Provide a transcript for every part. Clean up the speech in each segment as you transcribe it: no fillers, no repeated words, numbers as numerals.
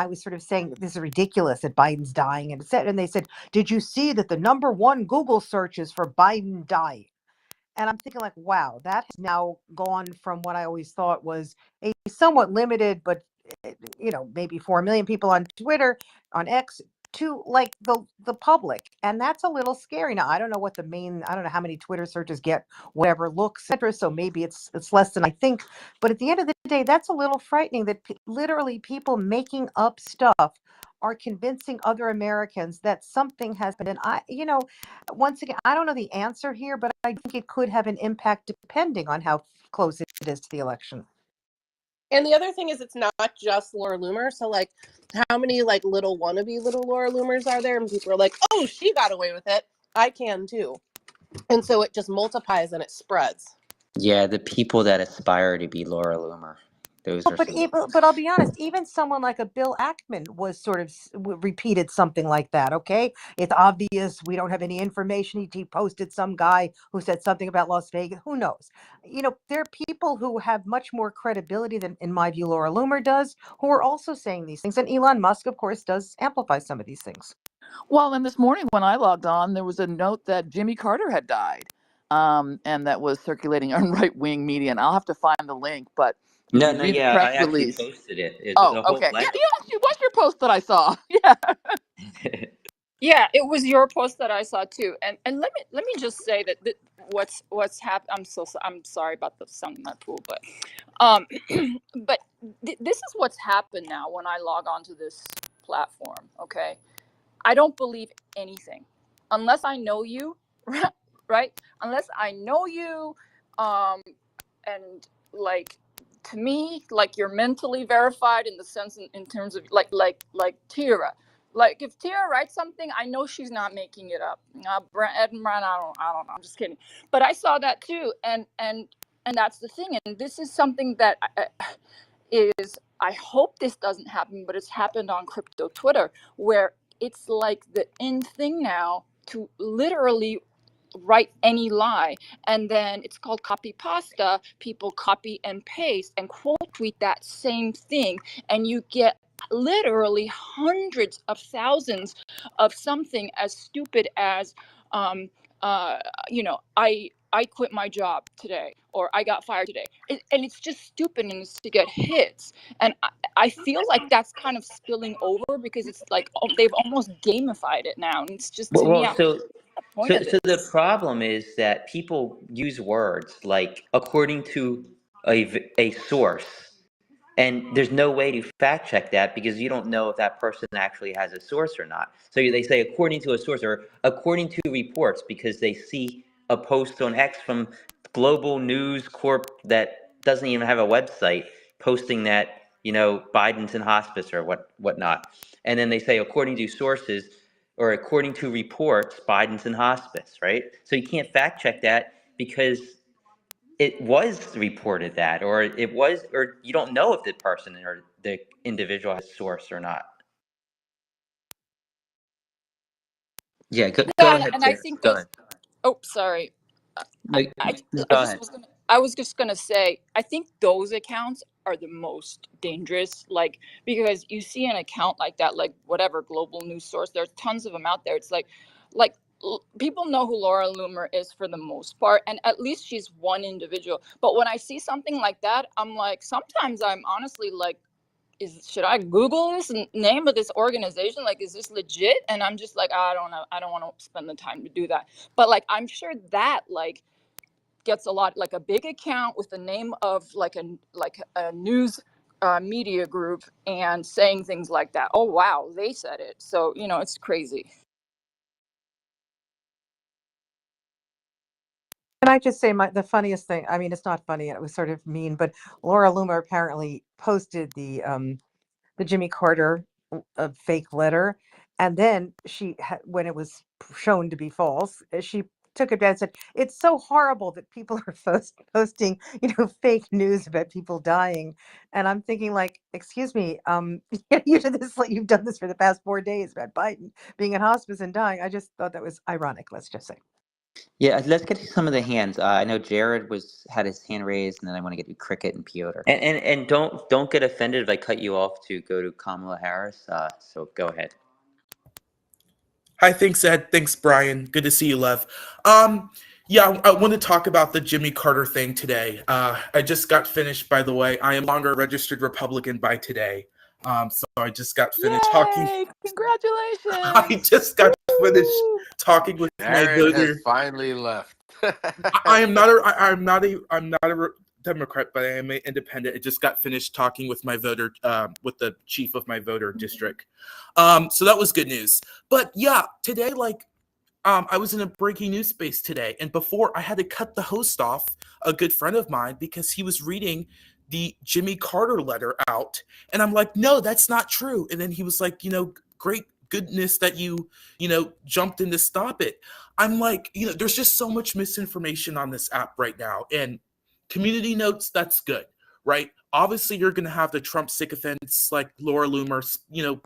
was sort of saying this is ridiculous that Biden's dying, and they said, "Did you see that the number one Google search is for Biden dying?" And I'm thinking like, wow, that has now gone from what I always thought was a somewhat limited, but maybe 4 million people on Twitter, on X, to like the public. And that's a little scary. Now, I don't know how many Twitter searches get whatever looks, etc. So maybe it's less than I think. But at the end of the day, that's a little frightening that literally people making up stuff are convincing other Americans that something has been. And once again, I don't know the answer here, but I think it could have an impact depending on how close it is to the election. And the other thing is, it's not just Laura Loomer. So, like, how many, like, little wannabe little Laura Loomers are there? And people are like, oh, she got away with it. I can, too. And so it just multiplies and it spreads. Yeah, the people that aspire to be Laura Loomer. Those are But I'll be honest, even someone like a Bill Ackman was sort of repeated something like that. Okay, it's obvious we don't have any information. He posted some guy who said something about Las Vegas. Who knows? There are people who have much more credibility than, in my view, Laura Loomer does, who are also saying these things. And Elon Musk, of course, does amplify some of these things. Well, and this morning when I logged on, there was a note that Jimmy Carter had died, and that was circulating on right-wing media. And I'll have to find the link, but if No, you read the yeah, press I actually release. posted it. Oh, The whole okay. Yeah, letter. it was your post that I saw. Yeah. Yeah, it was your post that I saw too. And let me just say that what's happened. I'm sorry about the sound in my pool, but but this is what's happened now when I log onto this platform. Okay, I don't believe anything unless I know you, right? Unless I know you, and like, to me, like, you're mentally verified in the sense in terms of like Tira. Like, if Tira writes something, I know she's not making it up. Ed and Brian, I don't know. I'm just kidding. But I saw that too, and that's the thing. And this is something that I hope this doesn't happen, but it's happened on crypto Twitter, where it's like the in thing now to literally write any lie, and then it's called copy pasta. People copy and paste and quote tweet that same thing, and you get literally hundreds of thousands of something as stupid as I quit my job today, or I got fired today. And it's just stupid, and it's to get hits. And I feel like that's kind of spilling over, because it's like they've almost gamified it now, and it's just, to me, So the problem is that people use words like according to a source, and there's no way to fact check that because you don't know if that person actually has a source or not. So they say according to a source or according to reports because they see a post on X from Global News Corp that doesn't even have a website posting that Biden's in hospice or whatnot, and then they say according to sources or according to reports, Biden's in hospice, right? So you can't fact check that because it was reported that, or you don't know if the person or the individual has source or not. Yeah, go ahead. And I think those. Oh, sorry. I was just gonna say, I think those accounts are the most dangerous, like, because you see an account like that, like whatever Global News Source, there's tons of them out there. It's like people know who Laura Loomer is for the most part, and at least she's one individual. But when I see something like that, I'm like, sometimes I'm honestly like, should I Google this name of this organization? Like, is this legit? And I'm just like, I don't know. I don't want to spend the time to do that. But like, I'm sure that like gets a lot, like a big account with the name of like a news media group and saying things like that. Oh, wow, they said it. So, it's crazy. Can I just say the funniest thing? I mean, it's not funny. It was sort of mean, but Laura Loomer apparently posted the Jimmy Carter fake letter, and then when it was shown to be false, she took it down and said, "It's so horrible that people are posting, fake news about people dying." And I'm thinking, like, excuse me, you did this, like, you've done this for the past 4 days about Biden being in hospice and dying. I just thought that was ironic. Let's just say. Yeah, let's get to some of the hands. I know Jared had his hand raised, and then I want to get to Cricket and Piotr. And don't get offended if I cut you off to go to Kamala Harris. So go ahead. Hi, thanks, Ed. Thanks, Brian. Good to see you, Lev. Yeah, I want to talk about the Jimmy Carter thing today. I just got finished, by the way. I am no longer a registered Republican by today. So I just got finished talking. Yay! Congratulations! I just got finished talking with my Jared has voter. finally left. I'm not a Democrat, but I am an independent. I just got finished talking with my voter, with the chief of my voter district. So that was good news. But yeah, today, I was in a breaking news space today, and before I had to cut the host off, a good friend of mine, because he was reading the Jimmy Carter letter out, and I'm like, no, that's not true. And then he was like, great goodness that you jumped in to stop it. I'm like, there's just so much misinformation on this app right now, and community notes, that's good, right? Obviously, you're going to have the Trump sycophants like Laura Loomer,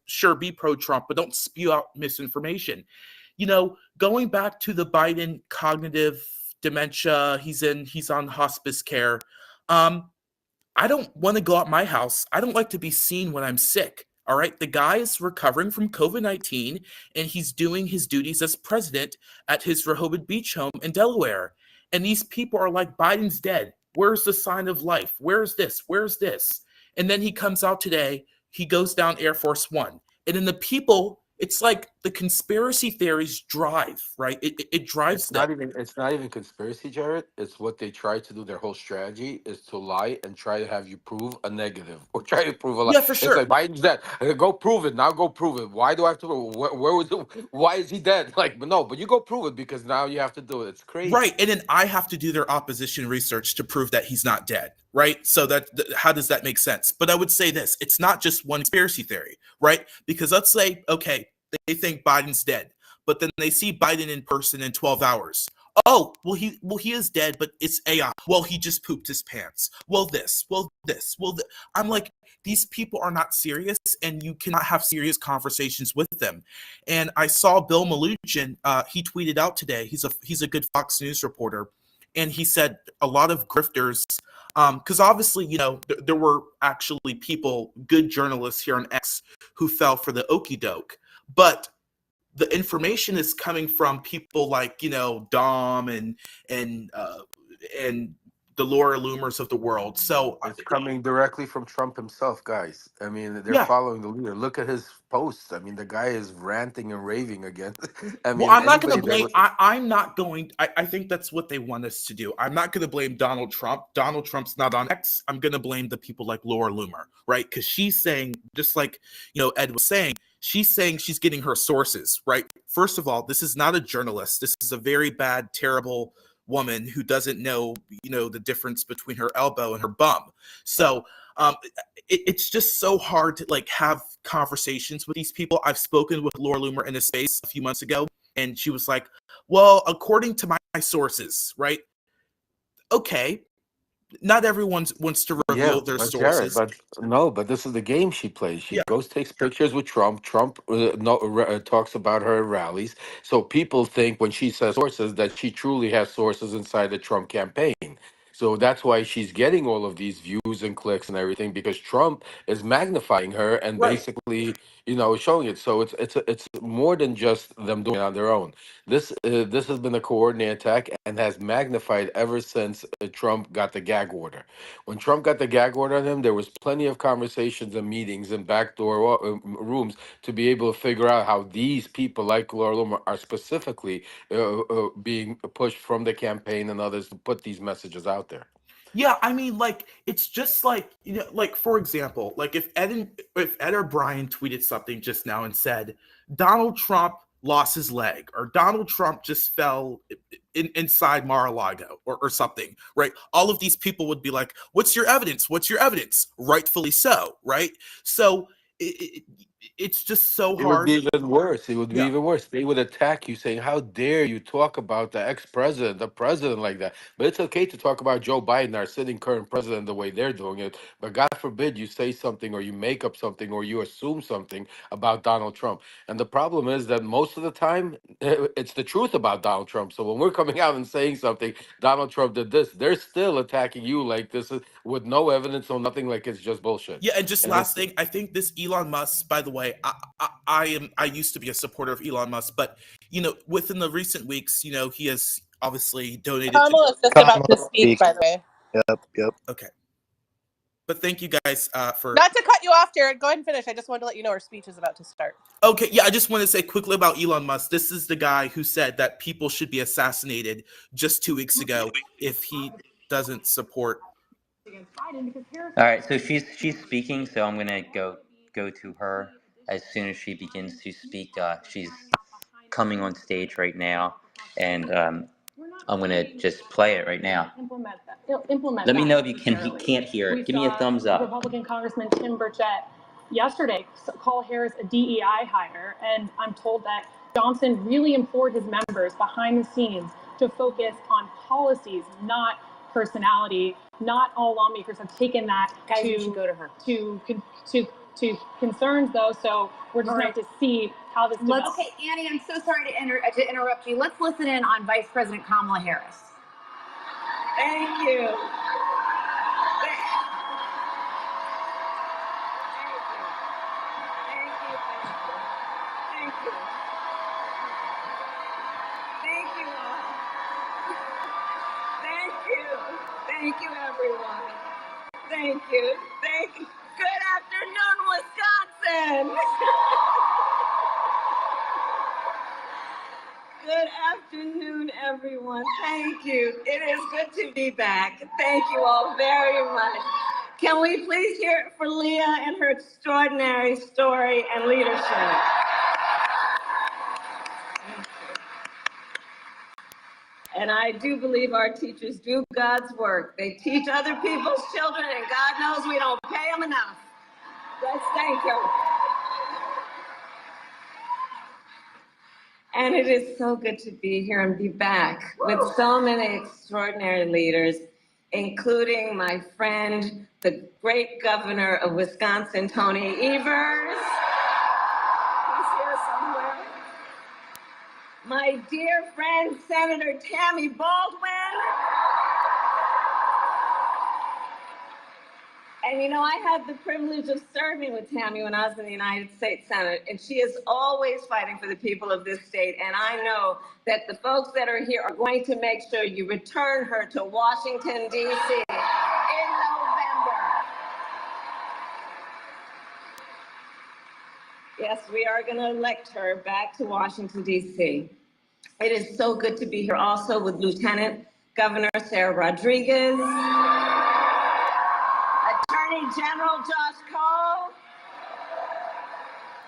sure, be pro-Trump, but don't spew out misinformation. Going back to the Biden cognitive dementia, he's on hospice care. I don't want to go out my house. I don't like to be seen when I'm sick. All right. The guy is recovering from COVID-19, and he's doing his duties as president at his Rehoboth Beach home in Delaware. And these people are like, Biden's dead. Where's the sign of life? Where's this? Where's this? And then he comes out today. He goes down Air Force One. And then the people, it's like the conspiracy theories drive, right? It drives them. It's not even conspiracy, Jared. It's what they try to do. Their whole strategy is to lie and try to have you prove a negative or try to prove a lie. Yeah, for It's sure. like Biden's dead. Go prove it now. Go prove it. Why do I have to? Where was it? Why is he dead? Like, no, but you go prove it because now you have to do it. It's crazy, right? And then I have to do their opposition research to prove that he's not dead, right? So how does that make sense? But I would say this: it's not just one conspiracy theory, right? Because let's say, okay, they think Biden's dead, but then they see Biden in person in 12 hours. Oh, well, he is dead, but it's AI. Well, he just pooped his pants. Well, this. I'm like, these people are not serious, and you cannot have serious conversations with them. And I saw Bill Malugin. He tweeted out today. He's a good Fox News reporter, and he said a lot of grifters. Because obviously, there were actually people, good journalists here on X, who fell for the okie doke. But the information is coming from people like, Dom and the Laura Loomers of the world. So it's coming directly from Trump himself, guys. I mean, they're yeah. following the leader. Look at his posts. I mean, the guy is ranting and raving again. I mean, Well, I'm not going to anybody blame. I'm not going. I think that's what they want us to do. I'm not going to blame Donald Trump. Donald Trump's not on X. I'm going to blame the people like Laura Loomer, right? Because she's saying, just like Ed was saying, she's saying she's getting her sources, right? First of all, this is not a journalist. This is a very bad, terrible woman who doesn't know, the difference between her elbow and her bum. So it's just so hard to have conversations with these people. I've spoken with Laura Loomer in a space a few months ago, and she was like, well, according to my sources, right? Okay. Not everyone wants to reveal their but sources. Jared, but this is the game she plays. She Yeah. goes, takes pictures with Trump. Trump talks about her at rallies. So people think when she says sources that she truly has sources inside the Trump campaign. So that's why she's getting all of these views and clicks and everything because Trump is magnifying her and Right. basically, showing it. So it's more than just them doing it on their own. This has been a coordinated attack and has magnified ever since Trump got the gag order. When Trump got the gag order on him, there was plenty of conversations and meetings and backdoor rooms to be able to figure out how these people like Laura Loomer are specifically being pushed from the campaign and others to put these messages out there. Yeah, I mean, it's just for example, if Ed or Brian tweeted something just now and said Donald Trump lost his leg or Donald Trump just fell inside Mar-a-Lago or something, right? All of these people would be like, "What's your evidence? What's your evidence?" Rightfully so, right? So it's just so It would hard. be even worse. It would be Yeah. even worse. They would attack you saying, "How dare you talk about the ex-president, the president like that?" But it's okay to talk about Joe Biden, our sitting current president, the way they're doing it. But God forbid you say something or you make up something or you assume something about Donald Trump. And the problem is that most of the time, it's the truth about Donald Trump. So when we're coming out and saying something, Donald Trump did this, they're still attacking you like this is with no evidence or nothing, like it's just bullshit. Yeah, and just And last it's thing, I think this Elon Musk, by the way, I used to be a supporter of Elon Musk, but within the recent weeks, he has obviously donated to. Kamala's just about to Kamala speak, speak. by the way. Yep. Okay, but thank you guys for. Not to cut you off, Jared. Go ahead and finish. I just wanted to let you know her speech is about to start. Okay, yeah, I just want to say quickly about Elon Musk. This is the guy who said that people should be assassinated just 2 weeks ago if he doesn't support. All right, so she's speaking, so I'm gonna go to her as soon as she begins to speak. She's coming on stage right now, and I'm gonna just play it right now. Let me know if you can't hear it. Give me a thumbs up. Republican Congressman Tim Burchett yesterday call Harris a DEI hire, and I'm told that Johnson really implored his members behind the scenes to focus on policies, not personality. Not all lawmakers have taken that to concerns, though. So we're just going to see how this develops. Okay, Annie, I'm so sorry to interrupt you. Let's listen in on Vice President Kamala Harris. Thank you. Thank you, everyone. Thank you. Good afternoon, Wisconsin. Good afternoon, everyone. Thank you. It is good to be back. Thank you all very much. Can we please hear it for Leah and her extraordinary story and leadership? And I do believe our teachers do God's work. They teach other people's children, and God knows we don't pay them enough. Let's thank them. And it is so good to be here and be back with so many extraordinary leaders, including my friend, the great governor of Wisconsin, Tony Evers. He's here somewhere. My dear friend, Senator Tammy Baldwin. And I had the privilege of serving with Tammy when I was in the United States Senate, and she is always fighting for the people of this state. And I know that the folks that are here are going to make sure you return her to Washington, D.C. in November. Yes, we are going to elect her back to Washington, D.C. It is so good to be here also with Lieutenant Governor Sarah Rodriguez, Attorney General Josh Cole,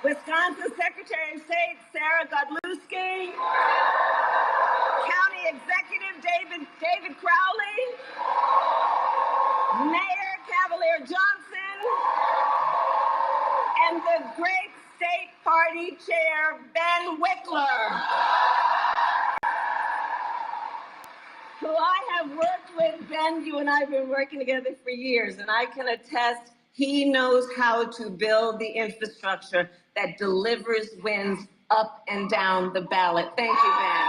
Wisconsin Secretary of State Sarah Godlewski, County Executive David Crowley, Mayor Cavalier Johnson, and the great State Party Chair Ben Wickler, who I have worked with. Ben, you and I have been working together for years, and I can attest he knows how to build the infrastructure that delivers wins up and down the ballot. Thank you, Ben.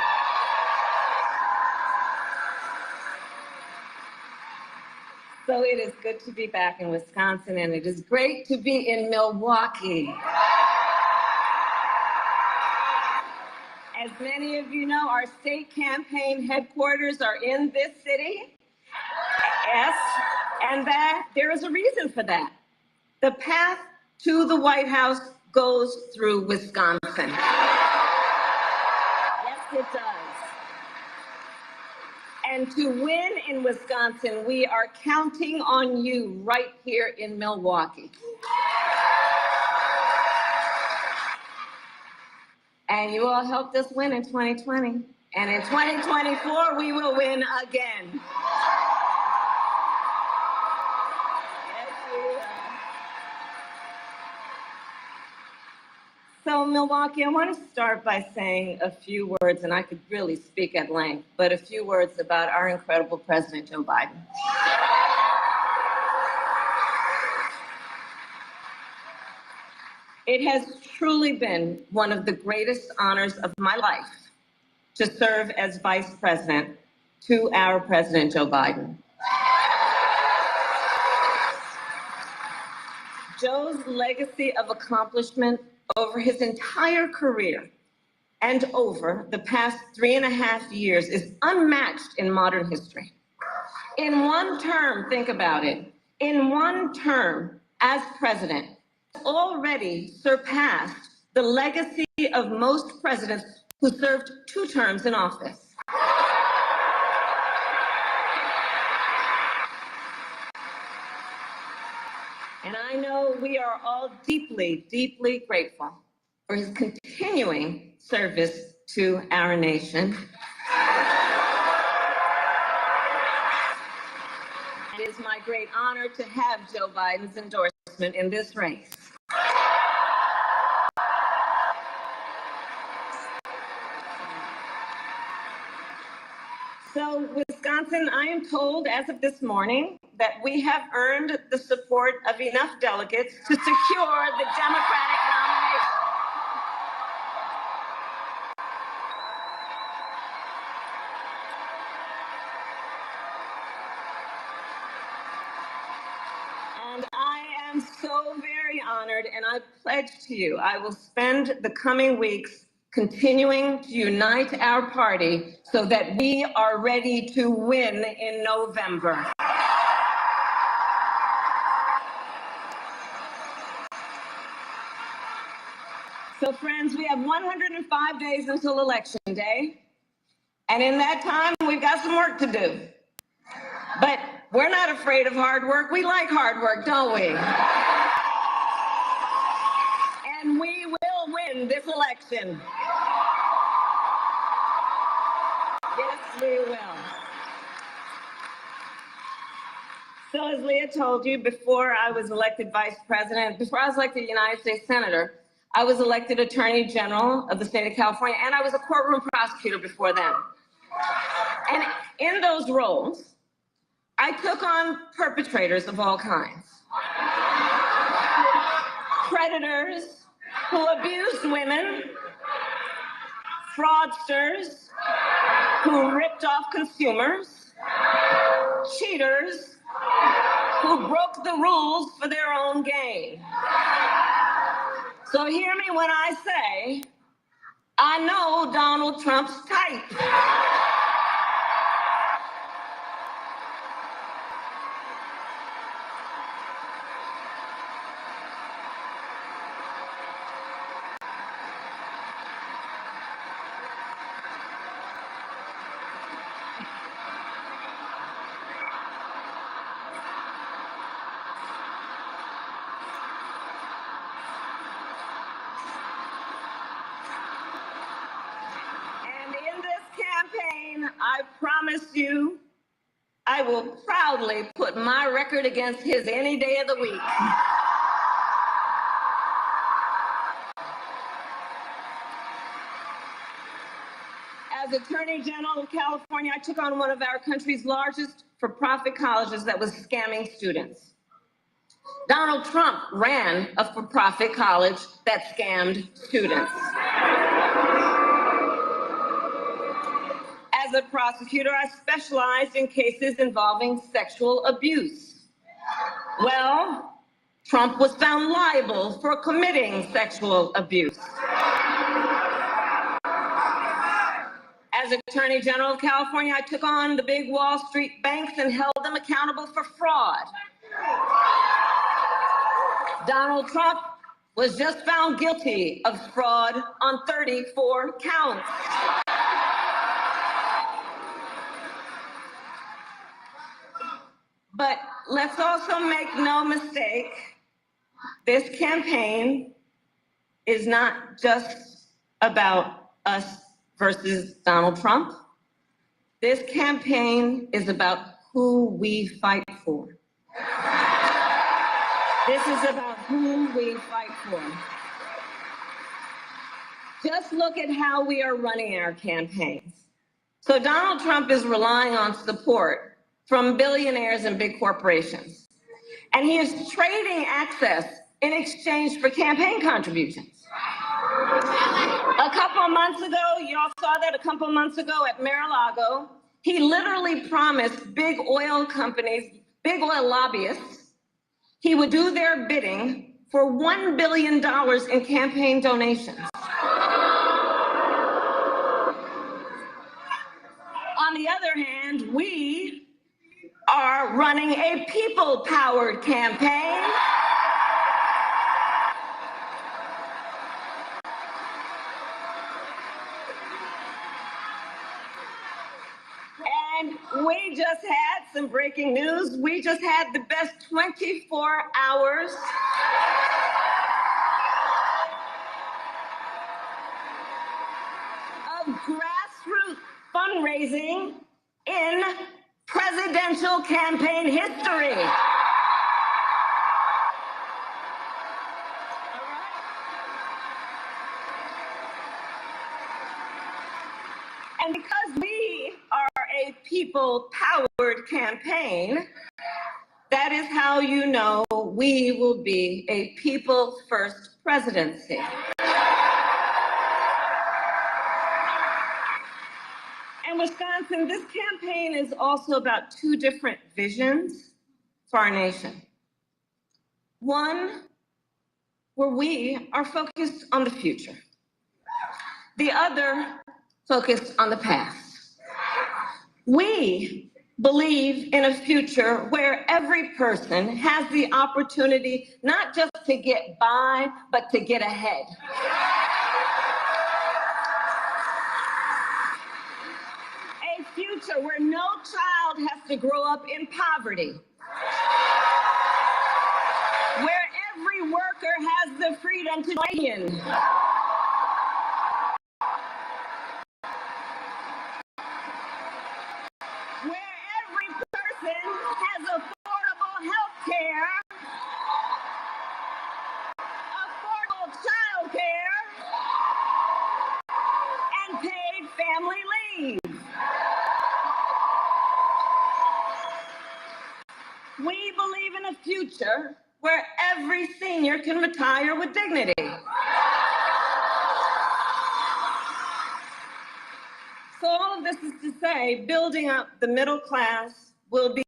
So it is good to be back in Wisconsin, and it is great to be in Milwaukee. As many of you know, our state campaign headquarters are in this city. Yes, and that there is a reason for that. The path to the White House goes through Wisconsin. Yes, it does. And to win in Wisconsin, we are counting on you right here in Milwaukee. And you all helped us win in 2020. And in 2024, we will win again. Yes, we will. So, Milwaukee, I want to start by saying a few words, and I could really speak at length, but a few words about our incredible President Joe Biden. It has truly been one of the greatest honors of my life to serve as Vice President to our President Joe Biden. Joe's legacy of accomplishment over his entire career and over the past 3.5 years is unmatched in modern history. In one term, think about it, in one term as president, already surpassed the legacy of most presidents who served 2 terms in office. And I know we are all deeply, deeply grateful for his continuing service to our nation. It is my great honor to have Joe Biden's endorsement in this race. So, Wisconsin, I am told as of this morning that we have earned the support of enough delegates to secure the Democratic nomination. And I am so very honored, and I pledge to you, I will spend the coming weeks continuing to unite our party so that we are ready to win in November. So friends, we have 105 days until Election Day. And in that time, we've got some work to do. But we're not afraid of hard work. We like hard work, don't we? And we will win this election. Yes, we will. So as Leah told you, before I was elected vice president, before I was elected United States Senator, I was elected Attorney General of the state of California, and I was a courtroom prosecutor before then. And in those roles, I took on perpetrators of all kinds. Predators who abused women, fraudsters who ripped off consumers, cheaters who broke the rules for their own gain. So hear me when I say, I know Donald Trump's type. I promise you, I will proudly put my record against his any day of the week. As Attorney General of California, I took on one of our country's largest for-profit colleges that was scamming students. Donald Trump ran a for-profit college that scammed students. As a prosecutor, I specialized in cases involving sexual abuse. Well, Trump was found liable for committing sexual abuse. As Attorney General of California, I took on the big Wall Street banks and held them accountable for fraud. Donald Trump was just found guilty of fraud on 34 counts. But let's also make no mistake, this campaign is not just about us versus Donald Trump. This campaign is about who we fight for. This is about who we fight for. Just look at how we are running our campaigns. So Donald Trump is relying on support from billionaires and big corporations. And he is trading access in exchange for campaign contributions. A couple of months ago, y'all saw that a couple of months ago at Mar-a-Lago, he literally promised big oil companies, big oil lobbyists, he would do their bidding for $1 billion in campaign donations. On the other hand, we are running a people-powered campaign. And we just had some breaking news. We just had the best 24 hours of grassroots fundraising in presidential campaign history. And because we are a people-powered campaign, that is how you know we will be a people-first presidency. And Wisconsin, this campaign is also about two different visions for our nation. One, where we are focused on the future. The other, focused on the past. We believe in a future where every person has the opportunity not just to get by, but to get ahead. A future where no child has to grow up in poverty. Where every worker has the freedom to union. Where every person has affordable health care, affordable child care, and paid family leave. We believe in a future where every senior can retire with dignity. So all of this is to say, building up the middle class will be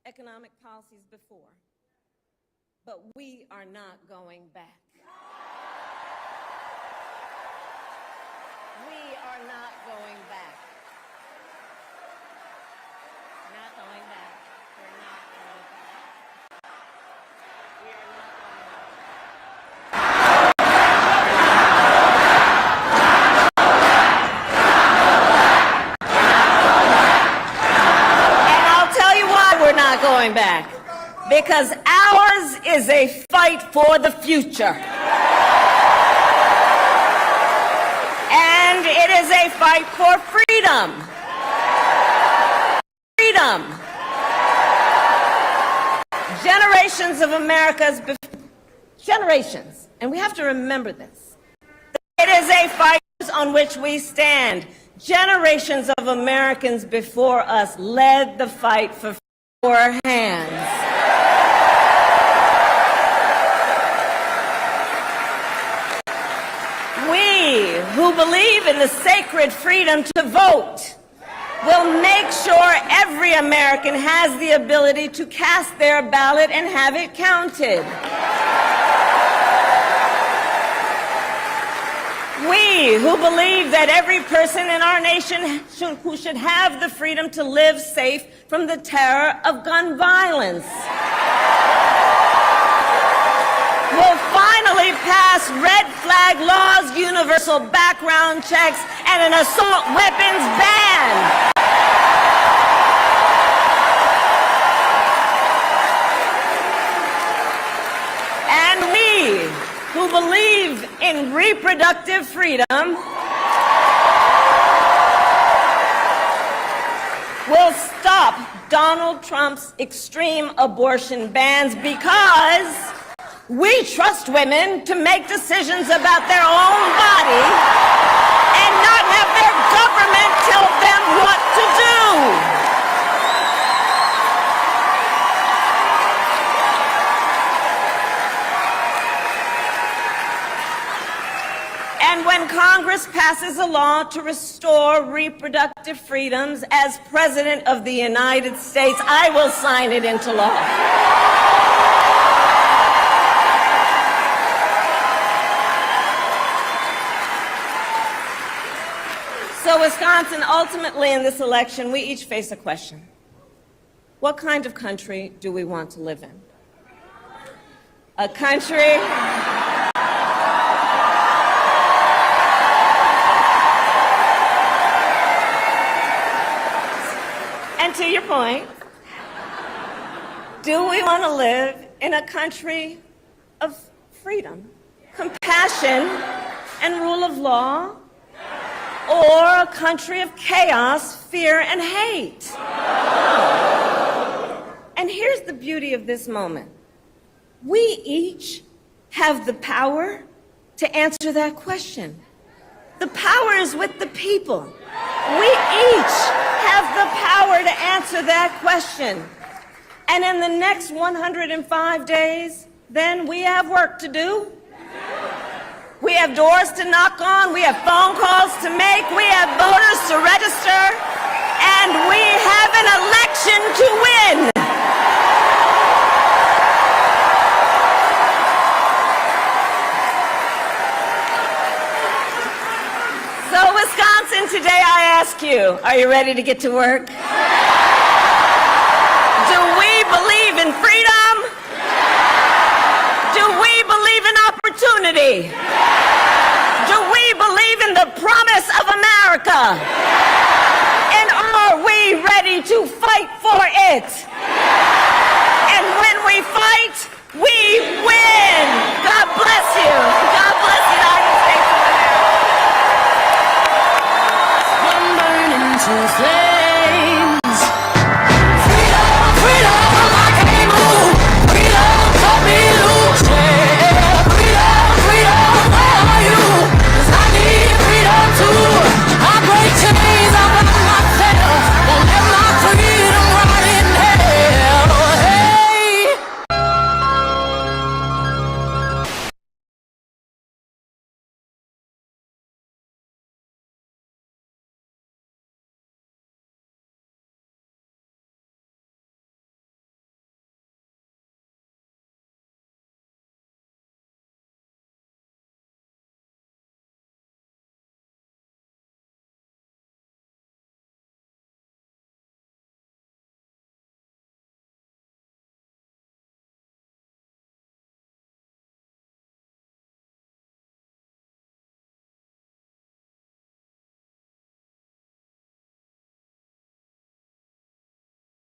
economic policies before, but we are not going back. We are not going back. Not going back. We're not going back. We are not going back. And I'll tell you why we're not going back. Because ours is a fight for the future. And it is a fight for freedom. Freedom. Generations of America's, generations, and we have to remember this. It is a fight on which we stand. Generations of Americans before us led the fight for four hands. We who believe in the sacred freedom to vote will make sure every American has the ability to cast their ballot and have it counted. We who believe that every person in our nation who should have the freedom to live safe from the terror of gun violence will finally pass red flag laws, universal background checks, and an assault weapons ban. And we, who believe in reproductive freedom, will stop Donald Trump's extreme abortion bans because we trust women to make decisions about their own body and not have their government tell them what to do. And when Congress passes a law to restore reproductive freedoms, as President of the United States, I will sign it into law. So, Wisconsin, ultimately in this election, we each face a question. What kind of country do we want to live in? A country and to your point, do we want to live in a country of freedom, compassion, and rule of law? Or a country of chaos, fear, and hate? And here's the beauty of this moment. We each have the power to answer that question. The power is with the people. We each have the power to answer that question. And in the next 105 days, then we have work to do. We have doors to knock on, we have phone calls to make, we have voters to register, and we have an election to win. So, Wisconsin, today I ask you, are you ready to get to work? Do we believe in freedom? Do we believe in opportunity? Do we believe in the promise of America? And are we ready to fight for it? And when we fight, we win. God bless you. God bless the United States of America. One burning to flames. Freedom, freedom, I can't move. Freedom, cut me loose. Yeah. Freedom, freedom, where are you? 'Cause I need freedom too. I break chains, I run myself. Won't let my freedom rot in hell. Hey.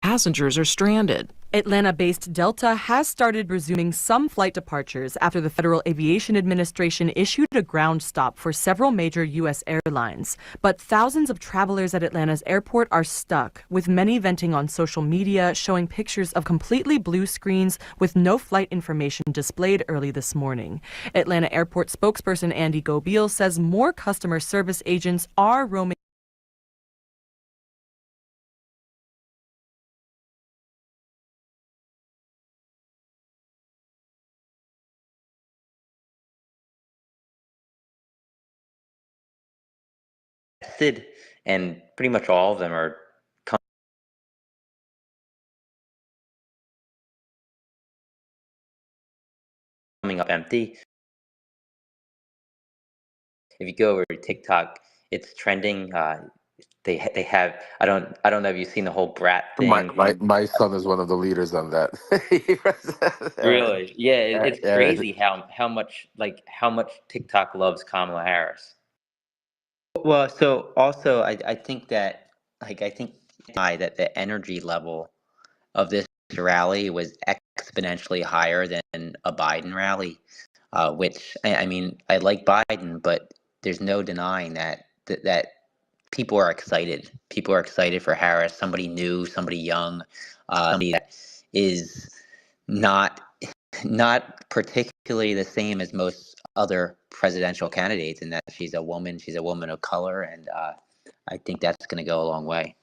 Passengers are stranded. Atlanta-based Delta has started resuming some flight departures after the Federal Aviation Administration issued a ground stop for several major U.S. airlines. But thousands of travelers at Atlanta's airport are stuck, with many venting on social media showing pictures of completely blue screens with no flight information displayed early this morning. Atlanta Airport spokesperson Andy Gobeil says more customer service agents are roaming tested, and pretty much all of them are coming up empty. If you go over to TikTok, it's trending. they have. I don't know if you've seen the whole brat My, thing. my son is one of the leaders on that. Really? Yeah, it's And crazy how much TikTok loves Kamala Harris. Well, so also I think that I think that the energy level of this rally was exponentially higher than a Biden rally, which I mean I like Biden, but there's no denying that people are excited. People are excited for Harris, somebody new, somebody young, somebody that is not not particularly the same as most other presidential candidates in that she's a woman of color, and I think that's going to go a long way.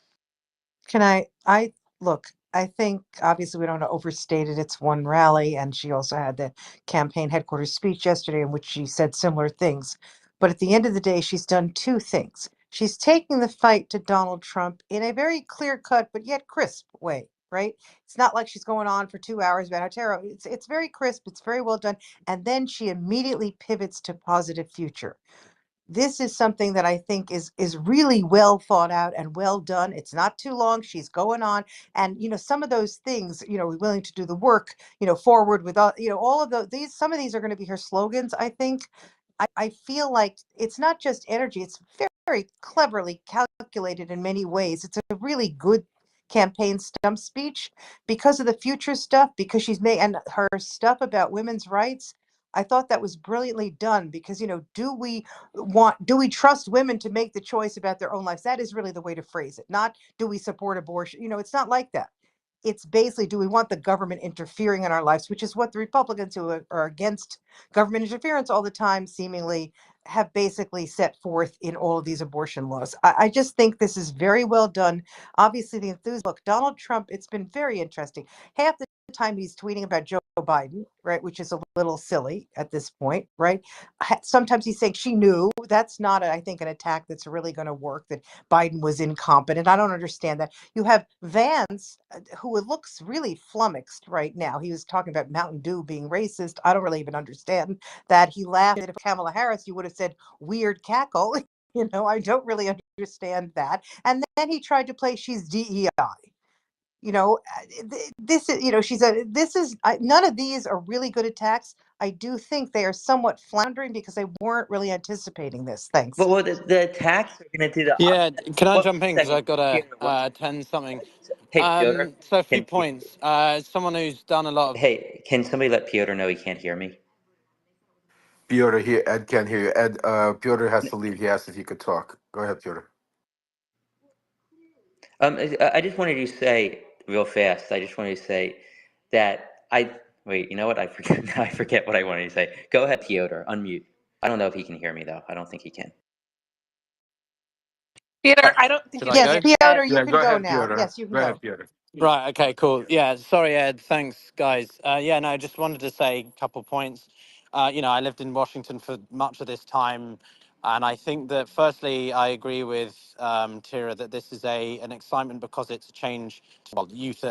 Can I look, I think obviously we don't want to overstate it. It's one rally, and she also had the campaign headquarters speech yesterday in which she said similar things. But at the end of the day, she's done two things. She's taking the fight to Donald Trump in a very clear cut but yet crisp way, right? It's not like she's going on for 2 hours about how terrible. It's very crisp, it's very well done. And then she immediately pivots to positive future. This is something that I think is really well thought out and well done. It's not too long. She's going on, and some of those things, willing to do the work, forward with all, all of these. Some of these are going to be her slogans. I think. I feel like it's not just energy. It's very cleverly calculated in many ways. It's a really good campaign stump speech because of the future stuff. Because she's made and her stuff about women's rights. I thought that was brilliantly done because do we trust women to make the choice about their own lives? That is really the way to phrase it. Not do we support abortion? It's not like that. It's basically, do we want the government interfering in our lives, which is what the Republicans who are against government interference all the time seemingly have basically set forth in all of these abortion laws. I just think this is very well done. Obviously, the enthusiasm. Look, Donald Trump, it's been very interesting. Half the time he's tweeting about Joe Biden, right, which is a little silly at this point, right? Sometimes he's saying she knew. That's not, I think, an attack that's really going to work, that Biden was incompetent. I don't understand that. You have Vance, who looks really flummoxed right now. He was talking about Mountain Dew being racist. I don't really even understand that. He laughed at Kamala Harris. You would have said weird cackle. I don't really understand that. And then he tried to play she's DEI. This is, none of these are really good attacks. I do think they are somewhat floundering because they weren't really anticipating this. Thanks. Well, the attacks are going to do the Yeah, can I One jump in because second, I've got to Peter, one second. attend something. Hey, Piotr, So a few can points. As someone who's done a lot of can somebody let Piotr know he can't hear me? Piotr here, Ed can't hear you. Ed, Piotr has to leave. He asked if he could talk. Go ahead, Piotr. I just wanted to say real fast. I just wanted to say that wait. You know what? I forget. Now I forget what I wanted to say. Go ahead, Piotr. Unmute. I don't know if he can hear me though. I don't think he can. Peter, I don't think should you I can Yes, go? hear Ed. Piotr, you Yeah, can go go ahead, now. Piotr. Yes, you can Go go. ahead, Piotr. Right. Okay. Cool. Yeah. Sorry, Ed. Thanks, guys. Yeah. No, I just wanted to say a couple points. I lived in Washington for much of this time, and I think that firstly, I agree with Tira that this is an excitement because it's a change. Well, youth,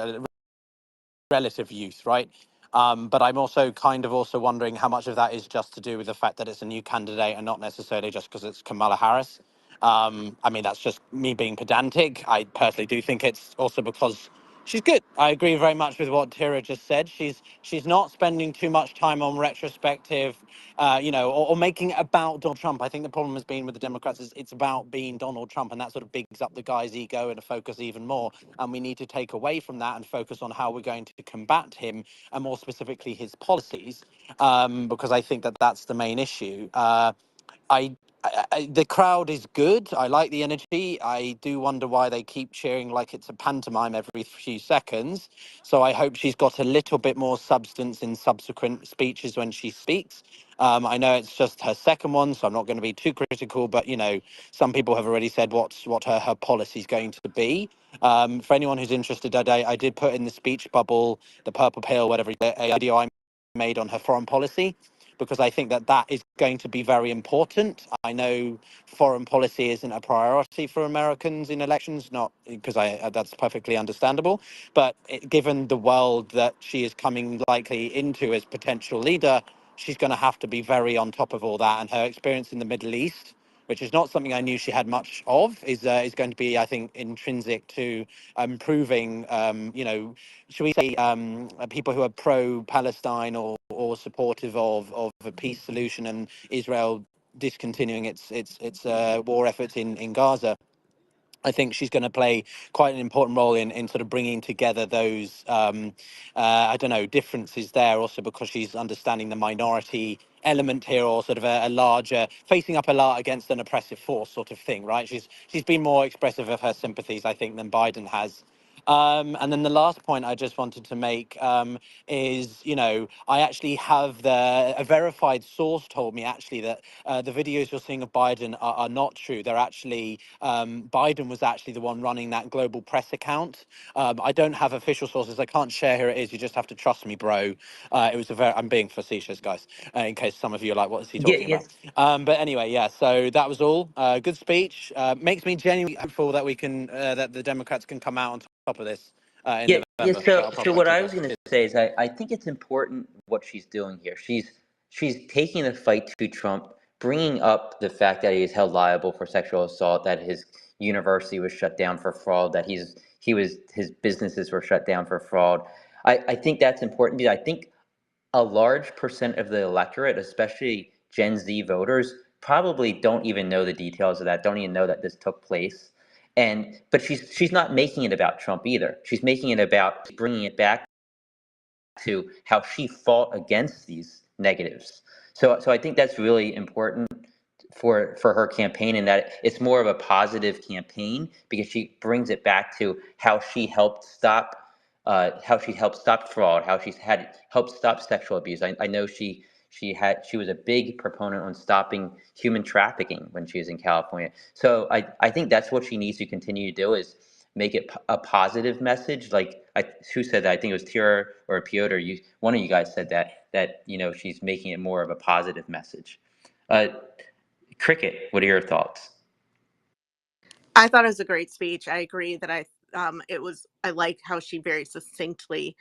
relative youth, right? But I'm also kind of also wondering how much of that is just to do with the fact that it's a new candidate and not necessarily just because it's Kamala Harris. I mean, that's just me being pedantic. I personally do think it's also because she's good. I agree very much with what Tira just said. She's not spending too much time on retrospective, or making it about Donald Trump. I think the problem has been with the Democrats is it's about being Donald Trump, and that sort of bigs up the guy's ego and a focus even more. And we need to take away from that and focus on how we're going to combat him, and more specifically his policies, because I think that that's the main issue. The crowd is good. I like the energy. I do wonder why they keep cheering like it's a pantomime every few seconds. So I hope she's got a little bit more substance in subsequent speeches when she speaks. I know it's just her second one, so I'm not going to be too critical. But some people have already said what her policy is going to be. For anyone who's interested, I did put in the speech bubble, the purple pill, whatever, a video I made on her foreign policy, because I think that that is going to be very important. I know foreign policy isn't a priority for Americans in elections, not because that's perfectly understandable, but given the world that she is coming likely into as potential leader, she's going to have to be very on top of all that. And her experience in the Middle East which is not something I knew she had much of, is going to be, I think, intrinsic to improving, should we say, people who are pro-Palestine or supportive of a peace solution and Israel discontinuing its war efforts in Gaza. I think she's going to play quite an important role in sort of bringing together those, I don't know, differences there, also because she's understanding the minority element here, or sort of a larger, facing up a lot against an oppressive force sort of thing, right? She's been more expressive of her sympathies, I think, than Biden has. And then the last point I just wanted to make is, I actually have a verified source told me actually that the videos you're seeing of Biden are not true. They're actually, Biden was actually the one running that global press account. I don't have official sources. I can't share who it is. You just have to trust me, bro. It was I'm being facetious, guys, in case some of you are like, what is he Yeah, talking yes. about? But anyway, yeah, so that was all. Good speech. Makes me genuinely hopeful that that the Democrats can come out on top of this in Yeah, yeah. November. But So, I'll pass so back what to you I was guys. going to Cheers. say is I think it's important what she's doing here. She's taking the fight to Trump, bringing up the fact that he is held liable for sexual assault, that his university was shut down for fraud, that his businesses were shut down for fraud. I think that's important because I think a large percent of the electorate, especially Gen Z voters, probably don't even know the details of that, don't even know that this took place. But she's not making it about Trump either. She's making it about bringing it back to how she fought against these negatives. So I think that's really important for her campaign, and that it's more of a positive campaign because she brings it back to how she helped stop fraud, how she's had helped stop sexual abuse. I know she was a big proponent on stopping human trafficking when she was in California. So I think that's what she needs to continue to do is make it a positive message. Like who said that? I think it was Tira or Piotr. One of you guys said that she's making it more of a positive message. Uh, Cricket, what are your thoughts? I thought it was a great speech. I agree that I like how she very succinctly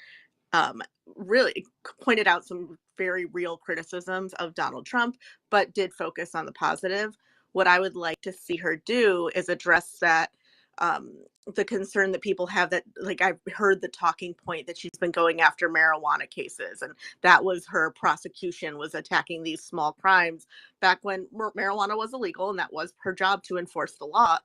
really pointed out some very real criticisms of Donald Trump, but did focus on the positive. What I would like to see her do is address that the concern that people have that, like, I've heard the talking point that she's been going after marijuana cases, and that was her prosecution, was attacking these small crimes back when marijuana was illegal, and that was her job to enforce the law.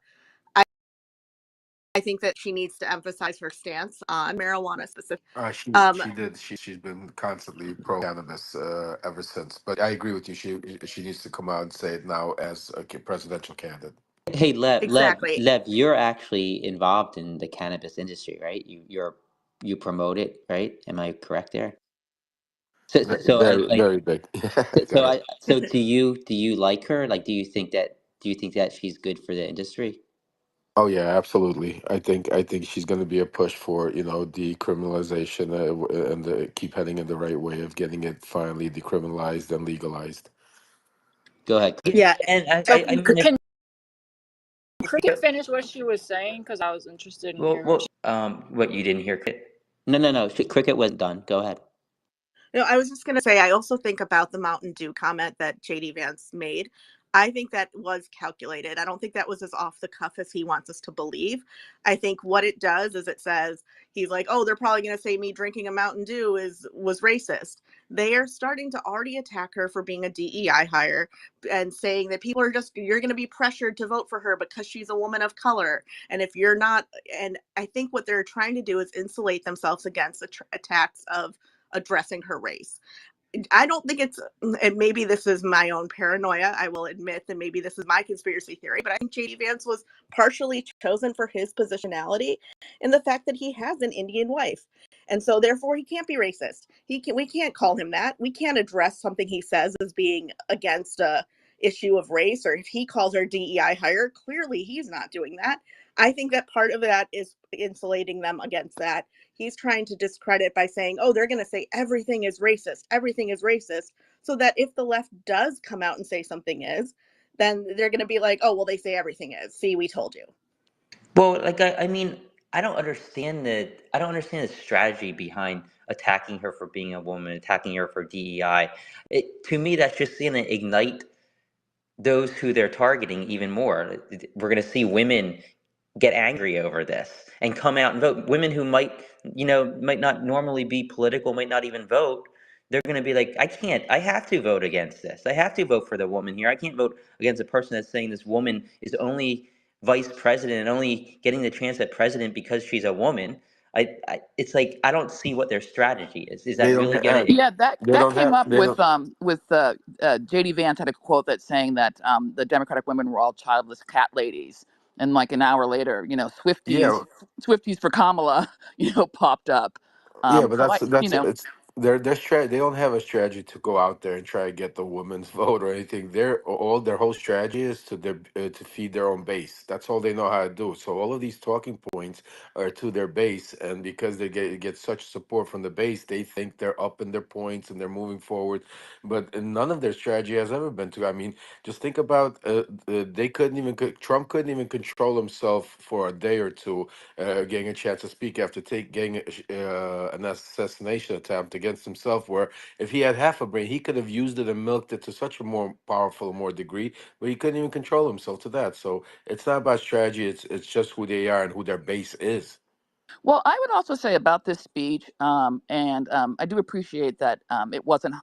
I think that she needs to emphasize her stance on marijuana specific. She did. She's been constantly pro cannabis ever since. But I agree with you. She needs to come out and say it now as a presidential candidate. Hey, Exactly. Lev, you're actually involved in the cannabis industry, right? You promote it, right? Am I correct there? Very, very big. Go ahead. So do you like her? Like, do you think that she's good for the industry? Oh yeah, absolutely. I think she's going to be a push for decriminalization and keep heading in the right way of getting it finally decriminalized and legalized. Go ahead. Yeah. And So I mean, Can Cricket finish what she was saying? Because I was interested in hearing what she. what you didn't hear? No. Cricket wasn't done. Go ahead. I was just going to say, I also think about the Mountain Dew comment that JD Vance made. I think that was calculated. I don't think that was as off the cuff as he wants us to believe. I think what it does is it says, he's like, oh, they're probably going to say me drinking a Mountain Dew was racist. They are starting to already attack her for being a DEI hire and saying that you're going to be pressured to vote for her because she's a woman of color. And if you're not, and I think what they're trying to do is insulate themselves against the attacks of addressing her race. I don't think and maybe this is my own paranoia, I will admit that maybe this is my conspiracy theory, but I think JD Vance was partially chosen for his positionality and the fact that he has an Indian wife. And so therefore he can't be racist. We can't call him that. We can't address something he says as being against a issue of race, or if he calls her DEI hire, clearly he's not doing that. I think that part of that is insulating them against that. He's trying to discredit by saying, oh, they're going to say everything is racist, so that if the left does come out and say something is, then they're going to be like, oh, well, they say everything is. See, we told you. Well, like I mean, I don't understand the strategy behind attacking her for being a woman, attacking her for DEI. To me, that's just going to ignite those who they're targeting even more. We're going to see women get angry over this and come out and vote. Women who might not normally be political, might not even vote. They're going to be like, I have to vote against this. I have to vote for the woman here. I can't vote against a person that's saying this woman is only vice president and only getting the chance at president because she's a woman. It's like, I don't see what their strategy is. Is They that don't really have. going to, Yeah, that They that don't came have. up They don't. with JD Vance had a quote that's saying that the Democratic women were all childless cat ladies, and like an hour later, Yeah, Swifties for Kamala, popped up. yeah, but So that's it's their strategy. They don't have a strategy to go out there and try to get the women's vote or anything. Their whole strategy is to feed their own base. That's all they know how to do. So all of these talking points are to their base, and because they get such support from the base, they think they're up in their points and they're moving forward. But none of their strategy has ever been to. I mean, just think about they couldn't even Trump couldn't even control himself for a day or two getting a chance to speak after getting an assassination attempt against himself, where if he had half a brain, he could have used it and milked it to such a more powerful, more degree, but he couldn't even control himself to that. So it's not about strategy, it's just who they are and who their base is. Well, I would also say about this speech, and I do appreciate that it wasn't,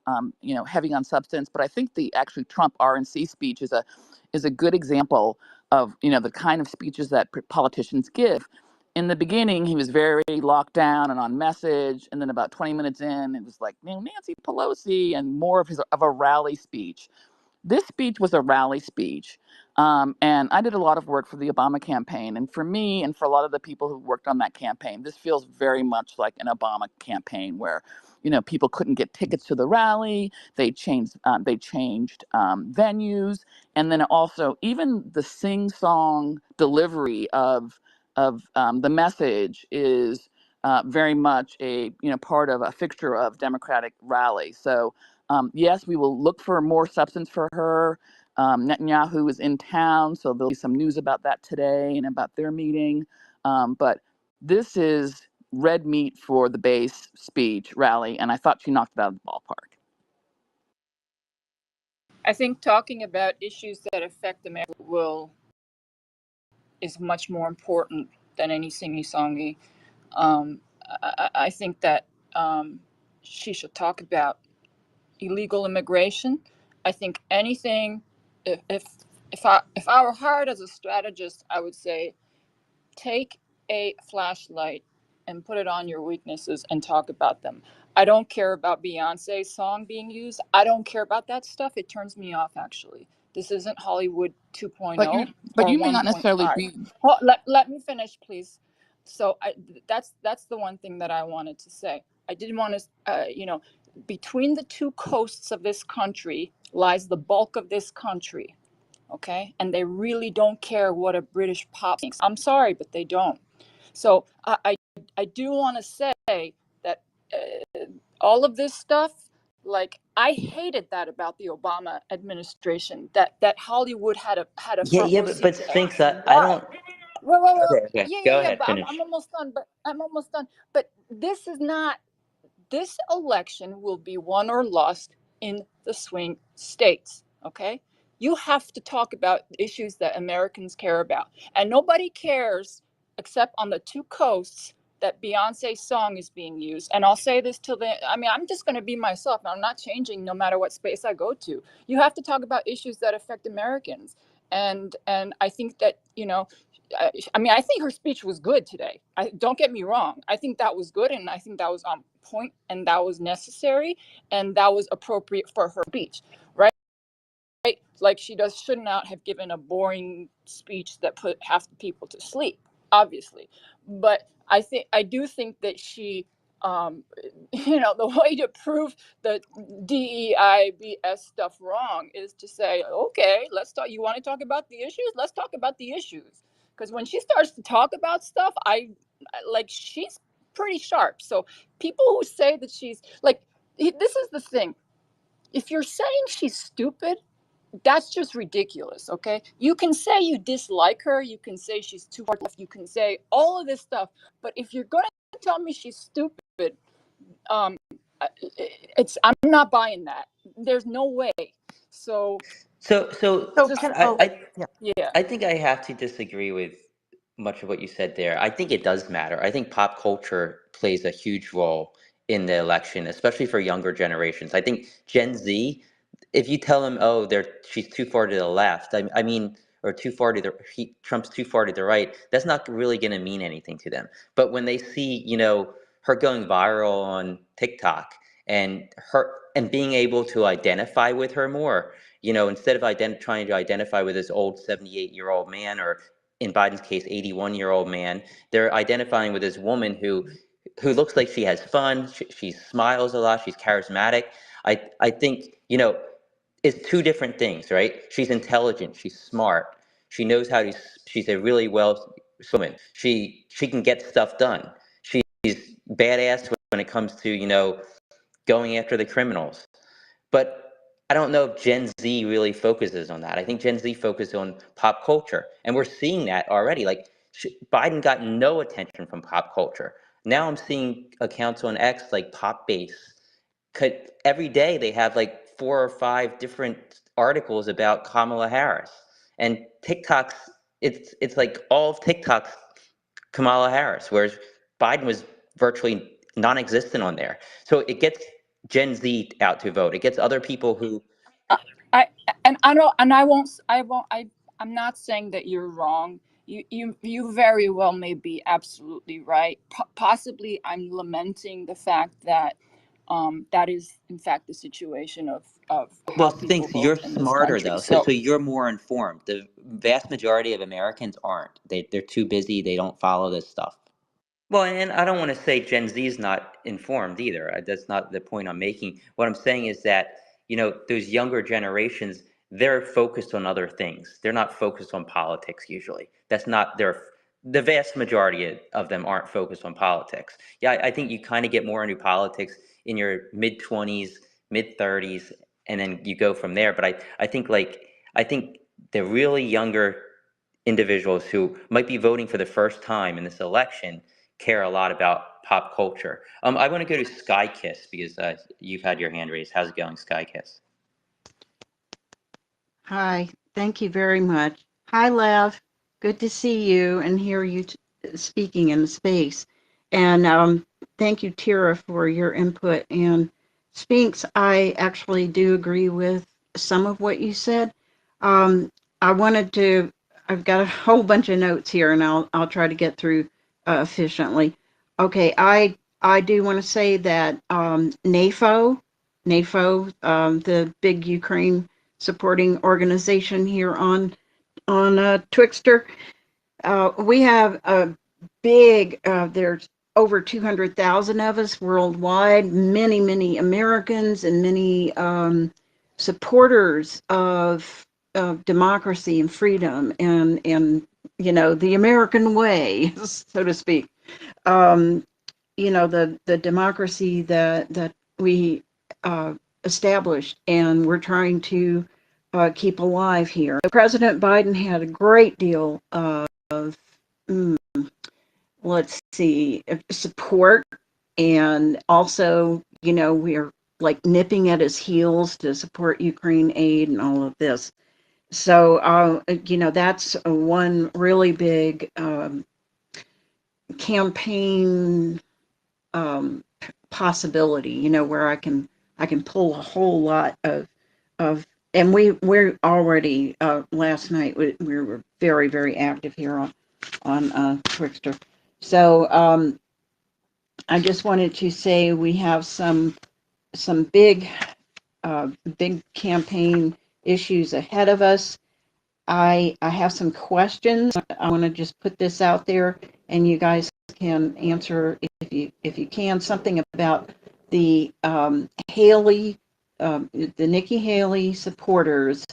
heavy on substance. But I think the actually Trump RNC speech is a good example of the kind of speeches that politicians give. In the beginning, he was very locked down and on message, and then about 20 minutes in, it was like Nancy Pelosi and more of a rally speech. This speech was a rally speech. And I did a lot of work for the Obama campaign. And for me and for a lot of the people who worked on that campaign, this feels very much like an Obama campaign where, people couldn't get tickets to the rally. They changed venues. And then also even the sing-song delivery of the message is very much a part of a fixture of Democratic rally. So yes, we will look for more substance for her. Netanyahu is in town, so there'll be some news about that today and about their meeting. But this is red meat for the base speech rally, and I thought she knocked it out of the ballpark. I think talking about issues that affect America is much more important than any singy-songy. I think that she should talk about illegal immigration. I think anything. If I were hired as a strategist, I would say take a flashlight and put it on your weaknesses and talk about them. I don't care about Beyonce's song being used. I don't care about that stuff. It turns me off, actually. This isn't Hollywood 2.0 But or you may not necessarily 1.5. be. Well, let me finish, please. So that's the one thing that I wanted to say. I didn't want to, between the two coasts of this country lies the bulk of this country, okay? And they really don't care what a British pop thinks. I'm sorry, but they don't. So I do want to say that all of this stuff, like I hated that about the Obama administration, that Hollywood had a front yeah, row but seat to Sphinx, everything. I Why? don't, okay, go Yeah. ahead, But finish. I'm almost done. But this is not. This election will be won or lost in the swing states. Okay, you have to talk about issues that Americans care about, and nobody cares except on the two coasts that Beyonce's song is being used. And I'll say this till the. I mean, I'm just going to be myself. I'm not changing no matter what space I go to. You have to talk about issues that affect Americans, and I think that I mean, I think her speech was good today. Don't get me wrong. I think that was good, and I think that was on point, and that was necessary, and that was appropriate for her speech, right? Like should not have given a boring speech that put half the people to sleep, obviously. But I do think that she, the way to prove the DEIBS stuff wrong is to say, okay, let's talk. You want to talk about the issues? Let's talk about the issues. Because when she starts to talk about stuff, she's pretty sharp. So people who say that she's like, this is the thing. If you're saying she's stupid, that's just ridiculous. Okay, you can say you dislike her, you can say she's too far left, you can say all of this stuff, but if you're going to tell me she's stupid, um I'm not buying that. There's no way. So So Just can oh yeah. Yeah. I think I have to disagree with much of what you said there. I think it does matter. I think pop culture plays a huge role in the election, especially for younger generations. I think Gen Z, if you tell them, oh, she's too far to the left, I mean, or too far to Trump's too far to the right, that's not really going to mean anything to them. But when they see, her going viral on TikTok and being able to identify with her more, instead of trying to identify with this old 78-year-old man, or in Biden's case, 81-year-old man, they're identifying with this woman who looks like she has fun. She smiles a lot. She's charismatic. I think, it's two different things, right? She's intelligent. She's smart. She knows how to. She's a really well woman. She can get stuff done. She's badass when it comes to going after the criminals. But I don't know if Gen Z really focuses on that. I think Gen Z focuses on pop culture, and we're seeing that already. Like Biden got no attention from pop culture. Now I'm seeing accounts on X like Pop Base. Every day they have like 4 or 5 different articles about Kamala Harris, and TikToks. It's like all of TikToks Kamala Harris, whereas Biden was virtually non-existent on there. So it gets Gen Z out to vote. It gets other people who. I, I and I don't and I'm not saying that you're wrong. You very well may be absolutely right. Possibly I'm lamenting the fact that that is in fact the situation of Well, how people thinks you're vote in this smarter country. though, so So you're more informed. The vast majority of Americans aren't. They're too busy. They don't follow this stuff. Well, and I don't want to say Gen Z is not informed either. That's not the point I'm making. What I'm saying is that, those younger generations, they're focused on other things. They're not focused on politics usually. That's not the vast majority of them aren't focused on politics. Yeah, I think you kind of get more into politics in your mid 20s, mid 30s, and then you go from there. But I think the really younger individuals who might be voting for the first time in this election care a lot about pop culture. I want to go to Sky Kiss because you've had your hand raised. How's it going, Sky Kiss? Hi, thank you very much. Hi, Lev. Good to see you and hear you speaking in the space. And thank you, Tira, for your input. And Spinks, I actually do agree with some of what you said. Um, I wanted to, I've got a whole bunch of notes here, and I'll try to get through efficiently. Okay, I do want to say that NAFO, the big Ukraine supporting organization here on Twixter. We have a big. There's over 200,000 of us worldwide. Many Americans and many supporters of democracy and freedom and the American way, so to speak. The democracy that we established and we're trying to keep alive here. President Biden had a great deal of, let's see, support, and also, we're like nipping at his heels to support Ukraine aid and all of this. So, that's one really big campaign possibility, where I can pull a whole lot of and we're already last night we were very active here on Twixter. So I just wanted to say we have some big campaign issues ahead of us. I have some questions. I want to just put this out there, and you guys can answer if you can. Something about the Haley, the Nikki Haley supporters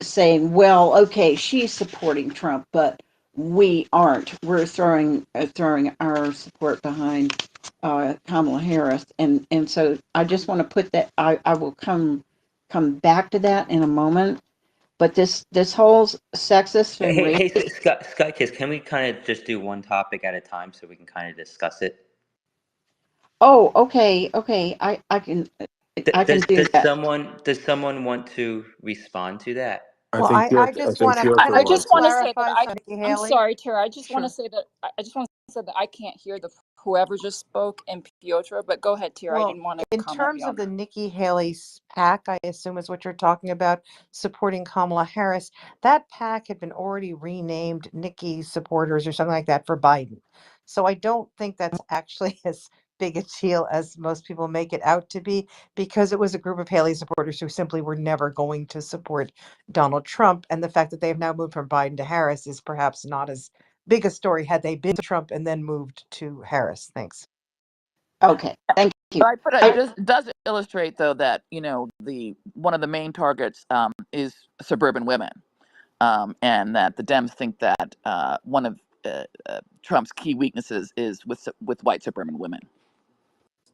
saying, "Well, okay, she's supporting Trump, but we aren't. We're throwing our support behind Kamala Harris," and so I just want to put that. I will come back to that in a moment. But this whole sexist and Hey, racist. Sky Kiss, can we kind of just do one topic at a time so we can kind of discuss it? Oh, okay. I can. I can do that. Does someone want to respond to that? I Well, think I I just think want to Tirtha I just wants want to. to say that clarify. So Nikki I'm Haley, sorry, Tara. I just want to sure. say that I just want to say that I can't hear the whoever just spoke in Piotr. But go ahead, Tara. I Well, didn't want to in comment terms of beyond the that. Nikki Haley's PAC, I assume is what you're talking about, supporting Kamala Harris. That PAC had been already renamed Nikki supporters or something like that for Biden. So I don't think that's actually as big a deal as most people make it out to be, because it was a group of Haley supporters who simply were never going to support Donald Trump. And the fact that they have now moved from Biden to Harris is perhaps not as big a story had they been to Trump and then moved to Harris. Thanks. Okay, thank you. Right, but it just does illustrate, though, that the one of the main targets is suburban women, and that the Dems think that one of Trump's key weaknesses is with white suburban women.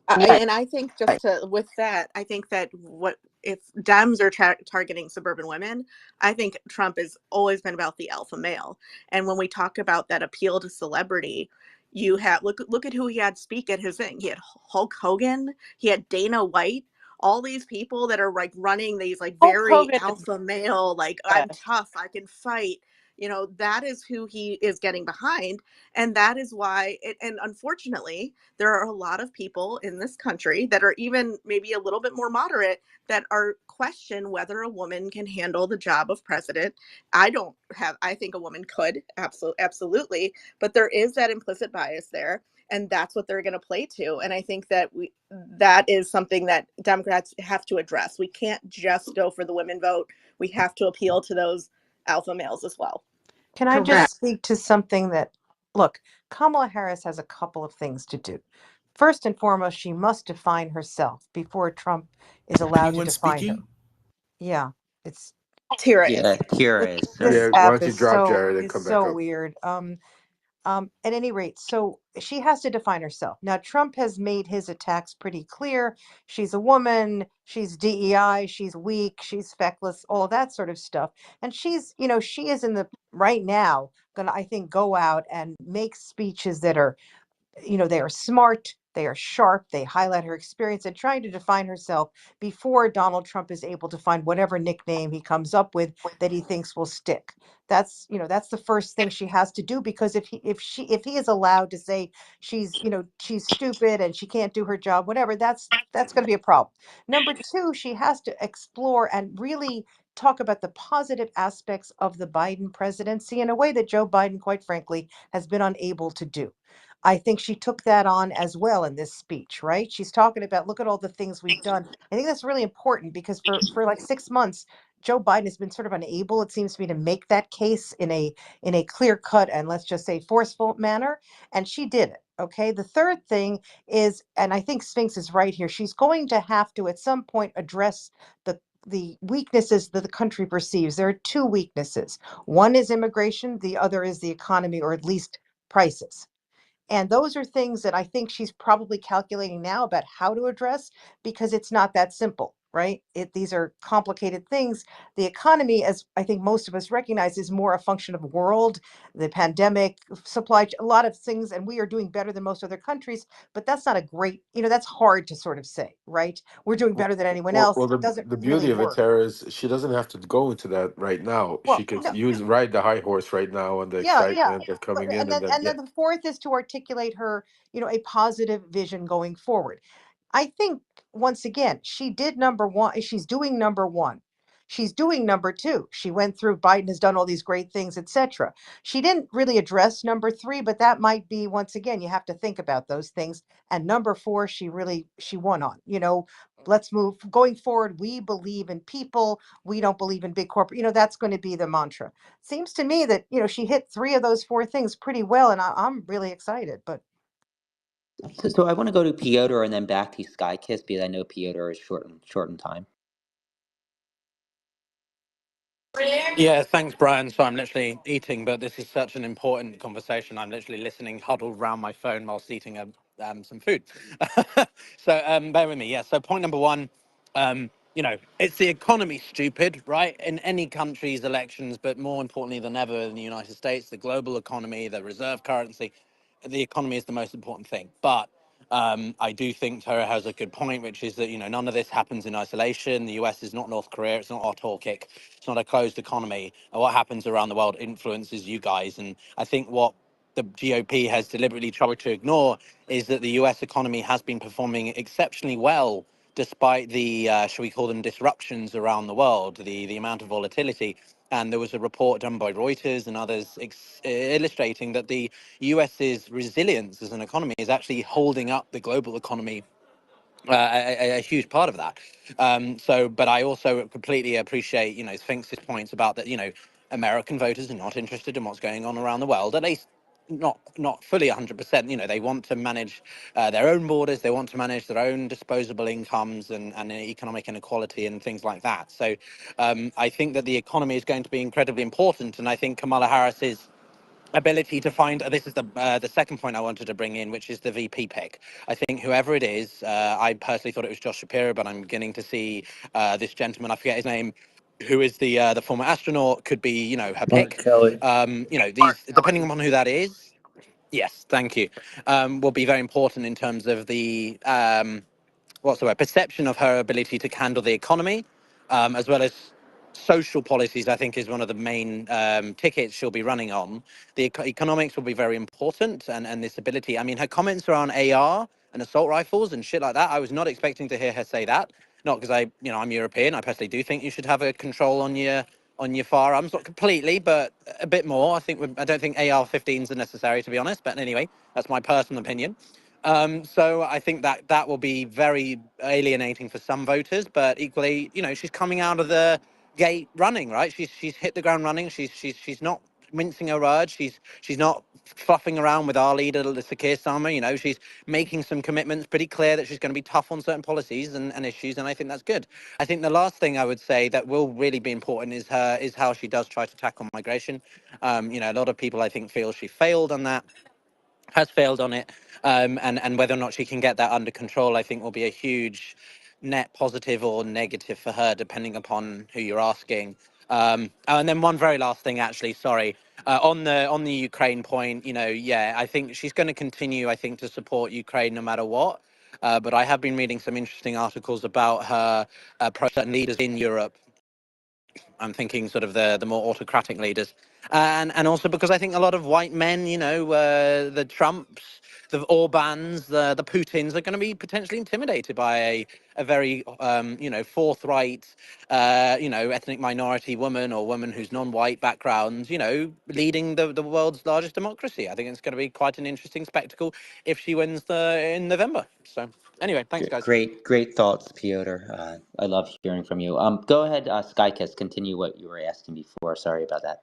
Right. And I think just to with that, I think that what if Dems are targeting suburban women, I think Trump has always been about the alpha male. And when we talk about that appeal to celebrity, you have look at who he had speak at his thing. He had Hulk Hogan, he had Dana White, all these people that are like running these like Hulk very Hogan is alpha male, like I'm best. tough, I can fight. That is who he is getting behind. And that is why and unfortunately, there are a lot of people in this country that are even maybe a little bit more moderate that are question whether a woman can handle the job of president. I think a woman could, absolutely, but there is that implicit bias there, and that's what they're going to play to. And I think that is something that Democrats have to address. We can't just go for the women vote. We have to appeal to those alpha males as well. Can I Correct. just speak to something that, look, Kamala Harris has a couple of things to do. First and foremost, she must define herself before Trump is allowed to Anyone define her. speaking? Yeah, it's Tira Yeah, is. Kira is. this Yeah, Sorry. why app don't you drop Jared and is come back so up? weird. At any rate, so she has to define herself. Now, Trump has made his attacks pretty clear. She's a woman, she's DEI, she's weak, she's feckless, all that sort of stuff. And she is in the right now gonna, I think, go out and make speeches that are, they are smart, they are sharp, they highlight her experience and trying to define herself before Donald Trump is able to find whatever nickname he comes up with that he thinks will stick. That's the first thing she has to do, because if he is allowed to say she's stupid and she can't do her job, whatever, that's going to be a problem. Number two, she has to explore and really talk about the positive aspects of the Biden presidency in a way that Joe Biden, quite frankly, has been unable to do. I think she took that on as well in this speech, right? She's talking about, look at all the things we've done. I think that's really important because for like 6 months, Joe Biden has been sort of unable, it seems to me, to make that case in a clear cut and, let's just say, forceful manner. And she did it. Okay. The third thing is, and I think Sphinx is right here, she's going to have to at some point address the weaknesses that the country perceives. There are two weaknesses. One is immigration, the other is the economy, or at least prices. And those are things that I think she's probably calculating now about how to address, because it's not that simple, right? These are complicated things. The economy, as I think most of us recognize, is more a function of world, the pandemic, a lot of things, and we are doing better than most other countries, but that's not a great, that's hard to sort of say, right? We're doing better than anyone else. Well, It doesn't the really beauty of it, work. Tara, is she doesn't have to go into that right now. She Well, could no, ride the high horse right now on the yeah. excitement of But coming in, and and then then and then the fourth is to articulate her, a positive vision going forward. I think once again, she did number one. She's doing number one. She's doing number two. She went through, Biden has done all these great things, etc. She didn't really address number three, but that might be, once again, you have to think about those things. And number four, she won on. Let's move going forward. We believe in people. We don't believe in big corporate. That's going to be the mantra. Seems to me that she hit three of those four things pretty well, and I'm really excited. But So I want to go to Piotr and then back to Sky Kiss because I know Piotr is short in time. Yeah, thanks, Brian. So I'm literally eating, but this is such an important conversation. I'm literally listening, huddled around my phone whilst eating some food. So bear with me. Yeah. So point number one, it's the economy, stupid, right? In any country's elections, but more importantly than ever in the United States, the global economy, the reserve currency, the economy is the most important thing. But I do think Tara has a good point, which is that, none of this happens in isolation. The US is not North Korea. It's not autarkic. It's not a closed economy. And what happens around the world influences you guys. And I think what the GOP has deliberately tried to ignore is that the US economy has been performing exceptionally well despite the, shall we call them, disruptions around the world, the amount of volatility. And there was a report done by Reuters and others illustrating that the US's resilience as an economy is actually holding up the global economy, a huge part of that. But I also completely appreciate, Sphinx's points about that, American voters are not interested in what's going on around the world, at least not fully 100%. They want to manage their own borders, they want to manage their own disposable incomes and economic inequality and things like that. So I think that the economy is going to be incredibly important, and I think Kamala Harris's ability to find this is the second point I wanted to bring in, which is the VP pick. I think whoever it is, I personally thought it was Josh Shapiro, but I'm beginning to see this gentleman, I forget his name, who is the former astronaut, could be her Mark pick. Kelly. These, depending upon who that is, yes, thank you, will be very important in terms of the what's the word, perception of her ability to handle the economy, as well as social policies. I think is one of the main tickets she'll be running on. The economics will be very important, and this ability. I mean, her comments around AR and assault rifles and shit like that, I was not expecting to hear her say that. Not because I'm European. I personally do think you should have a control on your firearms, not completely, but a bit more. I don't think AR-15s are necessary, to be honest. But anyway, that's my personal opinion. So I think that will be very alienating for some voters, but equally, she's coming out of the gate running, right? She's hit the ground running. She's not mincing her words. She's not fluffing around with our leader, Sakir Starmer. She's making some commitments, pretty clear that she's going to be tough on certain policies and issues, and I think that's good. I think the last thing I would say that will really be important is how she does try to tackle migration. A lot of people I think feel she failed on that, has failed on it, and whether or not she can get that under control, I think will be a huge net positive or negative for her, depending upon who you're asking. And then one very last thing, actually, sorry, on the Ukraine point, I think she's going to continue, I think, to support Ukraine no matter what. But I have been reading some interesting articles about her pro certain leaders in Europe. I'm thinking sort of the more autocratic leaders, and also because I think a lot of white men, the Trumps, the Orbans, the Putins are going to be potentially intimidated by a very forthright, ethnic minority woman or woman who's non-white background, leading the world's largest democracy. I think it's going to be quite an interesting spectacle if she wins in November. So anyway, thanks guys. Great thoughts, Piotr. I love hearing from you. Go ahead, Skykiss. Continue what you were asking before. Sorry about that.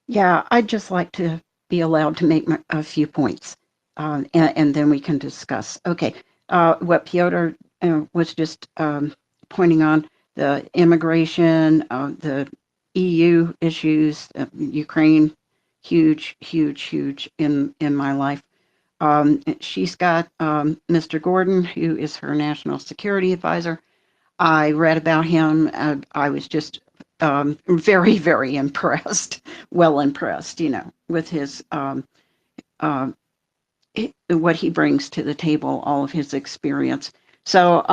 Yeah, I'd just like to be allowed to make a few points, and then we can discuss. Okay, what Piotr was just pointing on, the immigration, the EU issues, Ukraine, huge, huge, huge in my life. She's got Mr. Gordon, who is her national security advisor. I read about him. I was just very, very impressed, well impressed, with his what he brings to the table, all of his experience. So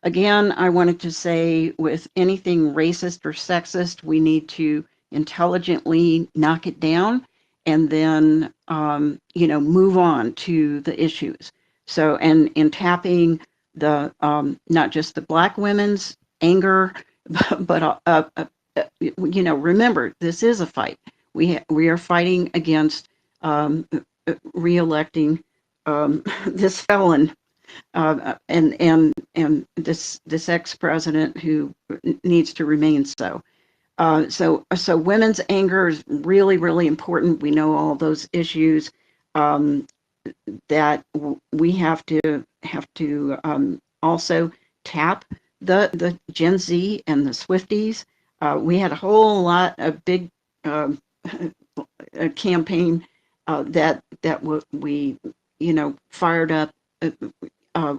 again, I wanted to say with anything racist or sexist, we need to intelligently knock it down and then, move on to the issues. So, and in tapping the, not just the Black women's anger, but remember, this is a fight. We are fighting against re-electing this felon and this ex-president who needs to remain so. So women's anger is really, really important. We know all those issues that we have to also tap the Gen Z and the Swifties. We had a whole lot of big campaign that we fired up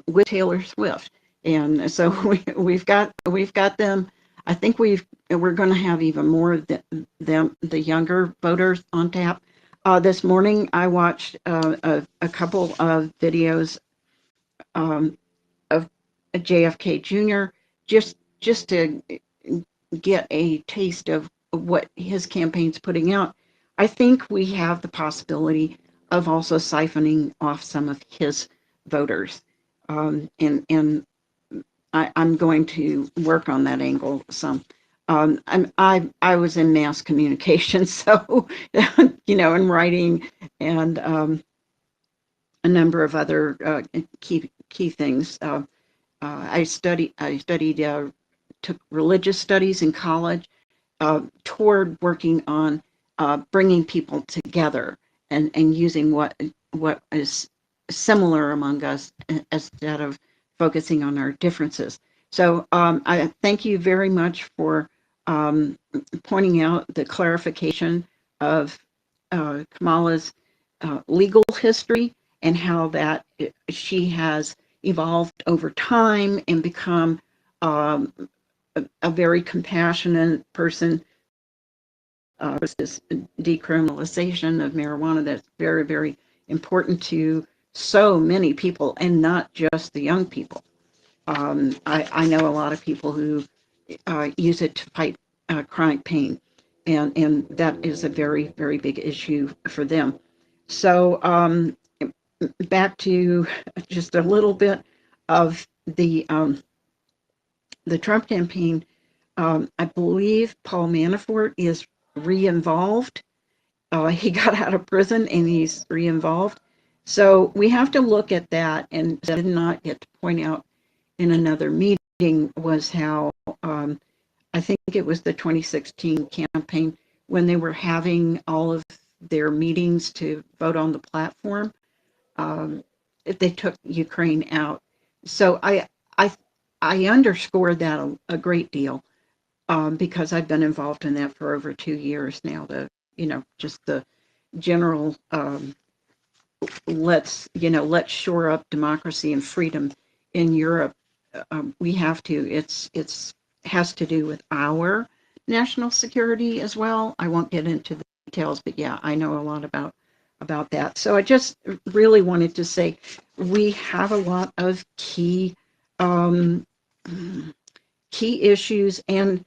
with Taylor Swift, and so we've got them. I think we're going to have even more of them, the younger voters on tap. This morning, I watched a couple of videos of JFK Jr. just to get a taste of what his campaign's putting out. I think we have the possibility of also siphoning off some of his voters, and I'm going to work on that angle some. I was in mass communication, so and writing, and a number of other key things. I studied took religious studies in college, toward working on bringing people together and using what is similar among us instead of focusing on our differences. So I thank you very much for pointing out the clarification of Kamala's legal history and how that she has evolved over time and become a very compassionate person. This decriminalization of marijuana that's very, very important to so many people and not just the young people. I know a lot of people who use it to fight chronic pain, and that is a very, very big issue for them. So back to just a little bit of the Trump campaign. I believe Paul Manafort is re-involved. He got out of prison and he's re-involved. So we have to look at that, and did not get to point out in another meeting was how I think it was the 2016 campaign when they were having all of their meetings to vote on the platform. They took Ukraine out. So I underscored that a great deal because I've been involved in that for over 2 years now. Just the general let's shore up democracy and freedom in Europe. We have to. It's has to do with our national security as well. I won't get into the details, but yeah, I know a lot about that. So I just really wanted to say we have a lot of key issues and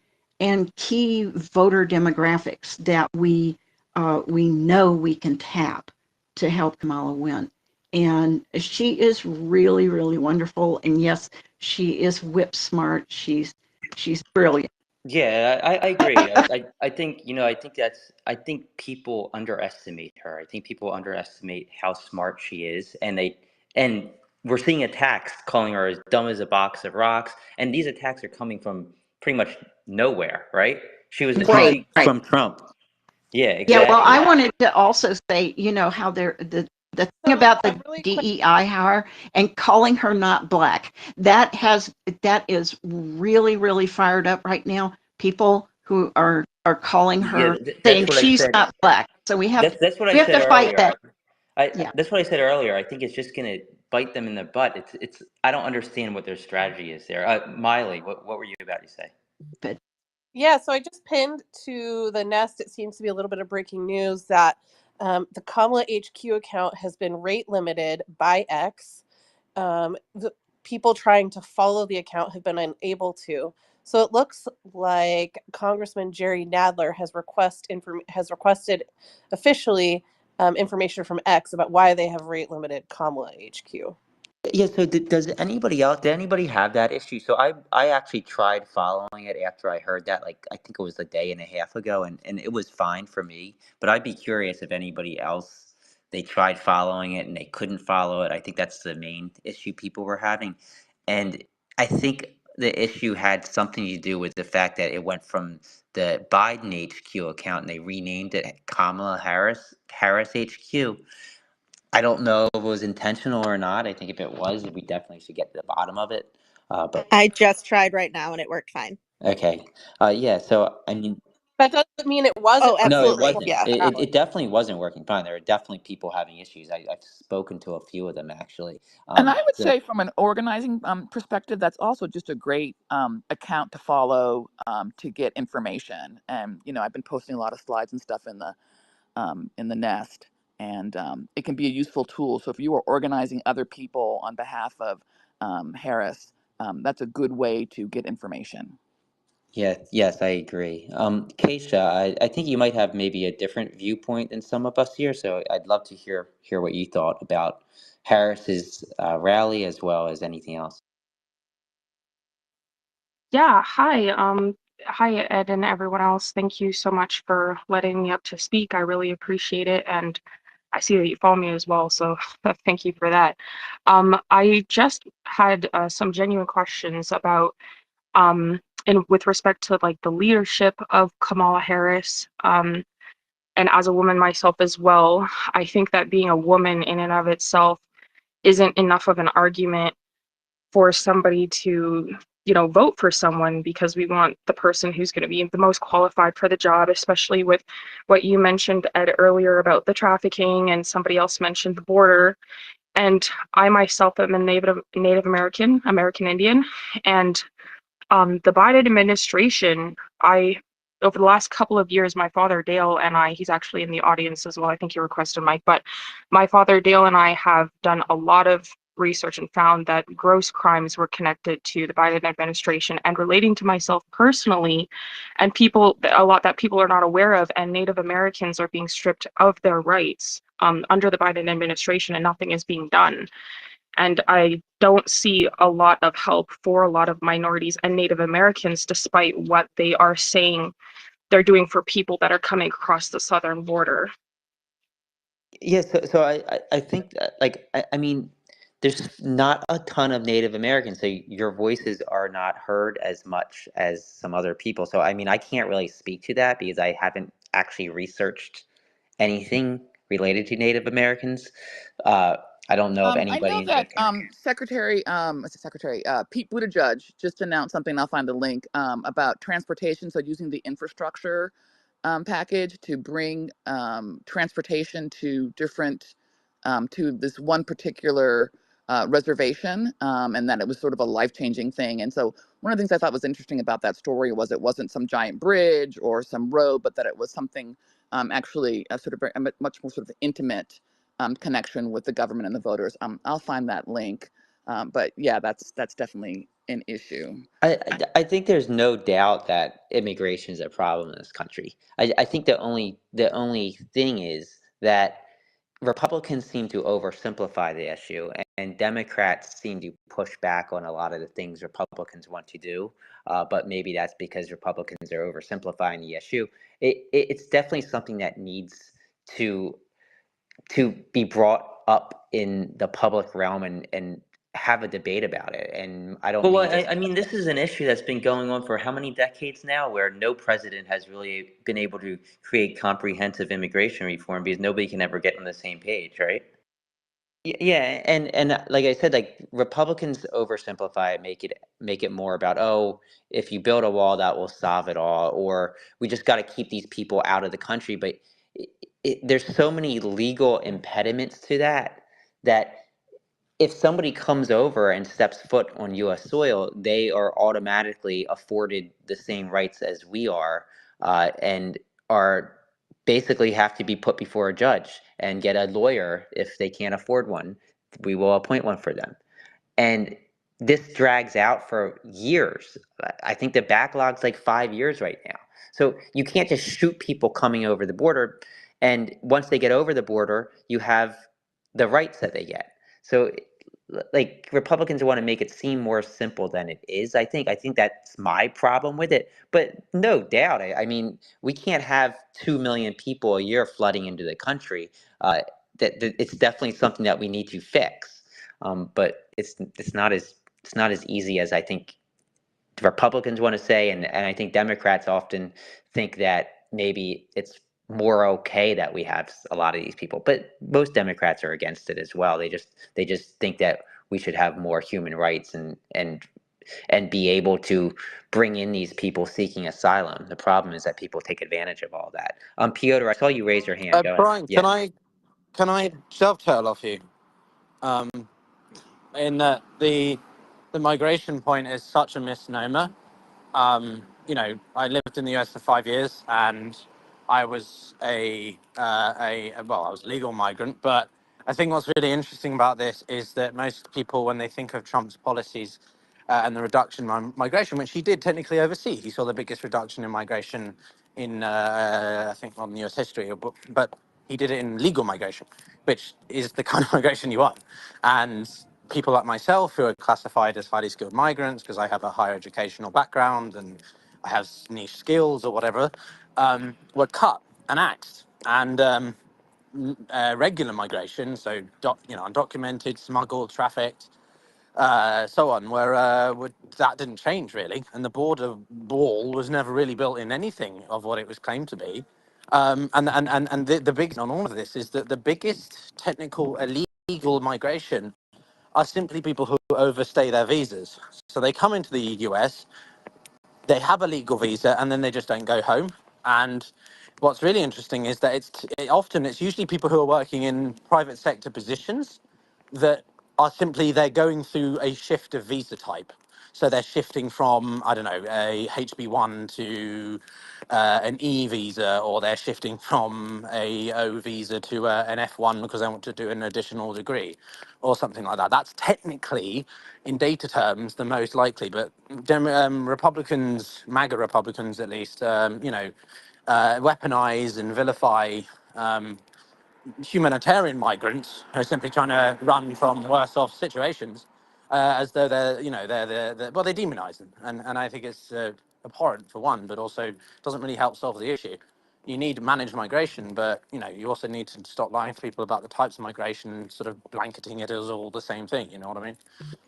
key voter demographics that we know we can tap to help Kamala win. And she is really, really wonderful. And yes, she is whip smart. She's brilliant. Yeah, I agree. I think, I think people underestimate her. I think people underestimate how smart she is, and we're seeing attacks calling her as dumb as a box of rocks, and these attacks are coming from pretty much nowhere, right? She was Right, essentially right. from Trump. Yeah, Yeah, well, exactly. I wanted to also say, how the thing about the really quick, DEI hire and calling her not black, that is really, really fired up right now. People who are calling Yeah, her that's saying what I she's said. not black. So That's what I we have said to fight earlier. that. I Yeah. That's what I said earlier. I think it's just gonna bite them in the butt. It's I don't understand what their strategy is there. Miley, what were you about to say? But yeah, so I just pinned to the nest. It seems to be a little bit of breaking news that the Kamala HQ account has been rate limited by X. The people trying to follow the account have been unable to. So it looks like Congressman Jerry Nadler has requested officially information from X about why they have rate limited Kamala HQ. Yeah, so did anybody have that issue? So I actually tried following it after I heard that, like, I think it was a day and a half ago, and it was fine for me. But I'd be curious if anybody else, they tried following it and they couldn't follow it. I think that's the main issue people were having. And I think the issue had something to do with the fact that it went from the Biden HQ account and they renamed it Kamala Harris HQ. I don't know if it was intentional or not. I think if it was, we definitely should get to the bottom of it. But I just tried right now and it worked fine. okay, yeah. So I mean, That doesn't mean it wasn't Oh, working no, it for absolutely. 24 wasn't. Yeah. It definitely wasn't working fine. There are definitely people having issues. I've spoken to a few of them actually. And I would So say, from an organizing perspective, that's also just a great account to follow to get information. And I've been posting a lot of slides and stuff in the in the nest, and it can be a useful tool. So if you are organizing other people on behalf of Harris, that's a good way to get information. Yes, I agree. Keisha, I think you might have maybe a different viewpoint than some of us here, so I'd love to hear what you thought about Harris's rally as well as anything else. Yeah, hi. Hi, Ed and everyone else. Thank you so much for letting me up to speak. I really appreciate it, and I see that you follow me as well, so thank you for that. I just had some genuine questions about, and with respect to like the leadership of Kamala Harris, and as a woman myself as well, I think that being a woman in and of itself isn't enough of an argument for somebody to, vote for someone, because we want the person who's going to be the most qualified for the job, especially with what you mentioned, Ed, earlier about the trafficking, and somebody else mentioned the border. And I myself am a Native American Indian, and the Biden administration, over the last couple of years, my father Dale and I, he's actually in the audience as well. I think he requested Mike, but my father Dale and I have done a lot of research and found that gross crimes were connected to the Biden administration, and relating to myself personally, and a lot that people are not aware of, and Native Americans are being stripped of their rights under the Biden administration, and nothing is being done. And I don't see a lot of help for a lot of minorities and Native Americans, despite what they are saying they're doing for people that are coming across the southern border. Yes, so I think that, like, I mean, there's not a ton of Native Americans, so your voices are not heard as much as some other people. So, I mean, I can't really speak to that because I haven't actually researched anything related to Native Americans. Uh, I don't know of I know anybody in the that Secretary Pete Buttigieg just announced something. I'll find the link about transportation. So using the infrastructure package to bring transportation to different to this one particular reservation, and that it was sort of a life-changing thing. And so one of the things I thought was interesting about that story was it wasn't some giant bridge or some road, but that it was something actually sort of a much more sort of intimate connection with the government and the voters. I'll find that link. But yeah, that's definitely an issue. I think there's no doubt that immigration is a problem in this country. I think the only thing is that Republicans seem to oversimplify the issue, and Democrats seem to push back on a lot of the things Republicans want to do. But maybe that's because Republicans are oversimplifying the issue. It's definitely something that needs to to be brought up in the public realm and have a debate about it. And I don't mean just. I mean, this is an issue that's been going on for how many decades now, where no president has really been able to create comprehensive immigration reform because nobody can ever get on the same page, right? Yeah, and like I said, like Republicans oversimplify it, make it more about, oh, if you build a wall, that will solve it all, or we just got to keep these people out of the country. But there's so many legal impediments to that if somebody comes over and steps foot on U.S. soil, they are automatically afforded the same rights as we are, and are basically have to be put before a judge and get a lawyer if they can't afford one. We will appoint one for them, and this drags out for years. I think the backlog's like 5 years right now. So you can't just shoot people coming over the border, and once they get over the border, you have the rights that they get. So like Republicans want to make it seem more simple than it is. I think that's my problem with it. But no doubt, I mean, we can't have 2 million people a year flooding into the country. That it's definitely something that we need to fix. But it's not as easy as I think the Republicans want to say, and I think Democrats often think that maybe it's more okay that we have a lot of these people. But most Democrats are against it as well. They just think that we should have more human rights and be able to bring in these people seeking asylum. The problem is that people take advantage of all that. Piotr, I saw you raise your hand. Go ahead. Brian, Yeah. can I dovetail off you? Um, in that the migration point is such a misnomer. I lived in the US for 5 years, and I was well, I was a legal migrant. But I think what's really interesting about this is that most people, when they think of Trump's policies and the reduction in migration, which he did technically oversee, he saw the biggest reduction in migration in I think on U.S. history, but he did it in legal migration, which is the kind of migration you want. And people like myself, who are classified as highly skilled migrants because I have a higher educational background and I have niche skills or whatever, were cut and axed. And regular migration, so undocumented, smuggled, trafficked, so on, that didn't change really, and the border wall was never really built in anything of what it was claimed to be. And the big on all of this is that the biggest technical illegal migration are simply people who overstay their visas. So they come into the US, they have a legal visa, and then they just don't go home. And what's really interesting is that it's usually people who are working in private sector positions that are simply they're going through a shift of visa type. So they're shifting from, I don't know, a HB1 to an E visa, or they're shifting from a O visa to an F1 because they want to do an additional degree or something like that. That's technically, in data terms, the most likely. But Republicans, MAGA Republicans at least, weaponize and vilify humanitarian migrants who are simply trying to run from worse off situations, as though they demonize them, and I think it's abhorrent for one, but also doesn't really help solve the issue. You need managed migration, but you also need to stop lying to people about the types of migration and sort of blanketing it as all the same thing. You know what I mean?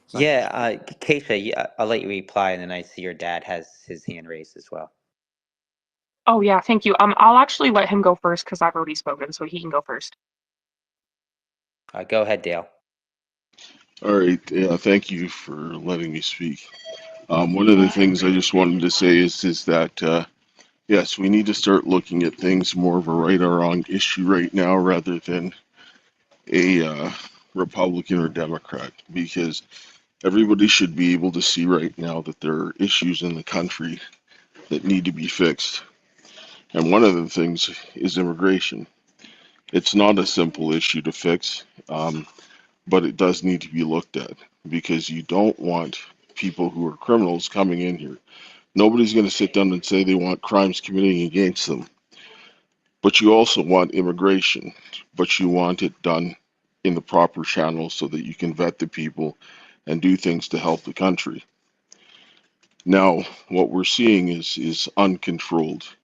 So. Yeah, Keisha, I'll let you reply, and then I see your dad has his hand raised as well. Oh yeah, thank you. I'll actually let him go first because I've already spoken, so he can go first. Go ahead, Dale. All right. Yeah, thank you for letting me speak. One of the things I just wanted to say is that yes, we need to start looking at things more of a right or wrong issue right now rather than a Republican or Democrat, because everybody should be able to see right now that there are issues in the country that need to be fixed. And one of the things is immigration. It's not a simple issue to fix, but it does need to be looked at, because you don't want people who are criminals coming in here. Nobody's going to sit down and say they want crimes committing against them. But you also want immigration, but you want it done in the proper channel so that you can vet the people and do things to help the country. Now, what we're seeing is uncontrolled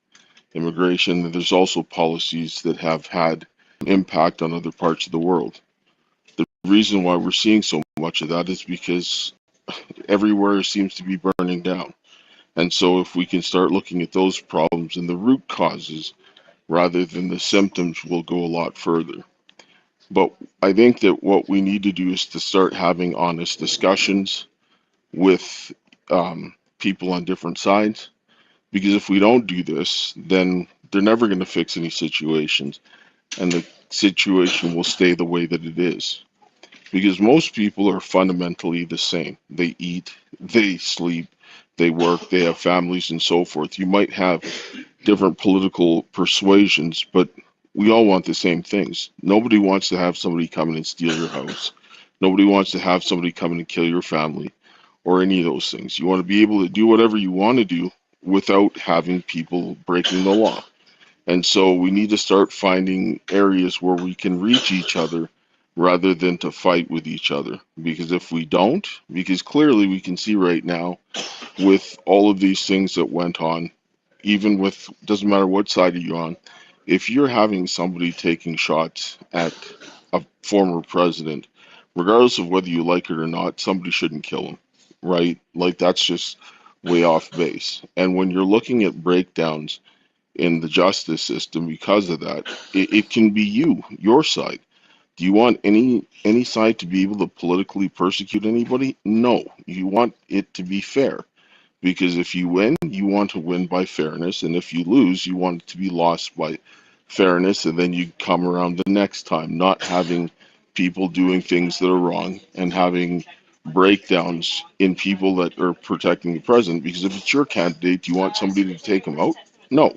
immigration. There's also policies that have had impact on other parts of the world. The reason why we're seeing so much of that is because everywhere seems to be burning down. And so if we can start looking at those problems and the root causes rather than the symptoms, we'll go a lot further. But I think that what we need to do is to start having honest discussions with people on different sides. Because if we don't do this, then they're never going to fix any situations, and the situation will stay the way that it is. Because most people are fundamentally the same. They eat, they sleep, they work, they have families, and so forth. You might have different political persuasions, but we all want the same things. Nobody wants to have somebody come in and steal your house. Nobody wants to have somebody come in and kill your family or any of those things. You want to be able to do whatever you want to do without having people breaking the law. And so we need to start finding areas where we can reach each other rather than to fight with each other. Because if we don't, because clearly we can see right now with all of these things that went on, even with, doesn't matter what side are you on, if you're having somebody taking shots at a former president, regardless of whether you like it or not, somebody shouldn't kill him, right? Like, that's just way off base. And when you're looking at breakdowns in the justice system because of that, it can be your side. Do you want any side to be able to politically persecute anybody? No, you want it to be fair. Because if you win, you want to win by fairness, and if you lose, you want it to be lost by fairness, and then you come around the next time, not having people doing things that are wrong and having breakdowns in people that are protecting the president. Because if it's your candidate, do you want somebody to take him out? No,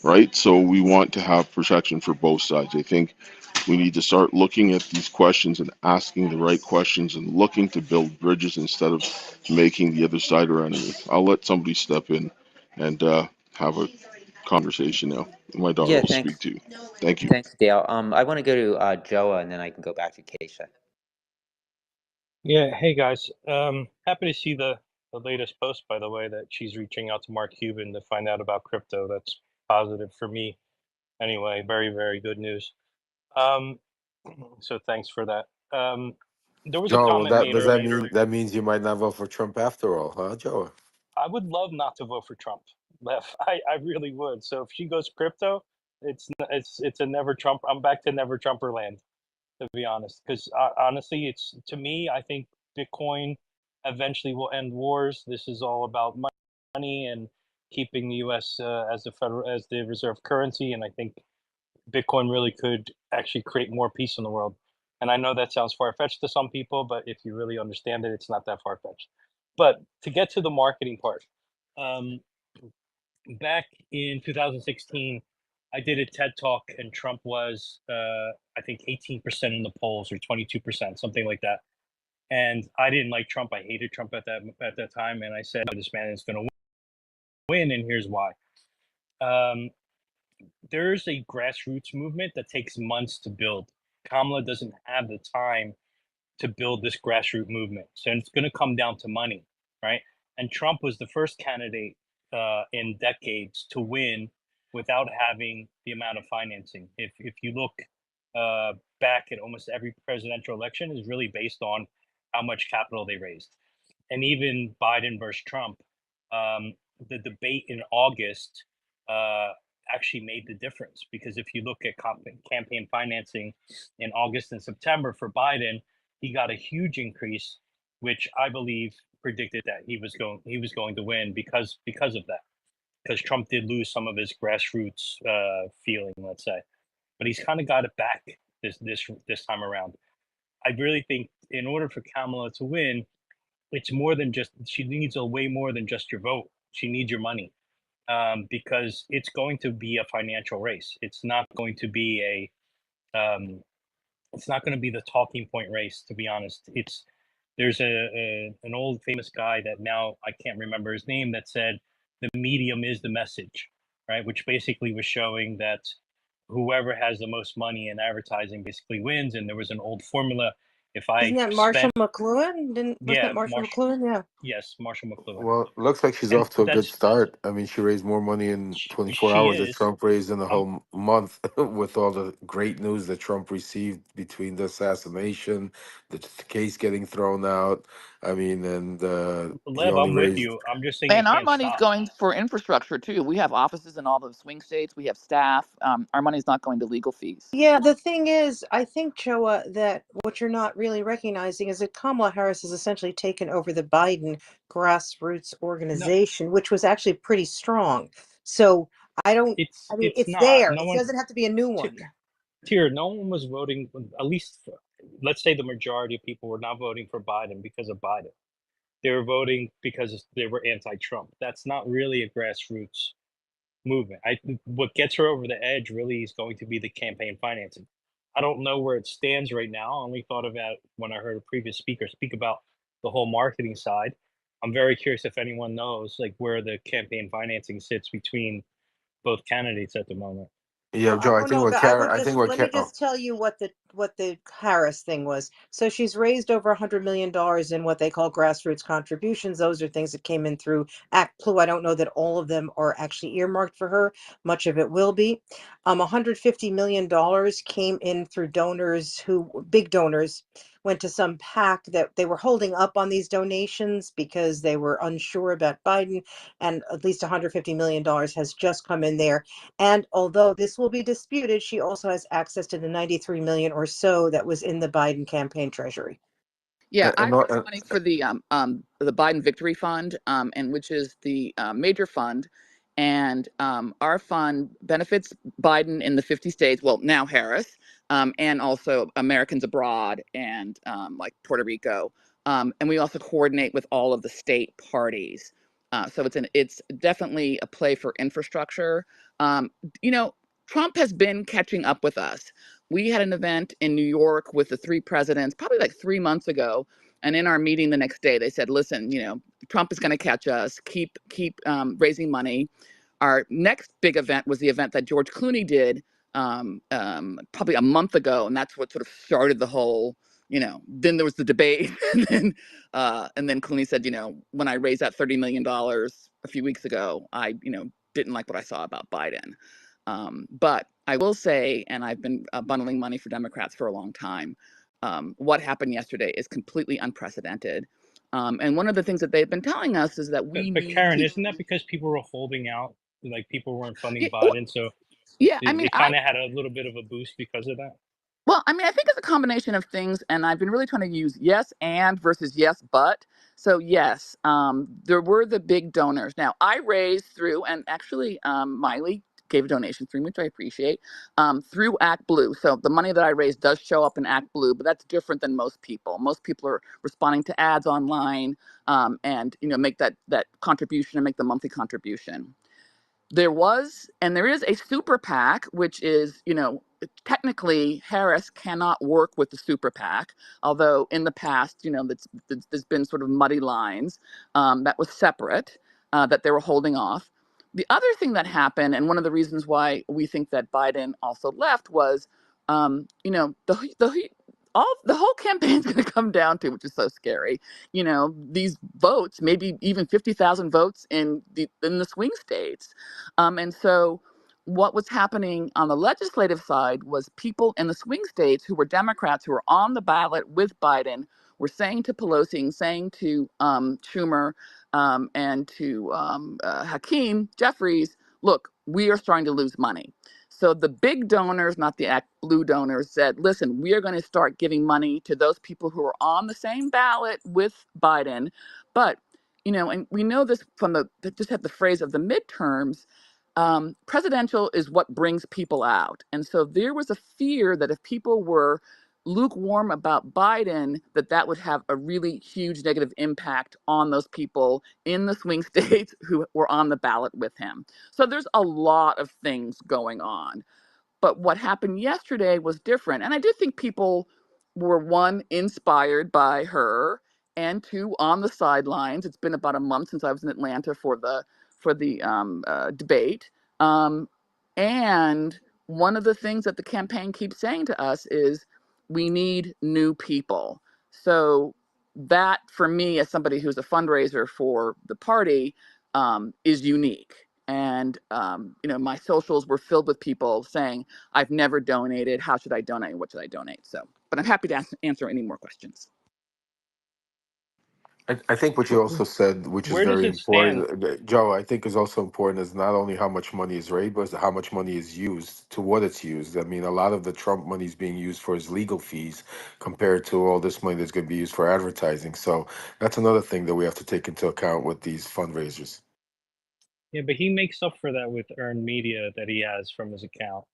right? So we want to have protection for both sides. I think we need to start looking at these questions and asking the right questions and looking to build bridges instead of making the other side our enemy. I'll let somebody step in and have a conversation now. My daughter Yeah, will speak thanks. to you. Thank you. Thanks, Dale. I want to go to Joa, and then I can go back to Keisha. Yeah, hey guys. Happy to see the latest post, by the way, that she's reaching out to Mark Cuban to find out about crypto. That's positive for me. Anyway, very, very good news. Um, so thanks for that. There was a Joe, comment that made does that earlier. mean that means you might not vote for Trump after all, huh, Joe? I would love not to vote for Trump. I really would. So if she goes crypto, it's a never Trump. I'm back to never Trumper land, to be honest. Because honestly, it's to me, I think Bitcoin eventually will end wars. This is all about money and keeping the U.S. As the reserve currency, and I think Bitcoin really could actually create more peace in the world. And I know that sounds far fetched to some people, but if you really understand it, it's not that far fetched. But to get to the marketing part, um, back in 2016, I did a TED talk, and Trump was, I think, 18% in the polls or 22%, something like that. And I didn't like Trump. I hated Trump at that time, and I said this man is going to win, and here's why. Um, there's a grassroots movement that takes months to build. Kamala doesn't have the time to build this grassroots movement. So it's going to come down to money, right? And Trump was the first candidate in decades to win without having the amount of financing. If you look back at almost every presidential election, is really based on how much capital they raised. And even Biden versus Trump, the debate in August uh, actually made the difference, because if you look at campaign financing in August and September for Biden, he got a huge increase, which I believe predicted that he was going to win because of that. Because Trump did lose some of his grassroots feeling, let's say, but he's kind of got it back this time around. I really think in order for Kamala to win, it's more than just, she needs a way more than just your vote. She needs your money, because it's going to be a financial race. It's not going to be it's not going to be the talking point race, to be honest. There's an old famous guy that now I can't remember his name that said the medium is the message, right? Which basically was showing that whoever has the most money in advertising basically wins. And there was an old formula. If Isn't I that Marshall spent, McLuhan? Wasn't yeah, that Marshall McLuhan? Yeah. yes, Marshall McLuhan. Well, looks like she's And off to a good that's, start. I mean, she raised more money in 24 she hours than is, Trump raised in a um, whole month with all the great news that Trump received between the assassination, the case getting thrown out. I mean, and he Lev, only I'm with raised. you. I'm just saying And it our can't money's stop. going for infrastructure too. We have offices in all the swing states. We have staff. Our money's not going to legal fees. Yeah, the thing is, I think, Joa, that what you're not really recognizing is that Kamala Harris has essentially taken over the Biden grassroots No, organization, which was actually pretty strong. So I mean, it's it's not. there. No It one, doesn't have to be a new one. Tier, no one was voting, at least let's say the majority of people were not voting for Biden because of Biden. They were voting because they were anti-Trump. That's not really a grassroots movement. What gets her over the edge really is going to be the campaign financing. I don't know where it stands right now. I only thought about it when I heard a previous speaker speak about the whole marketing side. I'm very curious if anyone knows like where the campaign financing sits between both candidates at the moment. Yeah, Well, I Joe. don't know, but I think what let me Kara. just tell you what the Harris thing was. So she's raised over $100 million in what they call grassroots contributions. Those are things that came in through Act Blue. I don't know that all of them are actually earmarked for her. Much of it will be. $150 million came in through donors big donors, went to some PAC that they were holding up on these donations because they were unsure about Biden, and at least $150 million has just come in there. And although this will be disputed, she also has access to the 93 million or so that was in the Biden campaign treasury. Yeah, I And, raised money for the Biden Victory Fund, and which is the major fund, and our fund benefits Biden in the 50 states. Well, now Harris, and also Americans abroad, and like Puerto Rico, and we also coordinate with all of the state parties. So it's definitely a play for infrastructure. Um, you know, Trump has been catching up with us. We had an event in New York with the three presidents probably like 3 months ago. And in our meeting the next day, they said, listen, Trump is going to catch us. Keep raising money. Our next big event was the event that George Clooney did probably a month ago. And that's what sort of started the whole, then there was the debate. And then Clooney said, when I raised that $30 million a few weeks ago, I, didn't like what I saw about Biden. But I will say, and I've been bundling money for Democrats for a long time, what happened yesterday is completely unprecedented. And one of the things that they've been telling us is that we But need Karen, to. isn't that because people were holding out, like people weren't funding Yeah, Biden, so yeah, I mean, it kind of had a little bit of a boost because of that? Well, I mean, I think it's a combination of things, and I've been really trying to use yes and versus yes but. So yes, there were the big donors. Now I raised through, and actually Miley gave a donation through, which I appreciate, through Act Blue. So the money that I raised does show up in Act Blue, but that's different than most people. Most people are responding to ads online, and make that contribution and make the monthly contribution. There was and there is a super PAC, which is, technically Harris cannot work with the super PAC, although in the past, there's been sort of muddy lines that was separate, that they were holding off. The other thing that happened, and one of the reasons why we think that Biden also left was, the whole campaign's going to come down to, which is so scary, these votes, maybe even 50,000 votes in the swing states. And so what was happening on the legislative side was people in the swing states who were Democrats who were on the ballot with Biden were saying to Pelosi, saying to Schumer, and to Hakeem Jeffries, look, we are starting to lose money. So the big donors, not the Act Blue donors, said, listen, we are going to start giving money to those people who are on the same ballot with Biden. But, and we know this from just at the phrase of the midterms, presidential is what brings people out. And so there was a fear that if people were lukewarm about Biden, that would have a really huge negative impact on those people in the swing states who were on the ballot with him. So there's a lot of things going on. But what happened yesterday was different. And I do think people were, one, inspired by her, and two, on the sidelines. It's been about a month since I was in Atlanta for the debate. And one of the things that the campaign keeps saying to us is we need new people. So that, for me, as somebody who's a fundraiser for the party, is unique. And my socials were filled with people saying, I've never donated. How should I donate? What should I donate? So, but I'm happy to answer any more questions. I think what you also said, which is Where does very it stand? important, Joe, I think is also important is not only how much money is raised, but how much money is used, to what it's used. I mean, a lot of the Trump money is being used for his legal fees compared to all this money that's going to be used for advertising. So that's another thing that we have to take into account with these fundraisers. Yeah, but he makes up for that with earned media that he has from his account.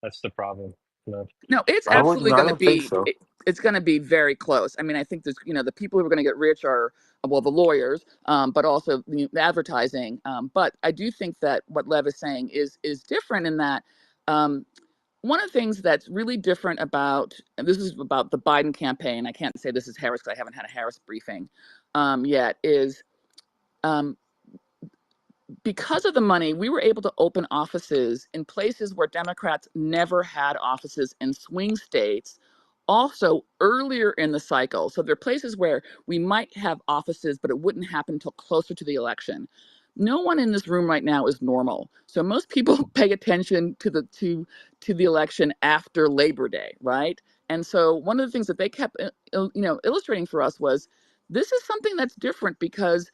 That's the problem. No, it's I absolutely going to don't think be. so. It's going to be very close. I mean, I think there's, the people who are going to get rich are, well, the lawyers, but also the advertising. But I do think that what Lev is saying is different in that. One of the things that's really different about, and this is about the Biden campaign, I can't say this is Harris because I haven't had a Harris briefing yet, is because of the money, we were able to open offices in places where Democrats never had offices in swing states, also earlier in the cycle. So there are places where we might have offices, but it wouldn't happen until closer to the election. No one in this room right now is normal. So most people pay attention to the election after Labor Day, right? And so one of the things that they kept illustrating for us was this is something that's different because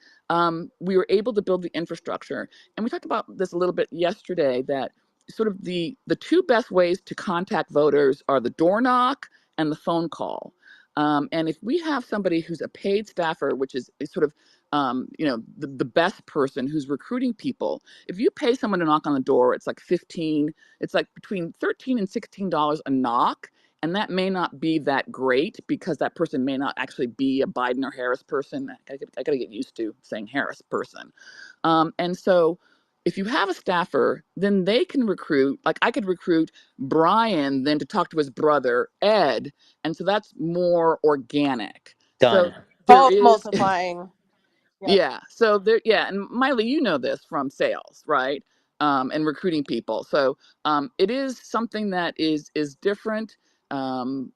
we were able to build the infrastructure. And we talked about this a little bit yesterday, that sort of the two best ways to contact voters are the door knock and the phone call. And if we have somebody who's a paid staffer, which is sort of the best person who's recruiting people, if you pay someone to knock on the door, it's like between $13 and $16 a knock. And that may not be that great because that person may not actually be a Biden or Harris person. I got to get used to saying Harris person. And so if you have a staffer, then they can recruit, like I could recruit Brian then to talk to his brother, Ed. And so that's more organic. So Done. there Bulk is, multiplying. Yep. yeah. So there, yeah. And Miley, you know this from sales, right? And recruiting people. So it is something that is different, and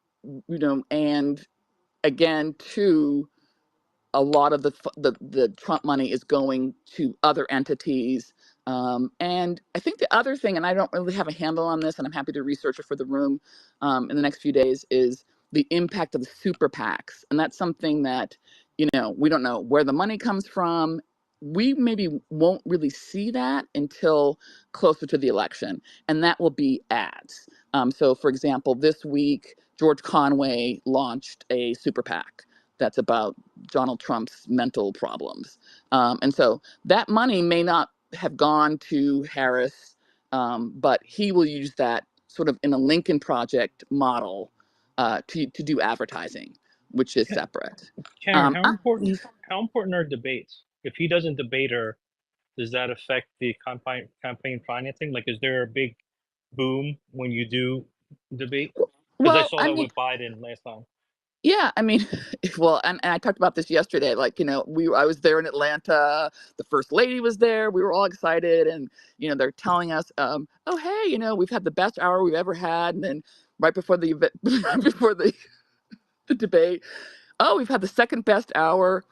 again, too, a lot of the Trump money is going to other entities. And I think the other thing, and I don't really have a handle on this, and I'm happy to research it for the room in the next few days, is the impact of the super PACs. And that's something that, we don't know where the money comes from. We maybe won't really see that until closer to the election, and that will be ads. So, for example, this week, George Conway launched a super PAC that's about Donald Trump's mental problems. And so that money may not have gone to Harris, but he will use that sort of in a Lincoln Project model to do advertising, which is separate. Karen, how important are debates? If he doesn't debate her, does that affect the campaign financing? Like, is there a big boom when you do debate? Because I Well, saw I that mean, with Biden last time. yeah, I mean, well, and I talked about this yesterday. Like, I was there in Atlanta. The first lady was there. We were all excited, and they're telling us, "Oh, hey, we've had the best hour we've ever had." And then right before the event, before the debate, "Oh, we've had the second best hour."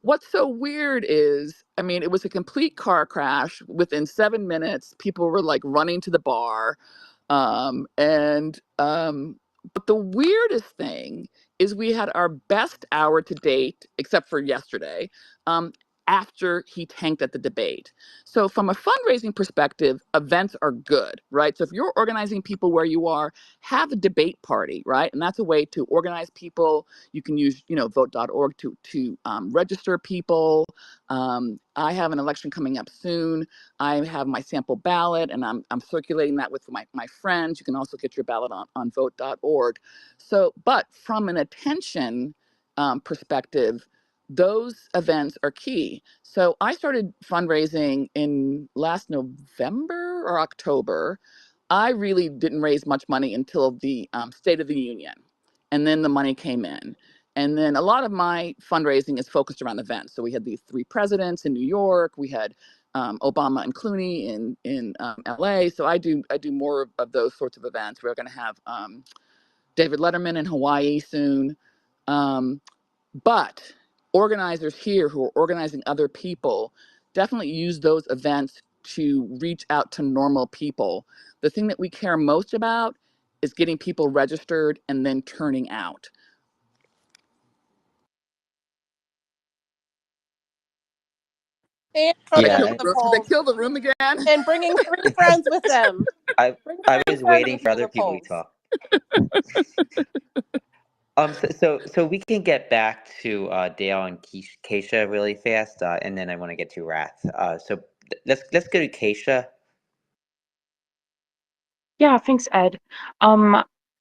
What's so weird is, I mean, it was a complete car crash. Within 7 minutes, people were like running to the bar, but the weirdest thing is we had our best hour to date, except for yesterday, um, after he tanked at the debate. So from a fundraising perspective, events are good, right? So if you're organizing people where you are, have a debate party, right? And that's a way to organize people. You can use, vote.org to register people. I have an election coming up soon. I have my sample ballot, and I'm circulating that with my friends. You can also get your ballot on vote.org. So, but from an attention perspective, those events are key. So I started fundraising in last November or October. I really didn't raise much money until the State of the Union, and then the money came in. And then a lot of my fundraising is focused around events. So we had these 3 presidents in New York. We had Obama and Clooney in LA. So I do more of those sorts of events. We're going to have David Letterman in Hawaii soon. But organizers here who are organizing other people definitely use those events to reach out to normal people. The thing that we care most about is getting people registered and then turning out. And Did I voting kill in the the room? Did I polls kill the room again? and bringing 3 friends with them. I Bring I 3 was friends waiting with for you to other the people to polls. talk. So we can get back to Dale and Keisha really fast, and then I want to get to Wrath. Let's go to Keisha. Yeah, thanks, Ed.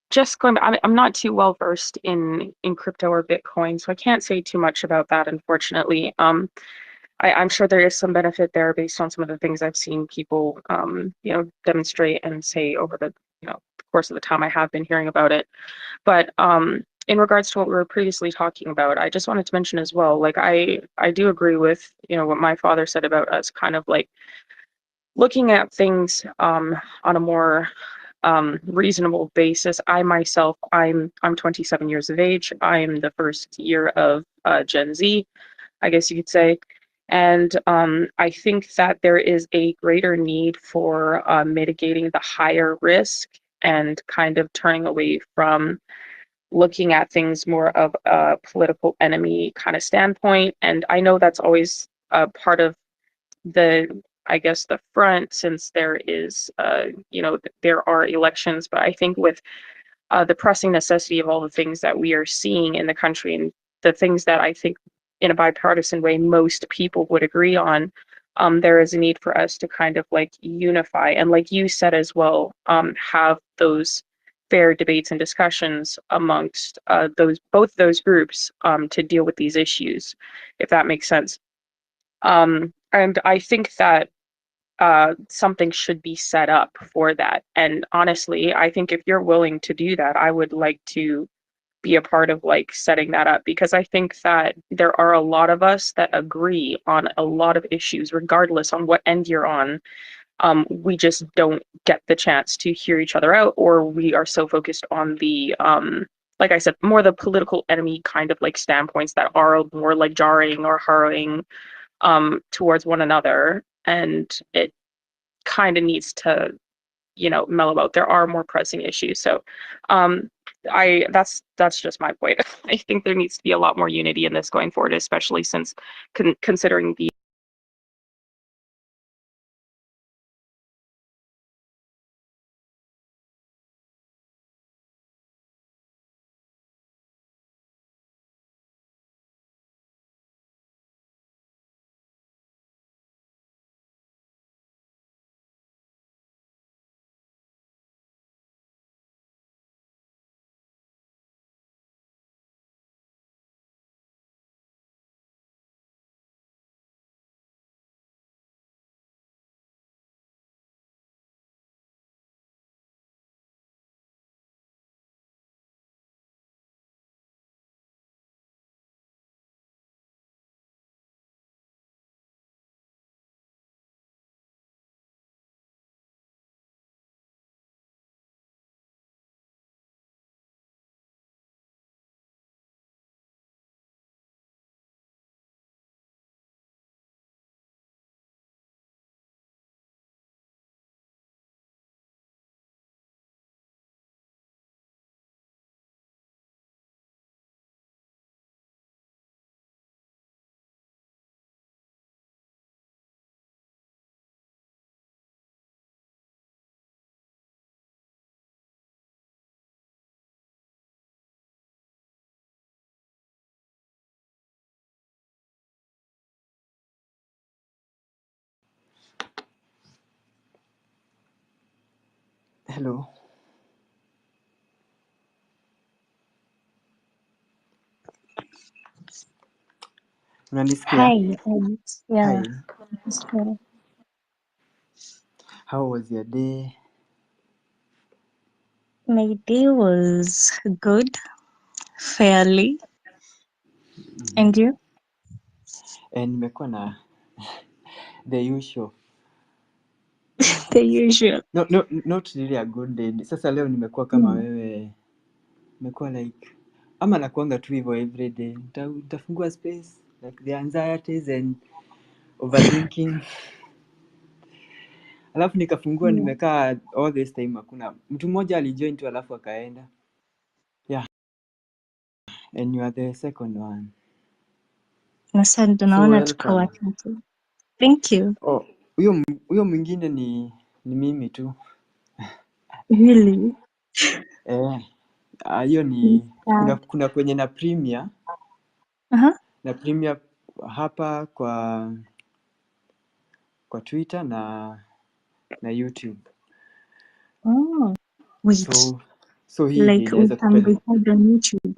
Just going back, I'm not too well versed in crypto or Bitcoin, so I can't say too much about that, unfortunately. I'm sure there is some benefit there based on some of the things I've seen people, demonstrate and say over the course of the time I have been hearing about it. But in regards to what we were previously talking about, I just wanted to mention as well, like I do agree with what my father said about us kind of like looking at things on a more reasonable basis. I myself, I'm 27 years of age. I'm the first year of Gen Z, I guess you could say. And I think that there is a greater need for mitigating the higher risk and kind of turning away from looking at things more of a political enemy kind of standpoint. And I know that's always part of I guess, the front, since there is, there are elections. But I think with the pressing necessity of all the things that we are seeing in the country and the things that I think in a bipartisan way most people would agree on, there is a need for us to kind of like unify and, like you said as well, have those fair debates and discussions amongst both those groups to deal with these issues, if that makes sense. And I think that something should be set up for that. And honestly, I think if you're willing to do that, I would like to be a part of like setting that up, because I think that there are a lot of us that agree on a lot of issues, regardless on what end you're on. We just don't get the chance to hear each other out, or we are so focused on the like I said, more the political enemy kind of like standpoints that are more like jarring or harrowing towards one another, and it kind of needs to, you know, mellow out. There are more pressing issues. So that's just my point. I think there needs to be a lot more unity in this going forward, especially since considering the Hello. Unanisikia? Hi, yeah, Hi. so How was your day? my day was good, fairly, and you? Nimekuwa na the usual. The usual. No, not really a good day. Sasa leo nimekuwa kama wewe. Nimekuwa like ama nakuanga tu hivyo every day. Nitafungua space like the anxieties and overthinking. Alafu nikafungua nimekaa all this time hakuna. Mtu mmoja alijoin tu alafu akaenda. Yeah. And you are the second one. Asante, So naona tuko welcome. watatu. Thank you. Oh, huyo mwingine ni mimi tu. Really? Hiyo ni kuna kwenye na premier. Na premier hapa kwa Twitter na YouTube. Oh, wait. So hii Like we inaweza can kupeleka. record on YouTube.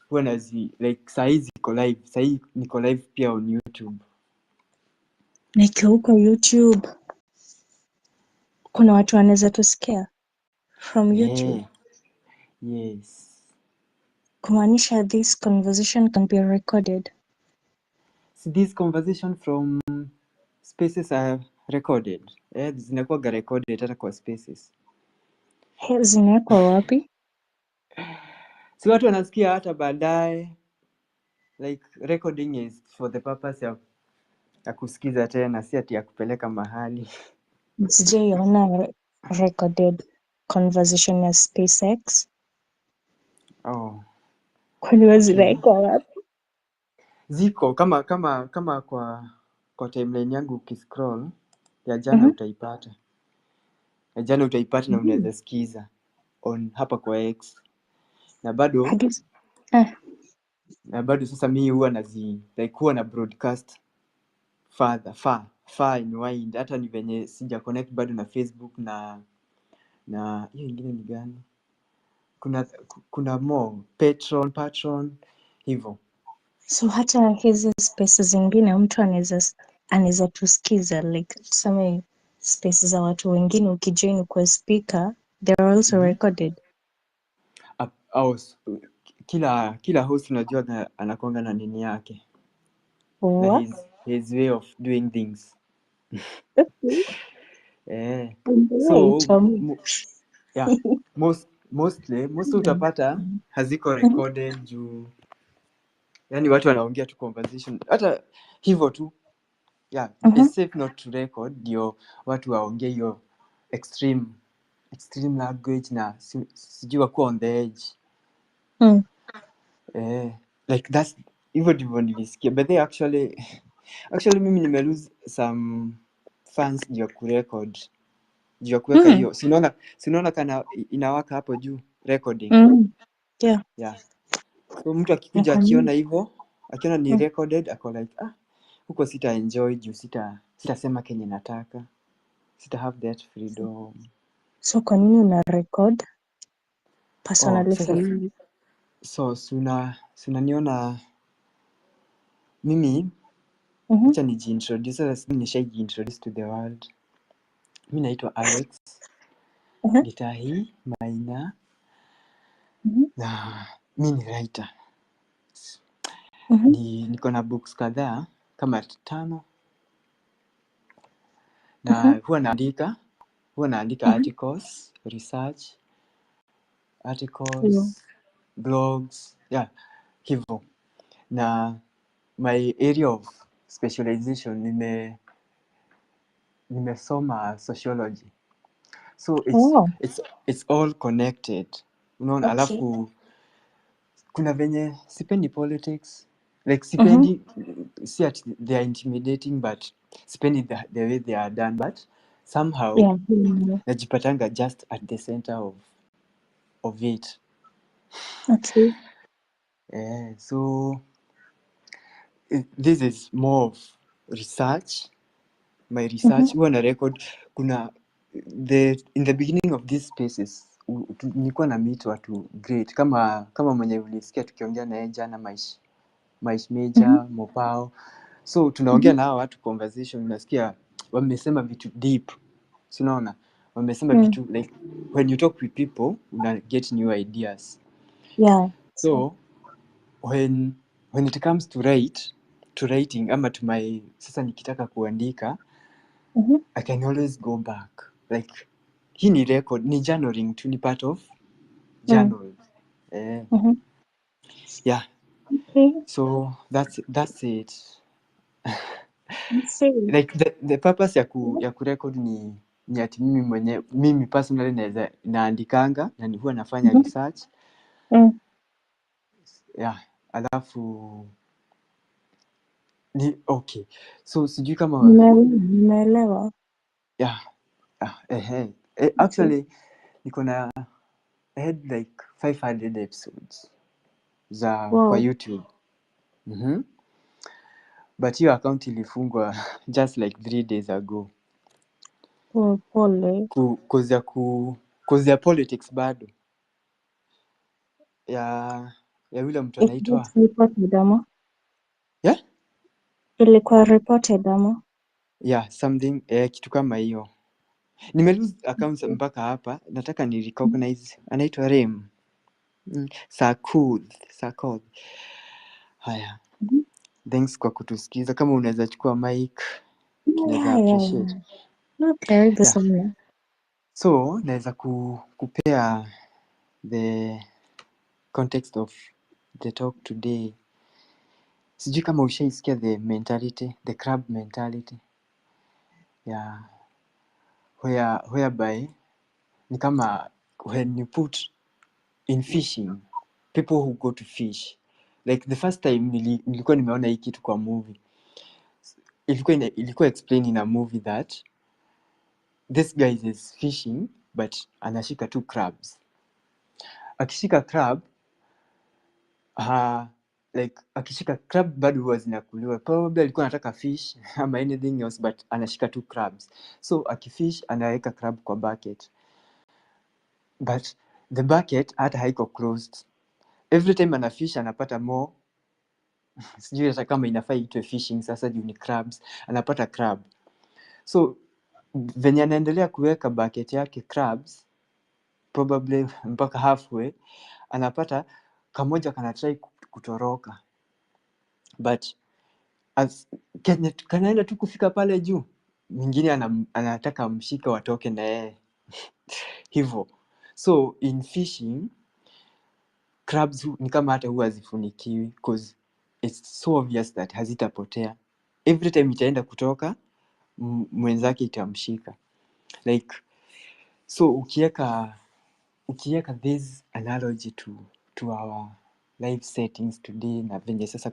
Huwa like saizi niko live pia on YouTube. Like huko YouTube kuna watu wanaweza tusikia from YouTube. Yes. Kumaanisha this conversation can be recorded. So this conversation from spaces are recorded. Zinakuwaga recorded hata kwa spaces. Zinawekwa wapi? Si watu wanasikia hata baadaye. Like recording is for the purpose ya kusikiza tena, si ati ya kupeleka mahali. Sijaiona recorded conversation ya SpaceX. Oh. Kwani wewe zinawekwa wapi? Ziko kama kwa timeline yangu ukiscroll ya jana utaipata. Ya jana utaipata na unaweza sikiza on hapa kwa X. Na bado sasa mimi huwa huwa na broadcast far and wide, hata ni venye sija connect bado na Facebook na na hiyo ingine ni gani? Kuna more patron hivyo. So hata hizi space zingine mtu anaweza tusikiza, like tuseme space za watu wengine ukijoin kwa speaker, they're also recorded. Kila host unajua anakuanga na nini yake na What? his way of doing things. Okay. So Yeah. mostly utapata haziko recorded juu yani watu wanaongea tu conversation hata hivyo tu. Yeah, it's safe not to record ndio watu waongee hiyo extreme language na sijui wakuwa on the edge. Like that's hivyo ndivyo nilisikia, but they actually mimi nimelose some fans juu ya kurecord, juu ya kuweka hiyo. Sinaona kana inawaka hapo juu recording. Yeah. So mtu akikuja akiona hivyo, akiona ni recorded, ako like huko sita enjoy juu sitasema kenye nataka, sita have that freedom. So kwa nini una record personally for you? So sunaniona mimi acha nijiintroduce. Sasa nishajiintroduce to the world. Mimi naitwa Alex Gitahi Maina na mimi ni writer. Niko na books kadhaa kama 5 na huwa naandika articles, research articles, blogs, yeah, hivyo. Na my area of specialization nimesoma sociology. So it's all connected. Unaona, alafu kuna venye sipendi politics, like sipendi see at they are intimidating, but sipendi the way they are done, but somehow najipatanga just at the center of it. Okay. So this is more of research. My research huwa na record. Kuna in the beginning of these spaces nilikuwa na meet watu great kama mwenye ulisikia tukiongea na yeye jana, Maish Major, Mopao. So tunaongea na hao watu conversation, unasikia wamesema vitu deep. Unaona? Wamesema vitu like when you talk with people una get new ideas. Yeah. So when it comes to writing ama to my, sasa nikitaka kuandika, I can always go back. Like hii ni record, ni journaling tu, ni part of journal. Yeah. Okay. So that's it. Like the purpose ya kurecord ni ati mimi personally naandikanga na huwa nafanya research. Yeah, alafu okay. So sijui kama nimeelewa. Yeah. Actually niko na I had like 500 episodes kwa YouTube. But hiyo account ilifungwa just like 3 days ago. Pole. Cause ya politics bado. Ya yule mtu anaitwa. Yeah? Ilikuwa reported ama? Yeah, something kitu kama hiyo. Nimelose accounts mpaka hapa. Nataka ni recognize. Anaitwa Rem. Sakud. Haya. Thanks kwa kutusikiza. Kama unaweza chukua mic, tunaweza appreciate. Karibu sana. So, naweza kupea the context of the talk today. Sijui kama ushaisikia the crab mentality. Yeah. Whereby ni kama when you put in fishing, people who go to fish, like the first time nilikuwa nimeona hii kitu kwa movie, ilikuwa explained in a movie that this guy is fishing but anashika 2 crabs. Akishika crab like akishika crab bado huwa zinakuliwa, probably alikuwa anataka fish ama anything else, but anashika 2 crabs. So akifish anaweka crab kwa bucket. but the bucket hata haiko closed. Every time anafish anapata more. Sijui hata kama inafaa itwe fishing sasa juu ni crabs, anapata crab. So venye anaendelea kuweka bucket yake crabs, probably mpaka halfway anapata kamoja kana try kutoroka, but as kanaenda tu kufika pale juu, mwingine anataka amshike watoke na yeye hivyo. So in fishing crabs ni kama hata huwa hazifunikiwi because it's so obvious that hazitapotea. Every time itaenda kutoka mwenzake itamshika, like so ukiweka this analogy to our life settings today na venye sasa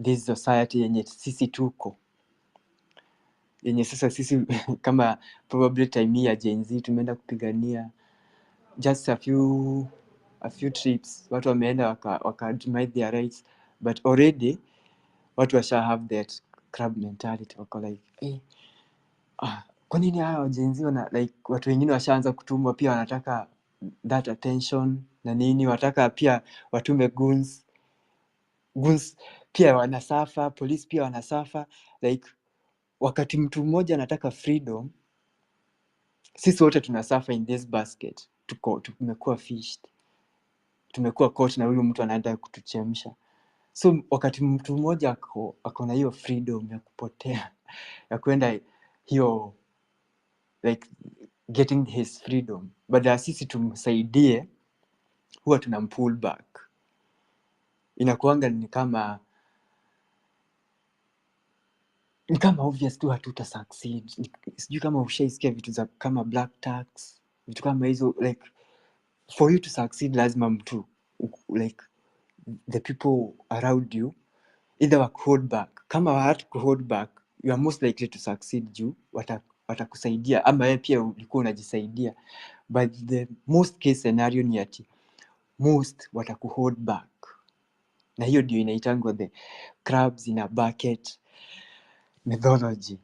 this society yenye sisi tuko, yenye sasa sisi kama probably time hii ya Gen Z tumeenda kupigania just a few trips, watu wameenda waka deny their rights, but already watu washa have that crab mentality, wako like kwa nini hawa Gen Z wana like, watu wengine washaanza kutumwa pia, wanataka that attention na nini, wataka pia watume goons pia wanasafa, police pia wanasafa, like wakati mtu mmoja anataka freedom, sisi wote tunasafa in this basket. Tumekuwa fished, tumekuwa caught na huyu mtu anaenda kutuchemsha. So wakati mtu mmoja ako na hiyo freedom ya kupotea, ya kwenda hiyo like getting his freedom, badala sisi tumsaidie, huwa tunampull back. Inakuanga ni kama obvious tu hatuta succeed. Sijui kama ushaisikia vitu za kama black tax, vitu kama hizo, like for you to succeed lazima mtu like the people around you either hold back. Kama hatu hold back, you are most likely to succeed juu watakusaidia, ama wewe pia ulikuwa unajisaidia. But the most case scenario ni ati most hold back, na hiyo ndio inaitangwa the crabs in a bucket methodology.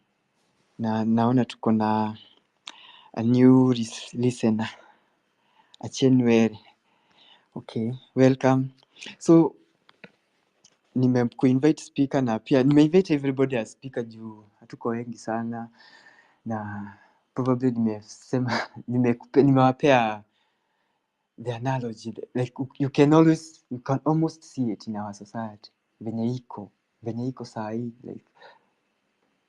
Na naona tuko na a new listener, Achenwere. Okay, welcome. So nimekuinvite speaker na pia nimeinvite everybody as speaker juu hatuko wengi sana, na probably nimewapea the analogy, like you can almost see it in our society venye iko saa hii, like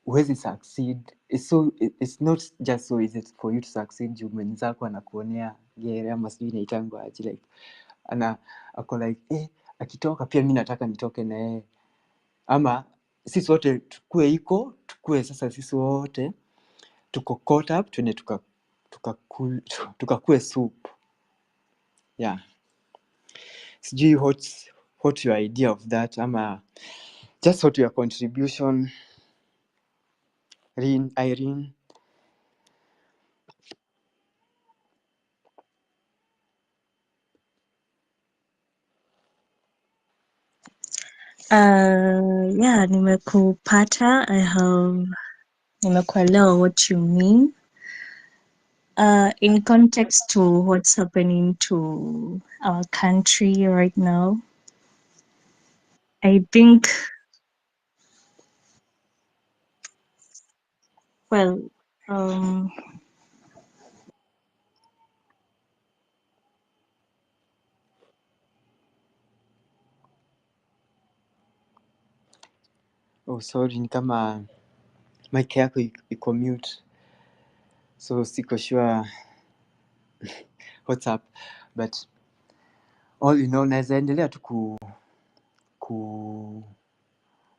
huwezi succeed. It's not just so easy for you to succeed juu mwenzako anakuonea gere, ama sijui inaitangwa aje, like ako like akitoka pia mi nataka nitoke na yeye, ama sisi wote tukue sasa sisi wote tuko caught up, tuende tukakue soup. Yeah, sijui what your idea of that, ama just what your contribution, Irene. Yeah, nimekupata. Nimekuelewa what you mean. In context to what's happening to our country right now, I think, well, Oh, sorry, ni kama mic yako iko mute, so siko sure what's up, but all in all naweza endelea tu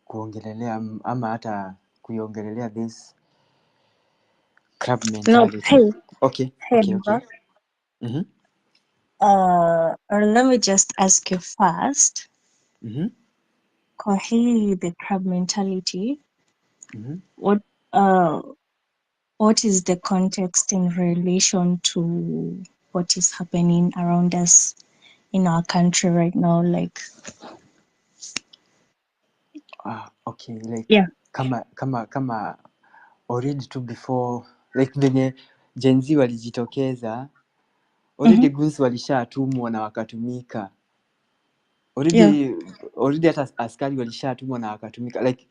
kuongelelea ama hata kuiongelelea this crab no, mentality. Okay. Baba. Or let me just ask you first. Kwa hii the crab mentality, what is the context in relation to what is happening around us in our country right now, like Okay, like yeah, kama already tu before, like venye Gen Z walijitokeza already goons walishatumwa na wakatumika already hata askari walishatumwa na wakatumika, like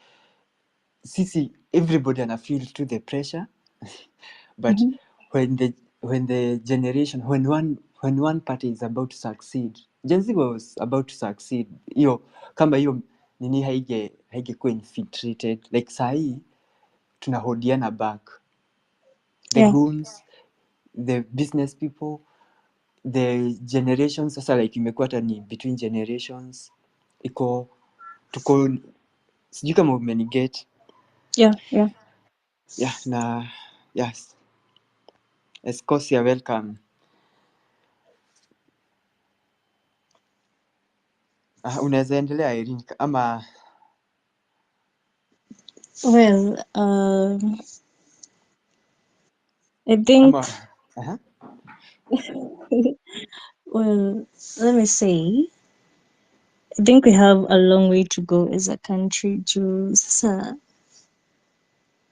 sisi everybody ana feel to the pressure but when the generation when one party is about to succeed, Gen Z was about to succeed, hiyo kama hiyo nini haingekuwa infiltrated, like sahi tunahodiana back the goons, the business people, the generations. Sasa like imekuwa hata ni between generations, tuko sijui kama umeniget. Na yes, Escocia, welcome. Unaweza endelea Irene ama Well, I think well, let me say, I think we have a long way to go as a country to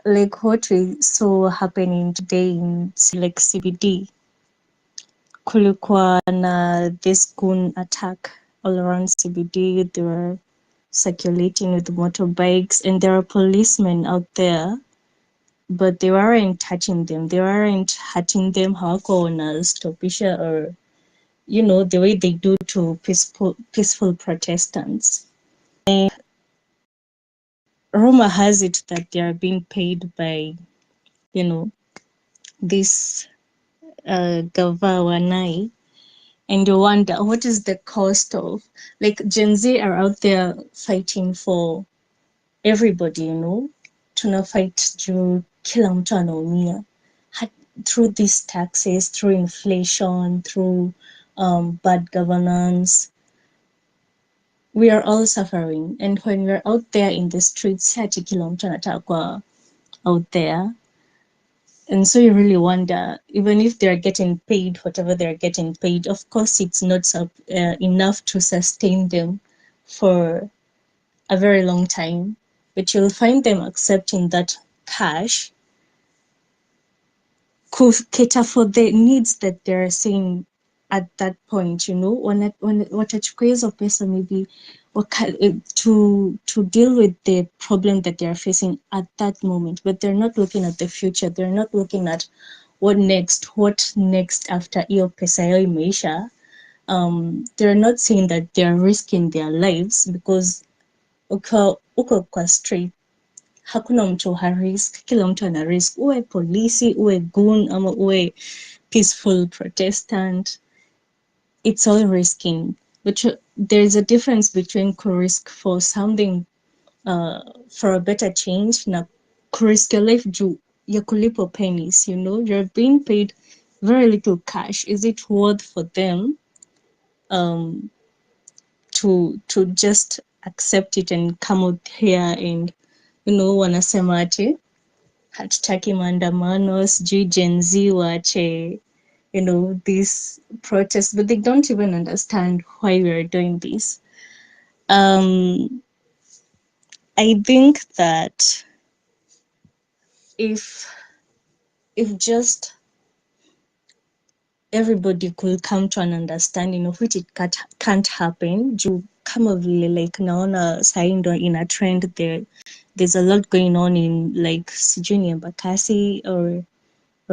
like what we saw happening today in like CBD. Kulikuwa na this goon attack all around CBD. They were circulating with motorbikes and there are policemen out there, but they weren't touching them. They weren't hurting them. Hawako wanastopisha or the way they do to peaceful protestants. Rumor has it that they are being paid by, this Gava Wanai, and you wonder what is the cost of, like, Gen Z are out there fighting for everybody, tuna fight juu kila mtu anaumia through these taxes, through inflation, through bad governance. We are all suffering, and when we're out there in the streets, hati kila mtu anataka kuwa out there. And so you really wonder, even if they're getting paid whatever they're getting paid, of course it's not enough to sustain them for a very long time, but you'll find them accepting that cash could cater for the needs that they're seeing at that point, when watachukua hizo pesa maybe to deal with the problem that they're facing at that moment, but they're not looking at the future. They're not looking at what next after hiyo pesa yao imeisha. They're not saying that they're risking their lives, because uko kwa street hakuna mtu harisk, kila mtu ana risk, uwe polisi, uwe goon ama uwe peaceful protestant, it's all risking. But there's a difference between risk for something, for a better change, na risk your life juu ya kulipo pennies, you're being paid very little cash. Is it worth for them to just accept it and come out here and wanasema ati hatutaki maandamano, sijui Gen Z waache this protest, but they don't even understand why we are doing this. I think that if just everybody could come to an understanding of which it can't happen, juu kama vile like naona sahi ndo in a trend, there's a lot going on in like sijui ni Embakasi or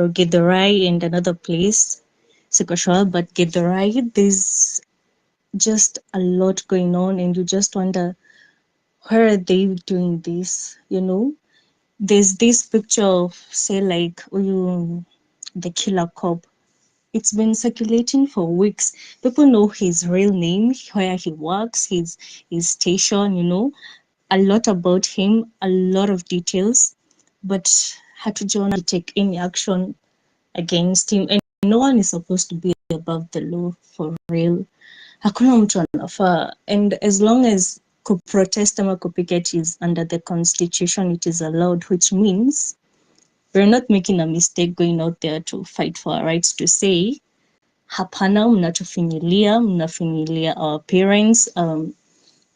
Githurai and another place, siko sure, but Githurai, there's just a lot going on and you just wonder, where are they doing this? There's this picture of, say, like the killer cop. It's been circulating for weeks. People know his real name, where he works, his station, a lot about him, a lot of details, but hatujaona take any action against him, and no one is supposed to be above the law for real. Hakuna mtu anafaa, and as long as kuprotest ama kupicket is under the constitution, it is allowed, which means we're not making a mistake going out there to fight for our rights, to say hapana, mnafinyilia our parents,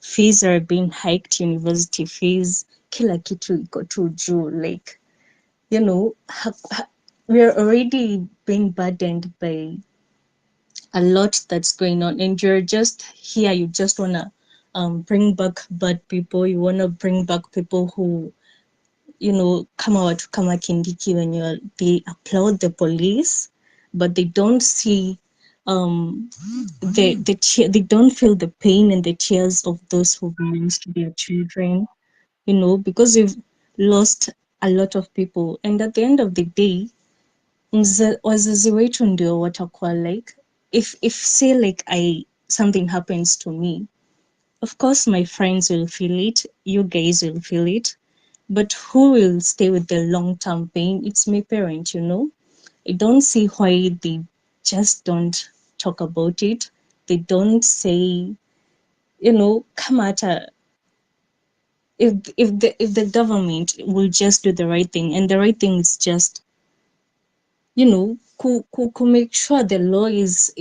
fees are being hiked, university fees, kila kitu iko tu juu, like we're already being burdened by a lot that's going on, and you're just here. You just wanna bring back bad people. You wanna bring back people who, you know, come out kama Kindiki when they applaud the police, but they don't see they don't feel the pain and the tears of those who've lost their children, you know, because we've lost a lot of people. And at the end of the day, wazazi wetu ndio watakuwa like, if say like something happens to me, of course my friends will feel it, you guys will feel it, but who will stay with the long-term pain? It's my parent, you know. I don't see why they just don't talk about it. They don't say, you know, come at if the government will just do the right thing, and the right thing is just, you know, ku make sure the law is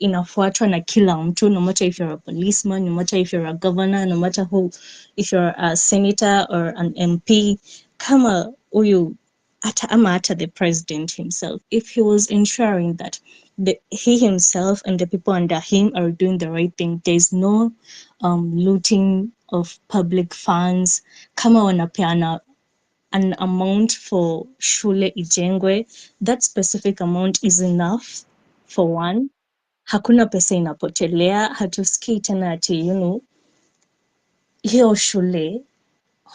inafuatwa na kila mtu, no matter if you're a policeman, no matter if you're a governor, no matter who, if you're a senator or an MP, kama huyu hata the president himself, if he was ensuring that he himself and the people under him are doing the right thing, there's no looting of public funds, kama wanapeana an amount for shule ijengwe, that specific amount is enough for one. Hakuna pesa inapotelea, hatusikii tena ati, you know, hiyo shule,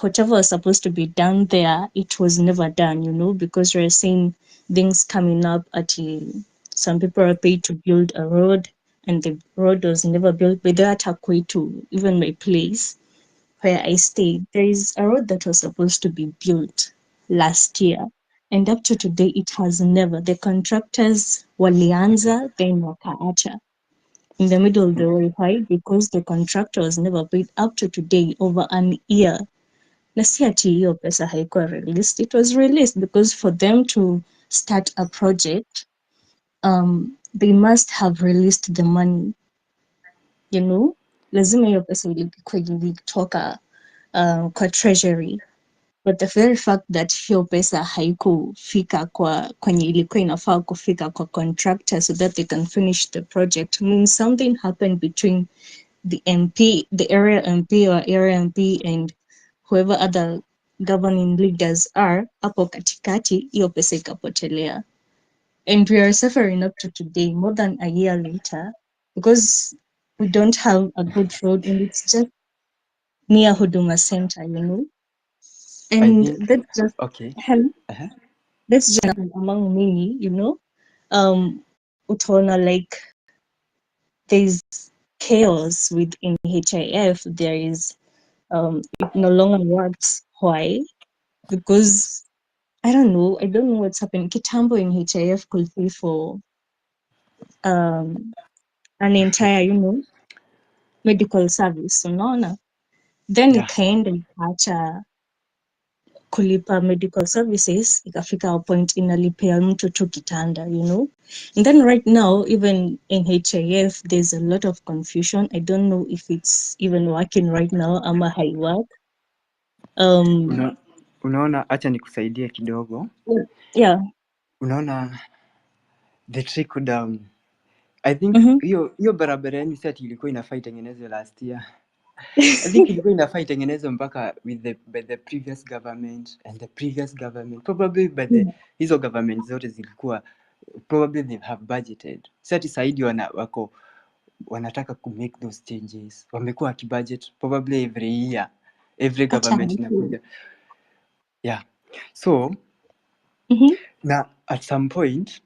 whatever was supposed to be done there, it was never done, you know, because we're seeing things coming up some people are paid to build a road and the road was never built. But that to even my place where I stayed, there is a road that was supposed to be built last year, and up to today it has never. The contractors walianza, then wakaacha in the middle of the way. Why? Because the contractor was never paid up to today, over an year. Na si ati hiyo pesa haikuwa released. It was released because for them to start a project, they must have released the money, you know. Lazima hiyo pesa ilitoka kwa treasury, but the very fact that hiyo pesa haikufika kwenye ilikuwa inafaa kufika kwa contractor so that they can finish the project means something happened between the MP, the area MP or area MP and whoever other governing leaders are hapo katikati, hiyo pesa ikapotelea. And we are suffering up to today, more than a year later, because we don't have a good road and it's just near Huduma Center, you know. And that's just okay. that's just among many, you know. Utaona like there's chaos within HIF. There is it no longer works. Why? Because I don't know what's happening. Kitambo in HIF could pay for an entire, you know, medical service. Unaona? Then ikaenda ikaacha kulipa medical services, ikafika a point inalipia mtu tu kitanda, you know. And then right now, even in HIF, there's a lot of confusion. I don't know if it's even working right now ama haiwork. Unaona, acha nikusaidie kidogo. Yeah. Unaona the trickle down. I think hiyo barabara yenu sasa ilikuwa inafaa itengenezwe last year. I think ilikuwa inafaa itengenezwe mpaka by the previous government and the previous government, probably by the hizo government zote zilikuwa probably they have budgeted. Sasa saidi wanataka ku make those changes. Wamekuwa wakibudget probably every year, every government inakuja. Yeah. So na at some point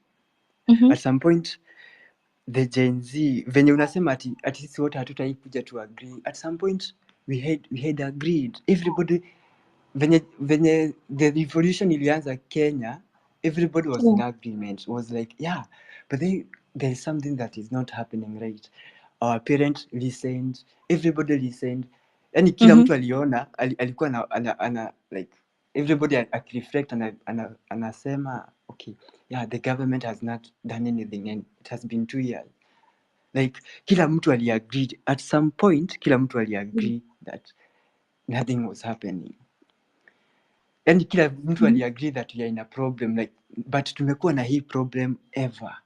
the Gen Z venye unasema ati sisi wote hatutai kuja to agree. At some point we had agreed. Everybody venye the revolution ilianza Kenya, everybody was in agreement. Was like, yeah, but there is something that is not happening right. Our parents listened, everybody listened. Yani kila mtu aliona, alikuwa ana like everybody akireflect anasema okay, yeah, the government has not done anything and it has been 2 years. Like kila mtu aliagreed at some point, kila mtu aliagree that nothing was happening. Yani kila mtu aliagree that we are in a problem, like, but tumekuwa na hii problem ever.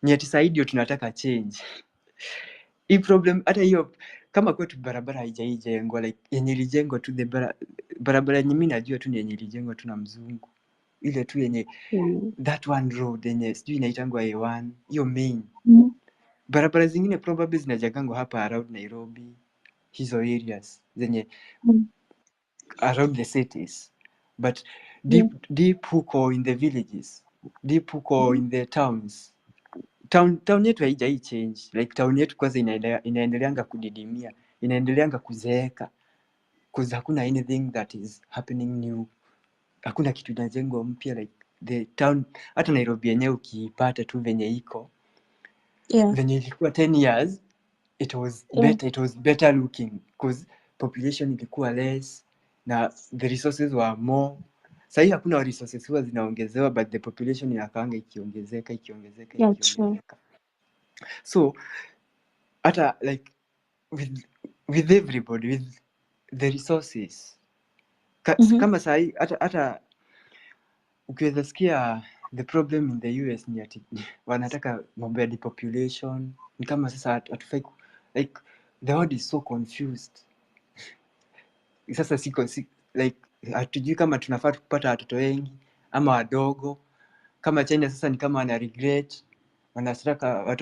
ni ati sasa ndio tunataka change. Hii problem hata hiyo kama kwetu barabara haijaijengwa like yenye ilijengwa tu barabara yenye mimi najua tu ni yenye ilijengwa tu na mzungu. Ile tu yenye that one road yenye sijui inaitangwa A1 hiyo main. Barabara zingine probably zinajengwa hapa around Nairobi hizo areas zenye around the cities, but deep huko in the villages, deep huko in the towns, town yetu haijai change like town yetu kwanza inaendeleanga kudidimia, inaendeleanga kuzeeka cause hakuna anything that is happening new, hakuna kitu inajengwa mpya like the town. Hata Nairobi yenyewe ukiipata tu venye iko venye ilikuwa 10 years it was better looking because population ilikuwa less na the resources were more. Sahii hakuna resources huwa zinaongezewa but the population inakaanga ikiongezeka. So hata like with everybody with the resources kama sahii hata ukiweza sikia the problem in the US ni ati wanataka mambo ya depopulation. Ni kama sasa hatufai like the world is so confused. Sasa like hatujui kama tunafaa kupata watoto wengi ama wadogo. Kama China sasa ni kama wana regret, wanataka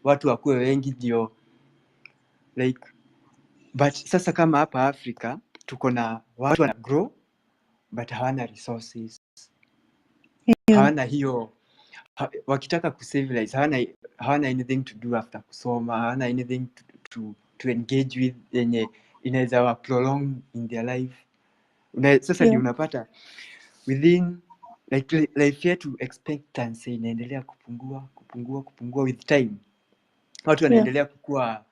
watu wakuwe wengi ndio like, but sasa kama hapa Afrika tuko na watu wana grow but hawana resources, hawana hiyo wakitaka kucivilize hawana anything to do after kusoma, hawana anything to engage with yenye inaweza wa prolong in their life. Sasa ndio unapata within like life yetu expectancy inaendelea kupungua with time. Watu wanaendelea kukua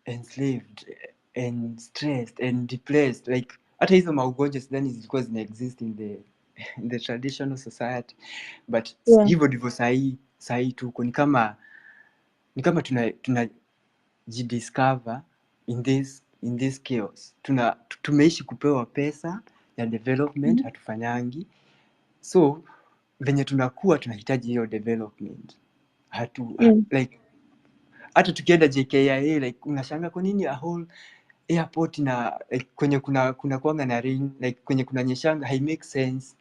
enslaved and stressed and depressed like hata hizo maugonjwa sidhani zilikuwa zina exist in the traditional society but hivyo ndivyo sahii tuko ni kama tuna jidiscover in this chaos. Tumeishi kupewa pesa ya development hatufanyangi, so venye tunakuwa tunahitaji hiyo development like hata tukienda JKIA like unashanga kwa nini a whole airport na like, kwenye kuna kuanga na rain like kwenye kuna nyeshanga hai make sense.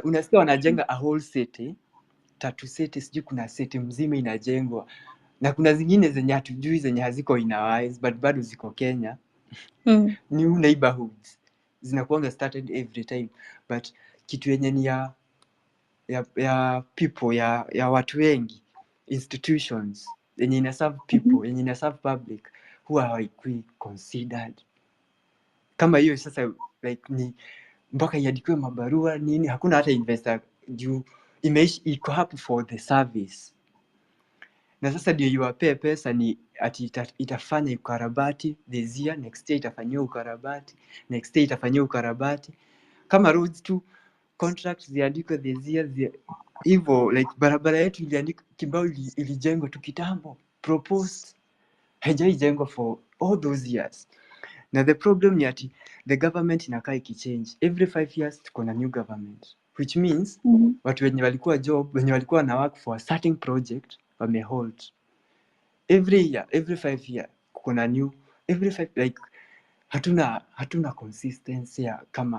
Unasikia wanajenga a whole city, tatu city, sijui kuna city mzima inajengwa na kuna zingine zenye hatujui zenye haziko in our eyes but bado ziko Kenya. New neighborhoods zinakuanga started every time but kitu yenye ni ya people ya watu wengi, institutions yenye ina serve people yenye ina serve public huwa haikui considered kama hiyo. Sasa like ni mpaka iandikiwe mabarua nini, hakuna hata investor juu iko hapo for the service. Na sasa ndio iwapee pesa ni ati itafanya ukarabati this year, next year itafanyia ukarabati, next year itafanyia ukarabati. Kama roads tu contracts ziandikwe this year hivyo like barabara yetu iliandikwa kibao ilijengwa tu kitambo proposed, haijaijengwa for all those years. Na the problem ni ati the government inakaa ikichange every 5 years. Tuko na new government which means watu wenye walikuwa job wenye walikuwa na work for a certain project wamehold every year, every 5 year kuko na new every 5 like hatuna consistency ya kama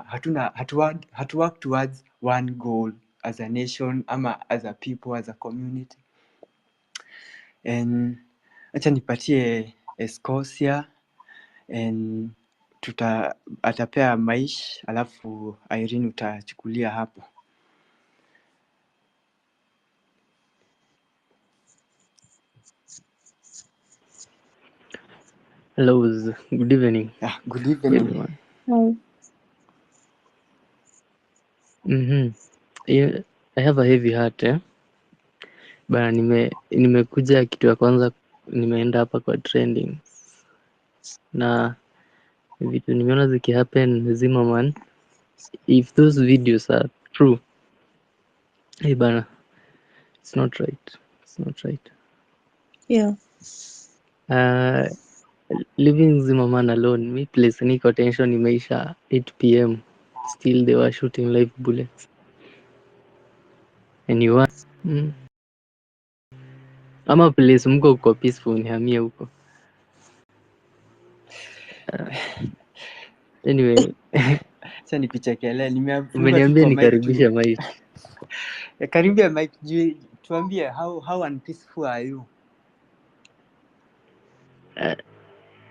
hatu work towards one goal as a nation ama as a people as a community. And acha nipatie Escocia and atapea Maish alafu Irene utachukulia hapo. Hello, good evening. Good evening everyone. Yeah, I have a heavy heart bana, nimekuja kitu ya kwanza, nimeenda hapa kwa trending na vitu nimeona zikihappen Zimmerman. If those videos are true, hey bana, it's not right. Leaving Zimmerman alone, me place niko tension imeisha 8 PM, still they were shooting live bullets and you are ama place mko uko peaceful nihamie huko. Anyway, Acha nikuchekelea, nimeapprove tu umeniambia kwa mic tu. nikaribishe Mike. Karibia mic, tuambie how unpeaceful are you?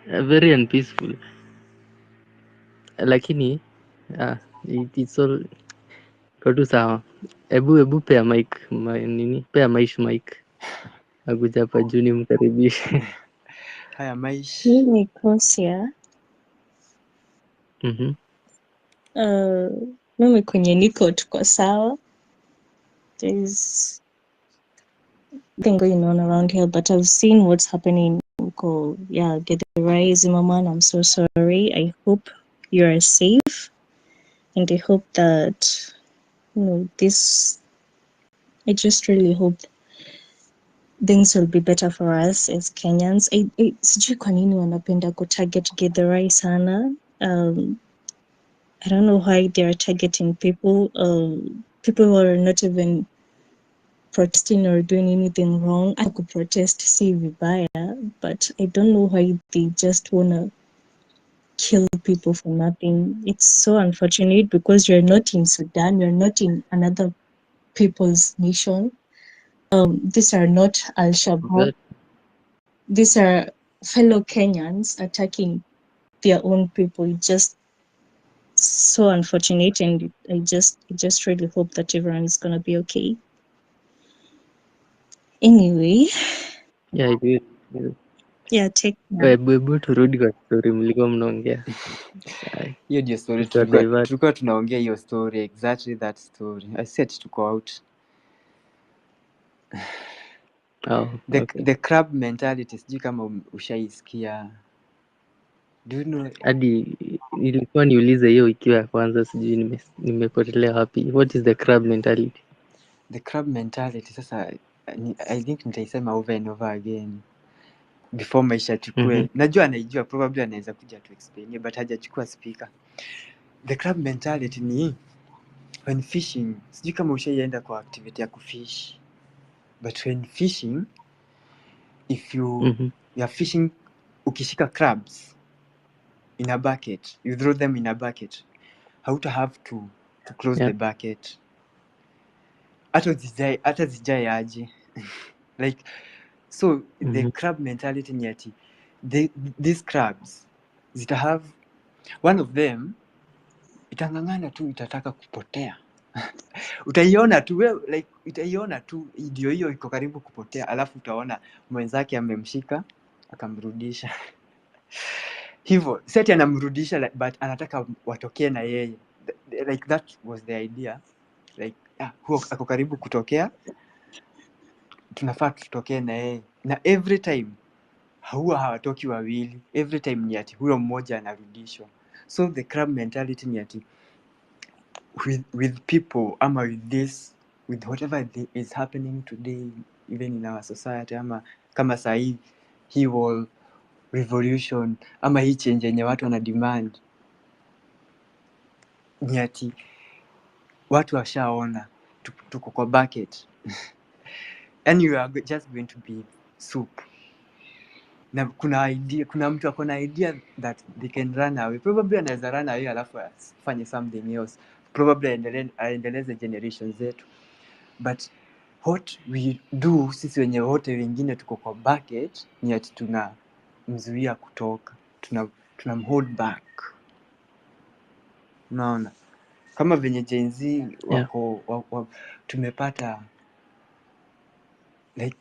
Very unpeaceful. Lakini it's all iko tu sawa. Hebu pea Mike nini? Pea Maish Mike. Akuja hapa juu nimkaribishe. Haya Maish. Mimi Kosia. Mhm. Mimi kwenye niko tuko sawa. There's thing going on around here, but I've seen what's happening. Yeah, get the rise, Mama. I'm so sorry. I hope you are safe, and I hope that this. I just really hope things will be better for us as Kenyans. Sijui kwa nini wanapenda kutarget Githurai sana. I don't know why they are targeting people. People who are not even protesting or doing anything wrong. I could protest, see vibaya, but I don't know why they just wanna kill people for nothing. It's so unfortunate because you're not in Sudan, you're not in another people's nation. These are not Al-Shabaab. These are fellow Kenyans attacking their own people. It's just so unfortunate, and I just really hope that everyone is gonna be okay. Anyway. Yeah, it will. Yeah, take care. Hebu turudi kwa story mlikuwa mnaongea. Hiyo ndio story Divert. tulikuwa tunaongea, hiyo story, exactly that story. I said tuko out. Okay. The crab mentality, sijui kama ushaisikia. Do you know? Hadi nilikuwa niulize hiyo ikiwa ya kwanza, sijui nimepotelea wapi. What is the crab mentality? The crab mentality, sasa I think nitaisema over and over again before maisha chukue. Najua anaijua, probably anaweza kuja to explain, but hajachukua speaker. The crab mentality ni when fishing, sijui kama ushaienda kwa activity ya kufish, but when fishing, if you are fishing, ukishika crabs in a bucket, you throw them in a bucket, hauta have to close the bucket. Hata zijae aje. Like, so the crab mentality ni ati these crabs zita have one of them itang'ang'ana tu, itataka kupotea. Utaiona tu like itaiona tu ndio hiyo iko karibu kupotea, alafu utaona mwenzake amemshika akamrudisha. Hivyo seti anamrudisha, like, but anataka watokee na yeye, like that was the idea, like huo ako karibu kutokea, tunafaa tutokee na yeye, na every time huwa hawatoki wawili, every time ni ati huyo mmoja anarudishwa. So the crab mentality ni ati with people ama with whatever is happening today, even in our society, ama kama sahii hii whole revolution ama hii change yenye watu wana demand, ni ati watu washaona tuko kwa bucket and you are just going to be soup, na kuna mtu ako na idea that they can run away, probably anaweza run away alafu afanye something else, probably aendeleze generation zetu, but what we do sisi wenye wote wengine tuko kwa bucket ni ati tunamzuia kutoka, tunamhold back. Unaona kama venye Gen Z wako tumepata, like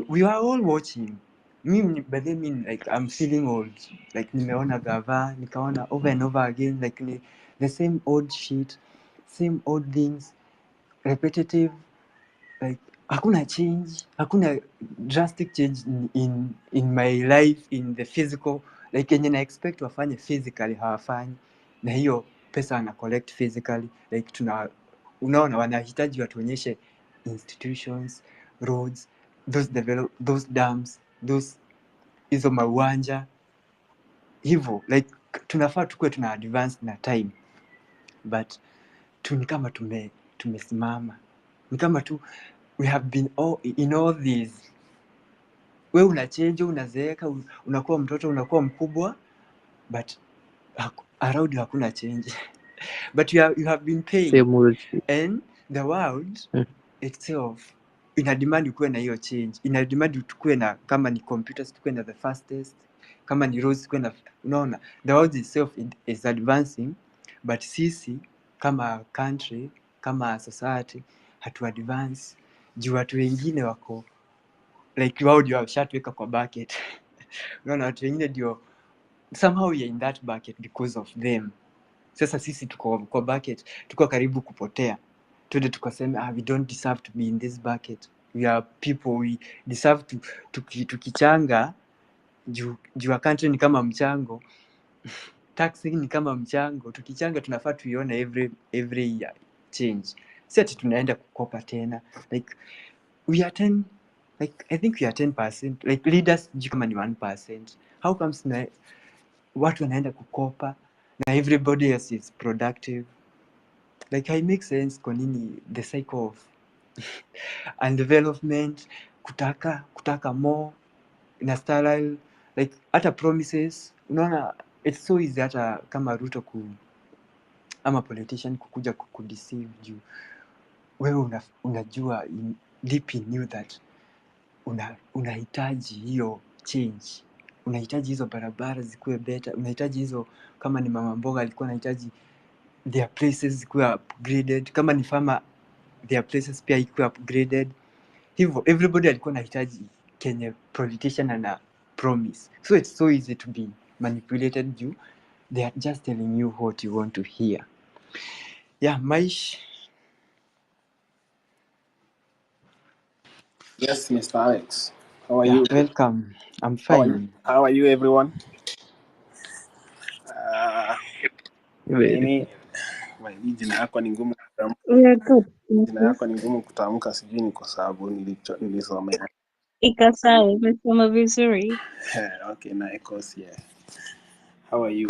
we are all watching. By the mean, like I'm feeling old, like nimeona gava, nikaona over and over again, like the same old shit, same old things, repetitive, like hakuna change, hakuna drastic change in my life, in the physical, like yenye na expect wafanye physically hawafanyi, na hiyo pesa wana collect physically, like unaona wanahitaji watuonyeshe institutions, roads, those dams, hizo mauwanja hivyo, like tunafaa tukue tuna advance na time, but ni kama tumesimama, ni kama tu we have been in all these we una change, unazeeka, unakuwa mtoto, unakuwa mkubwa, but around hakuna change. But you have been paying, same old shit. and the world itself ina demand ukuwe na hiyo change, ina demand tukue na, kama ni computers tukue na the fastest, kama ni roads tukue na, unaona the world itself is advancing, but sisi kama country, kama society hatu advance juu watu wengine wako like wao ndio washatuweka kwa bucket. Unaona, watu wengine ndio somehow you're in that bucket because of them. Sasa sisi tuko kwa bucket, tuko karibu kupotea, tuende tukasema we don't deserve to be in this bucket, we are people, we deserve to tukichanga juu country ni kama mchango, taxi ni kama mchango, tukichanga tunafaa tuione every year change, si ati tunaenda kukopa tena. Like we are 10, like I think we are 10%, like leaders juu kama ni 1%. How comes na watu wanaenda kukopa na everybody else is productive? Like I make sense kwa nini the cycle of undevelopment, kutaka more na sterile, like hata promises, unaona it's so easy hata kama Ruto ama politician kukuja kukudeceive juu wewe unajua deep in you that unahitaji hiyo change, unahitaji hizo barabara zikuwe better, unahitaji hizo, kama ni mama mboga alikuwa anahitaji their places zikuwe upgraded, kama ni farmer their places pia ikuwe upgraded. Hivyo everybody alikuwa anahitaji kenye politician ana promise, so it's so easy to be manipulated juu they are just telling you what you want to hear. Yeah, Maish. Yes, Mr. Alex. How are Yeah, you? welcome. I'm How are you? fine. How are you, everyone? Very Mimi jina yako ni ngumu kutamka. We are good. Jina yako ni ngumu kutamka, sijui ni kwa sababu nilisomea. Iko sawa, umesoma vizuri. Okay, na Ecos, yeah. How are you?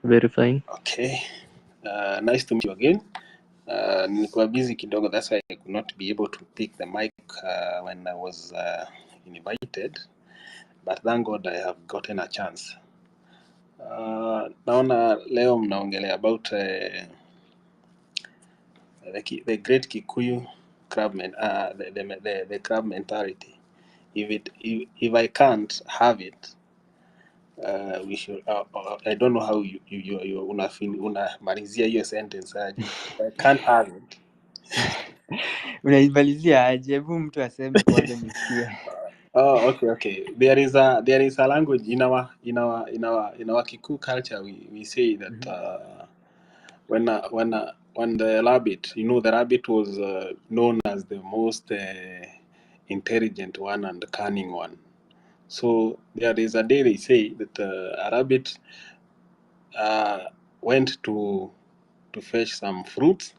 very fine. Okay. Nice to meet you again. Nilikuwa busy kidogo, that's why I could not be able to pick the mic when I was invited. But thank God I have gotten a chance. Naona leo mnaongelea about the great Gikuyu crab the crab mentality. If I can't have it, we should. I don't know how you unamalizia hiyo sentence aje. If I can't have it. Unaimalizia aje? Hebu mtu aseme kwanza nisikie. Oh, okay. There is a language in our Kikuyu culture. We say that when the rabbit, the rabbit was known as the most intelligent one and cunning one. So there is a day they say that a rabbit went to fetch some fruits,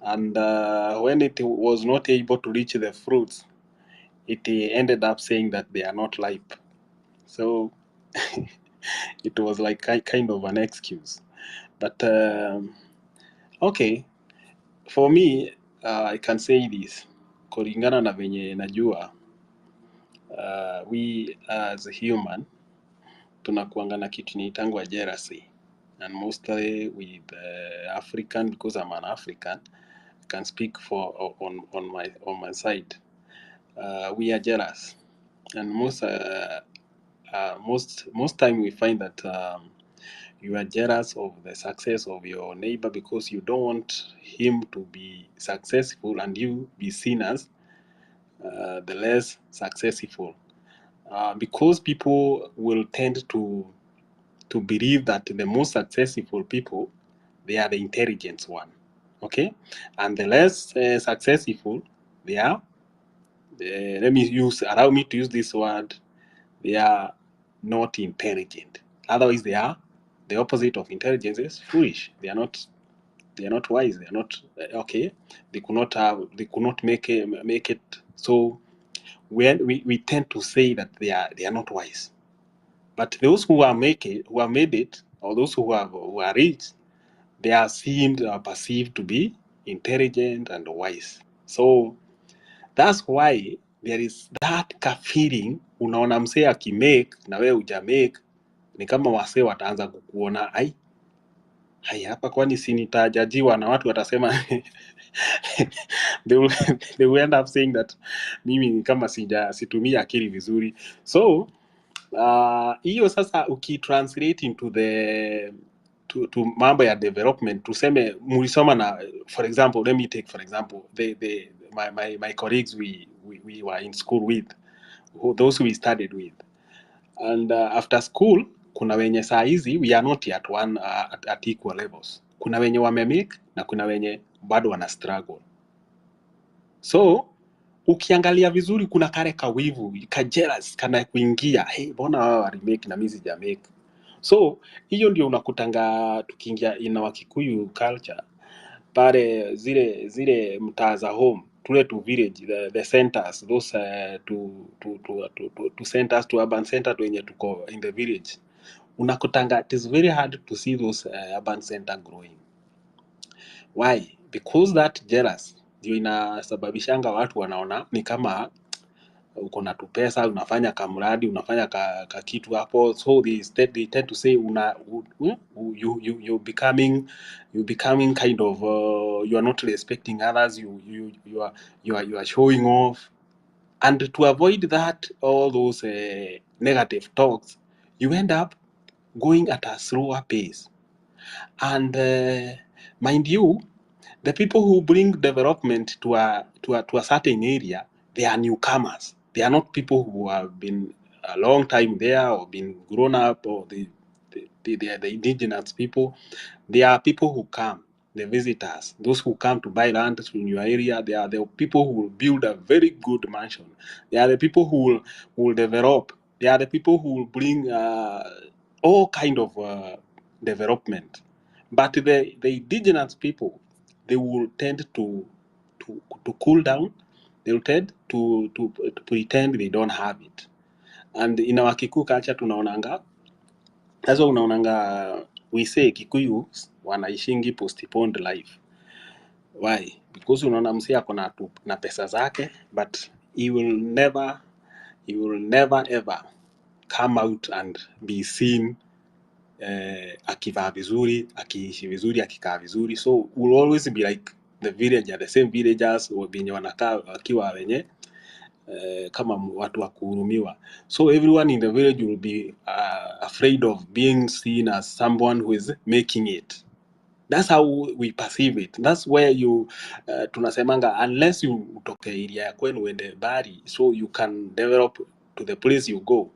and when it was not able to reach the fruits, it ended up saying that they are not ripe. So it was like kind of an excuse. But okay, for me, I can say this. Kulingana na venye najua, we as a human, tunakuanga na kitu inaitangwa jealousy. And mostly with African, because I'm an African, I can speak for on my side. We are jealous, and most time we find that you are jealous of the success of your neighbor because you don't want him to be successful and you be seen as the less successful. Because people will tend to believe that the most successful people, they are the intelligent one, okay, and the less successful, they are allow me to use this word, they are not intelligent. Otherwise, they are the opposite of intelligence is foolish. They are not wise. They are not okay. They could not make it. So when we tend to say that they are not wise. But those who are made it, or those who are rich, they are perceived to be intelligent and wise. So That's why there is that ka feeling, unaona msee akimake na wewe hujamake, ni kama wasee wataanza kukuona ai hapa, kwani si nitajajiwa na watu watasema they will end up saying that mimi ni kama situmii akili vizuri. So hiyo sasa ukitranslate into the to mambo ya development, tuseme mulisoma na, for example, let me take for example my colleagues we were in school with, those we studied with, and after school kuna wenye saa hizi we are not yet one at equal levels. Kuna wenye wamemake na kuna wenye bado wana struggle. So ukiangalia vizuri kuna kare kawivu ka jealous kana kuingia, hey, mbona wao walimake na mimi sijamake. So hiyo ndio unakutanga tukiingia in our Gikuyu culture pale zile mtaa za home, tule to village, the centers, those to centers, to urban center, to wenye tuko in the village, unakutanga it is very hard to see those urban center growing. Why? Because that jealous ndio inasababishanga watu wanaona ni kama uko na tupesa, unafanya kamradi, unafanya ka kitu hapo, so they tend to say you becoming kind of you are not respecting others, you are showing off, and to avoid that, all those negative talks, you end up going at a slower pace. And mind you, the people who bring development to a certain area, they are newcomers. They are not people who have been a long time there or been grown up, or they are the indigenous people. They are people who come, the visitors, those who come to buy land in your area. They are the people who will build a very good mansion. They are the people who will develop. They are the people who will bring all kind of development. But the indigenous people, they will tend to cool down. They will tend to pretend they don't have it. And in our Kikuyu culture tunaonanga, that's why unaonanga, we say Kikuyus wanaishingi postponed life. Why? Because unaona msee ako na pesa zake, but he will never ever come out and be seen akivaa vizuri, akiishi vizuri, akikaa vizuri. So will always be like the villager, the same villagers wenye wanakaa wakiwa wenye kama watu wa kuhurumiwa. So everyone in the village will be afraid of being seen as someone who is making it. That's how we perceive it. That's where you tunasemanga, unless you utoke area ya kwenu uende bari, so you can develop to the place you go.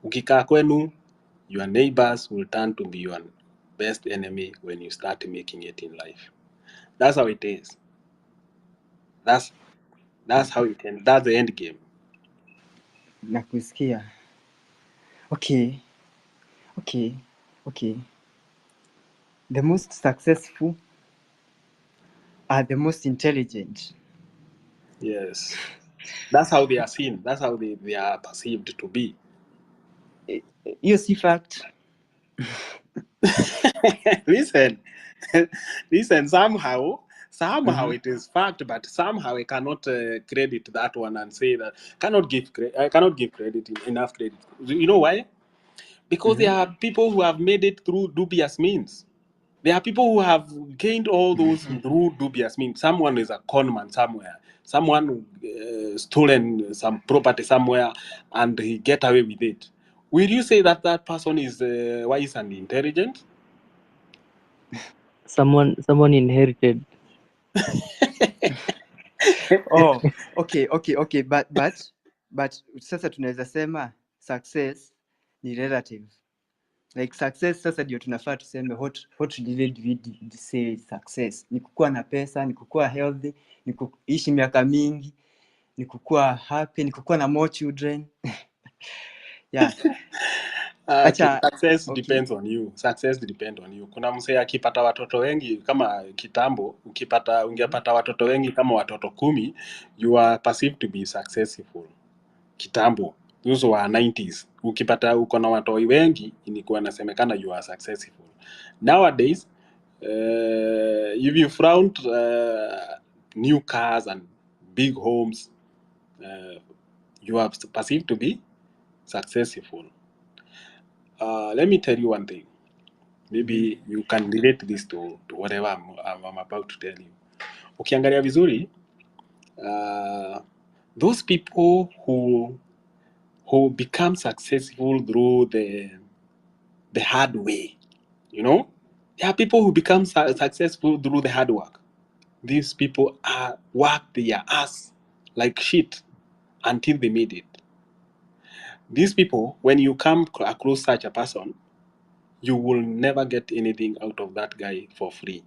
Ukikaa kwenu, your neighbors will turn to be your best enemy when you start making it in life. That's how it is. That's how it ends. That's the end game. Nakusikia. Okay. The most successful are the most intelligent. Yes. That's how they are seen. That's how they are perceived to be. You see fact. Listen, somehow it is fact, but somehow I cannot credit that one and say that I cannot give credit, enough credit. You know why? Because there are people who have made it through dubious means. There are people who have gained all those through dubious means. Someone is a con man somewhere. Someone stolen some property somewhere and he get away with it. Will you say that that person is wise and intelligent? Someone inherited. Oh, okay. But sasa tunaweza sema success ni relative. Like success sasa ndio tunafaa tuseme what did we say success? Ni kukuwa na pesa, ni kukuwa healthy, ni kuishi miaka mingi, ni kukuwa happy, ni kukuwa na more children. Yeah. Success depends on you. Success depends on you. Kuna msee akipata watoto wengi kama kitambo, ungepata watoto wengi kama watoto 10, you are perceived to be successful. Kitambo, those were 90s. Ukipata uko na watoi wengi, ilikuwa inasemekana you are successful. Nowadays, if you flaunt new cars and big homes, you are perceived to be successful. Let me tell you one thing. Maybe you can relate this to whatever I'm about to tell you. Ukiangalia vizuri, those people who become successful through the hard way, you know, there are people who become successful through the hard work. These people are work their ass like shit until they made it. These people, when you come across such a person, you will never get anything out of that guy for free.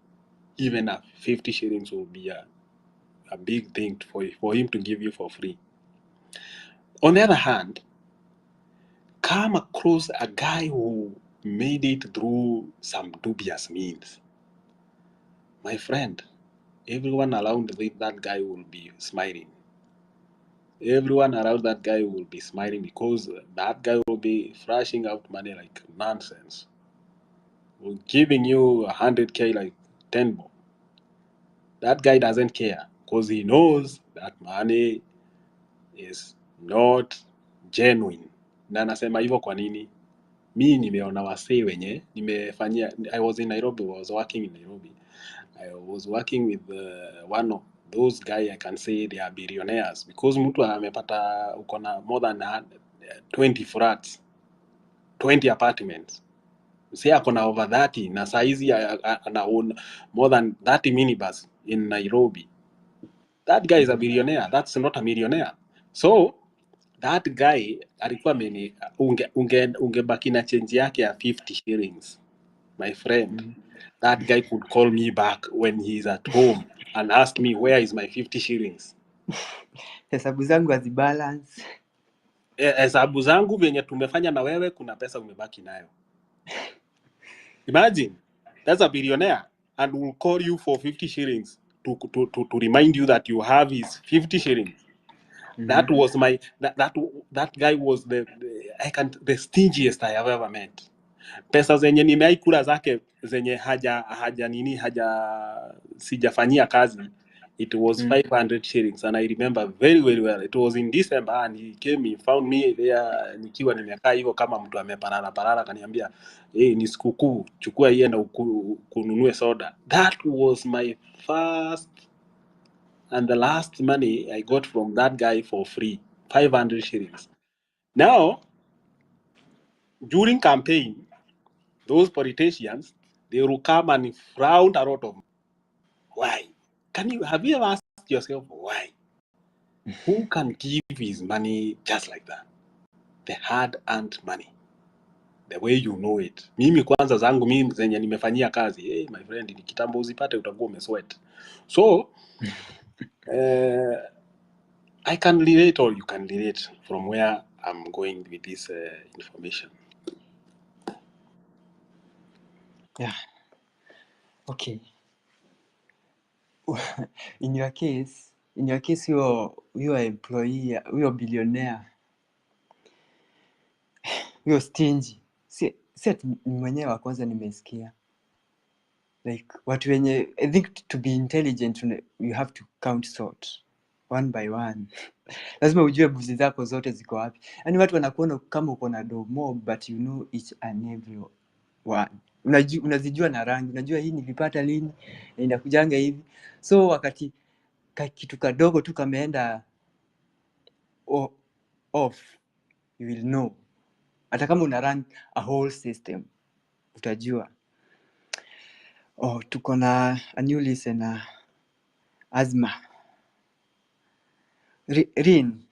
Even a 50 shillings will be a big thing for him to give you for free. On the other hand, come across a guy who made it through some dubious means. My friend, everyone around that guy will be smiling. Everyone around that guy will be smiling because that guy will be flashing out money like nonsense. Will giving you 100K like 10 bob. That guy doesn't care because he knows that money is not genuine. Na nasema hivyo kwa nini? Mi nimeona wasee wenye nimefanyia. I was in Nairobi, I was working in Nairobi. I was working with one of those guys. I can say they are billionaires because mtu amepata uko na more than 20 flats, 20 apartments. Say ako na over 30 na saizi ana own more than 30 minibus in Nairobi. That guy is a billionaire. That's not a millionaire. So that guy alikuwa ungebaki na change yake ya 50 shillings. My friend, that guy could call me back when he's at home and ask me where is my 50 shillings. Hesabu zangu hazibalance. Hesabu zangu venye tumefanya na wewe kuna pesa umebaki nayo. Imagine, that's a billionaire and will call you for 50 shillings to remind you that you have his 50 shillings. That was my that guy was the stingiest I have ever met. Pesa zenye nimeaikula zake zenye sijafanyia kazi, it was 500 shillings and I remember very very well. It was in December and he came, he found me there nikiwa nimekaa hivyo kama mtu ameparara kaniambia, ni sikukuu, chukua hii na kununue soda. That was my first and the last money I got from that guy for free, 500 shillings. Now, during campaign, those politicians, they will come and frown a lot of. Why? Have you ever asked yourself why? Who can give his money just like that? The hard-earned money. The way you know it. Mimi kwanza zangu mimi zenye nimefanyia kazi. Hey, my friend, ni kitambo uzipate utakuwa umesweat. So, I can relate or you can relate from where I'm going with this information. Yeah. Okay. In your case, you are employee, you are billionaire. You are stingy. Si mwenyewe wa kwanza nimesikia. Like watu wenye, I think to be intelligent you have to count salt one by one. Lazima ujue buzi zako zote ziko wapi. Yaani watu wanakuona kama uko na do mob but you know each and every one. Unazijua na rangi, unajua hii nilipata lini, na inakujanga hivi. So wakati kitu kadogo tu kameenda off, you will know. Hata kama una run a whole system, utajua. Tuko na a new listener, Azma. Rin,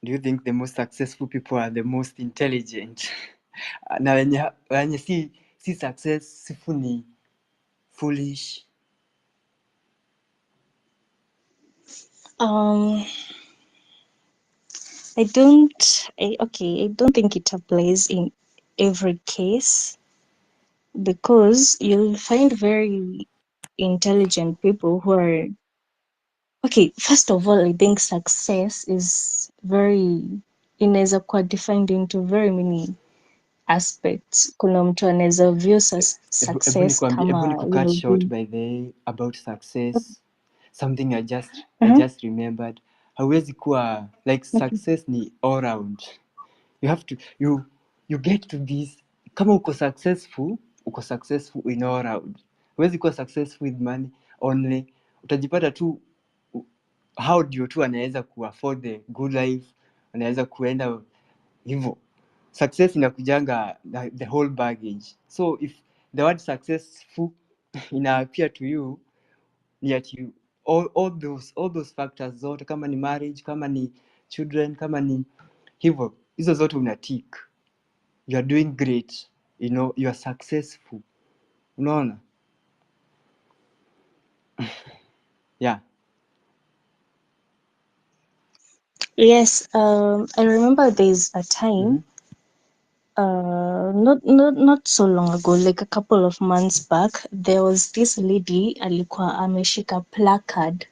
do you think the most successful people are the most intelligent? Na wenye si successful ni foolish? I don't think it applies in every case, because you'll find very intelligent people who are first of all, I think success is very inaweza kuwa defined into very many aspects. Kuna mtu anaweza view Hebu success kama nikucut short by the about success. Something I just remembered. Hauwezi kuwa like success ni all round. You have to you get to this, kama uko successful in all round. Huwezi kuwa successful with money only. Utajipata tu how ndio tu anaweza kuafford the good life, anaweza kuenda hivyo. Success inakujanga the whole baggage. So if the word successful ina appear to you, ni at you all those factors zote, kama ni marriage, kama ni children, kama ni hivyo, hizo zote una tick, you are doing great, you know, you are successful. Unaona? Yeah. Yes, I remember there's a time, not so long ago, like a couple of months back, there was this lady alikuwa ameshika placard,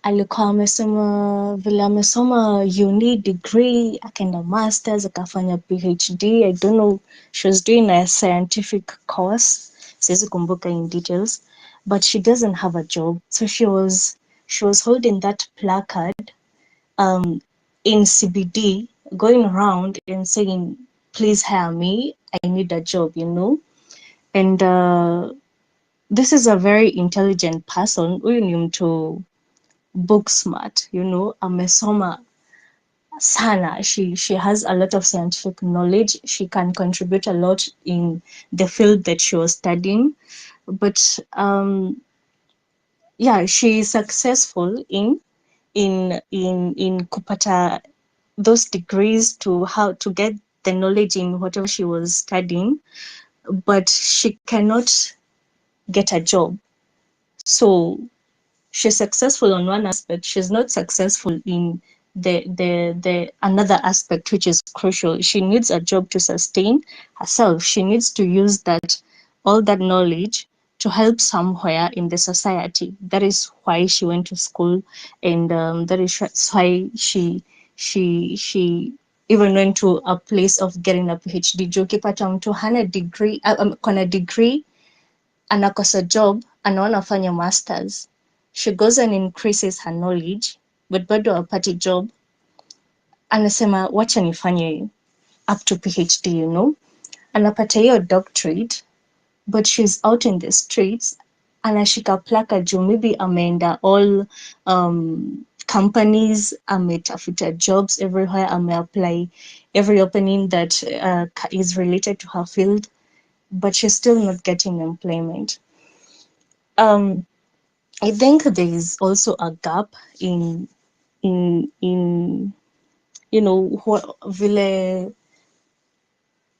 alikuwa amesema vile amesoma uni degree, akaenda masters, akafanya PhD. I don't know, she was doing a scientific course, siwezi kumbuka in details, but she doesn't have a job. So she was holding that placard in CBD, going around and saying, please hire me, I need a job, you know. And this is a very intelligent person. Huyu ni mtu book smart, you know, amesoma sana. She has a lot of scientific knowledge. She can contribute a lot in the field that she was studying. But yeah, she is successful in kupata those degrees, to how to get the knowledge in whatever she was studying, but she cannot get a job. So she's successful on one aspect, she's not successful in the another aspect, which is crucial. She needs a job to sustain herself. She needs to use all that knowledge to help somewhere in the society. That is why she went to school, and that is why she even went to a place of getting a PhD. Juu ukipata mtu hana degree, kona degree, anakosa job, anaona afanya masters, she goes and increases her knowledge, but bado hapati job, anasema wacha nifanye up to PhD, you know. Anapata hiyo doctorate, but she's out in the streets, anashika plaka juu maybe ameenda all companies, ametafuta jobs everywhere, ameapply every opening that is related to her field, but she's still not getting employment. I think there is also a gap in you know vile.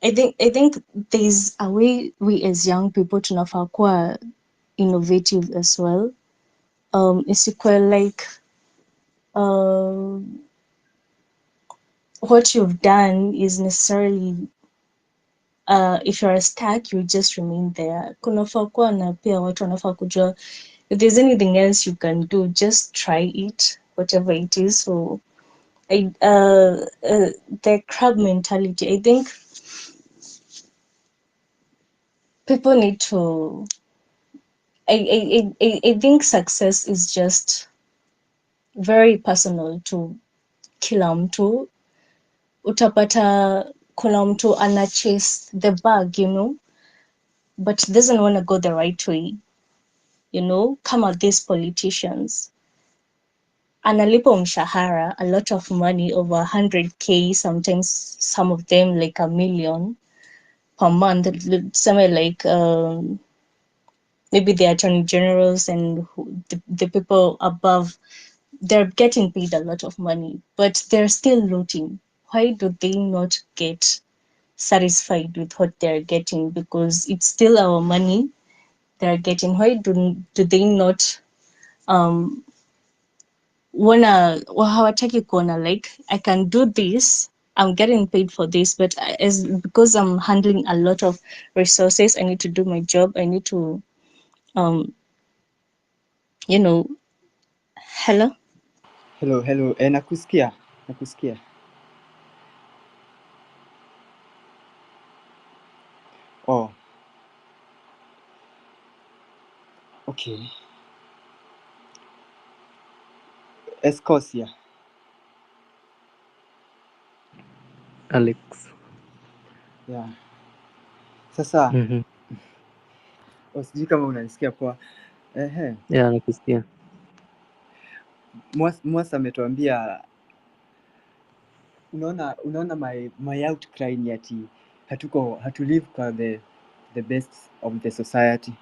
I think there's a way we as young people tunafaa kuwa innovative as well. Isikuwe like what you've done is necessarily if you're stuck, you just remain there. Kunafaa kuwa na pia watu wanafaa kujua if there's anything else you can do, just try it, whatever it is. So the crab mentality, I think people need to, I think success is just very personal to kila mtu. Utapata kuna mtu ana chase the bag, you know, but doesn't want to go the right way, you know, kama these politicians. Analipo mshahara, a lot of money, over 100K, sometimes some of them like $1 million per month. Somewhere like maybe the attorney generals and the people above, they're getting paid a lot of money, but they're still looting. Why do they not get satisfied with what they're getting? Because it's still our money they're getting. Why do they not hawataki kuona like, I can do this, I'm getting paid for this, but because I'm handling a lot of resources, I need to do my job, I need to you know. Hello. Nakusikia. Okay. Escocia. Alex. Yeah. Sasa Mhm. sijui kama unanisikia poa. Yeah, nakusikia. Mwasa ametuambia, unaona my outcry ni ati hatulive kwa the best of the society,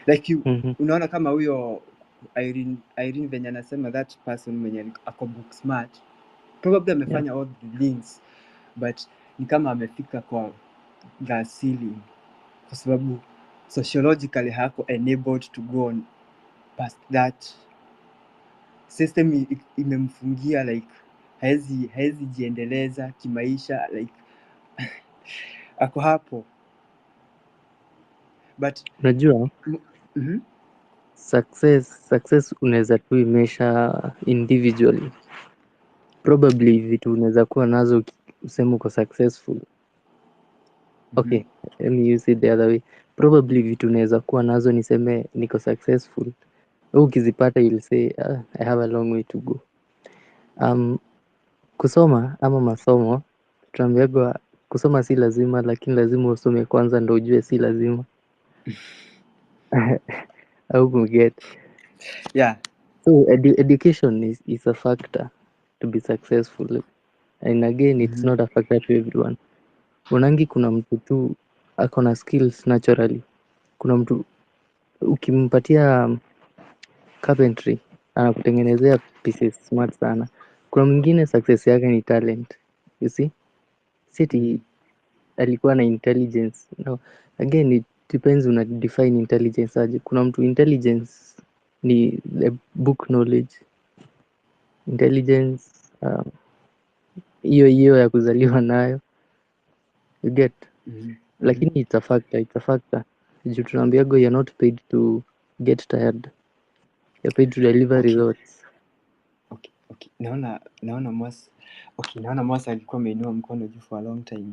like you unaona kama huyo Irene venye anasema that person mwenye ako book smart probably amefanya all the things but ni kama amefika kwa glass ceiling kwa sababu sociologically hako enabled to go on past that system. Imemfungia like haezi jiendeleza kimaisha, like ako hapo but Unajua success unaweza tu imesha individually. Probably vitu unaweza kuwa nazo useme uko successful. Okay, let me use it the other way. Probably vitu unaweza kuwa nazo niseme niko successful. Ukizipata you'll say I have a long way to go. Kusoma ama masomo tunaambiagwa kusoma si lazima, lakini lazima usome kwanza ndo ujue si lazima. Au kuget. Yeah. So education is a factor to be successful, and again it's not a factor to everyone. Unangi kuna mtu tu ako na skills naturally. Kuna mtu ukimpatia carpentry anakutengenezea pieces smart sana. Kuna mwingine success yake ni talent, you see. Siti alikuwa na intelligence. No, again it depends una define intelligence aje. Kuna mtu intelligence ni the book knowledge, intelligence hiyo ya kuzaliwa nayo, you get. Lakini it's a factor. Juu tunaambiagwa you're not paid to get tired, you're paid to deliver results. Okay. Naona Mwasa alikuwa ameinua mkono juu for a long time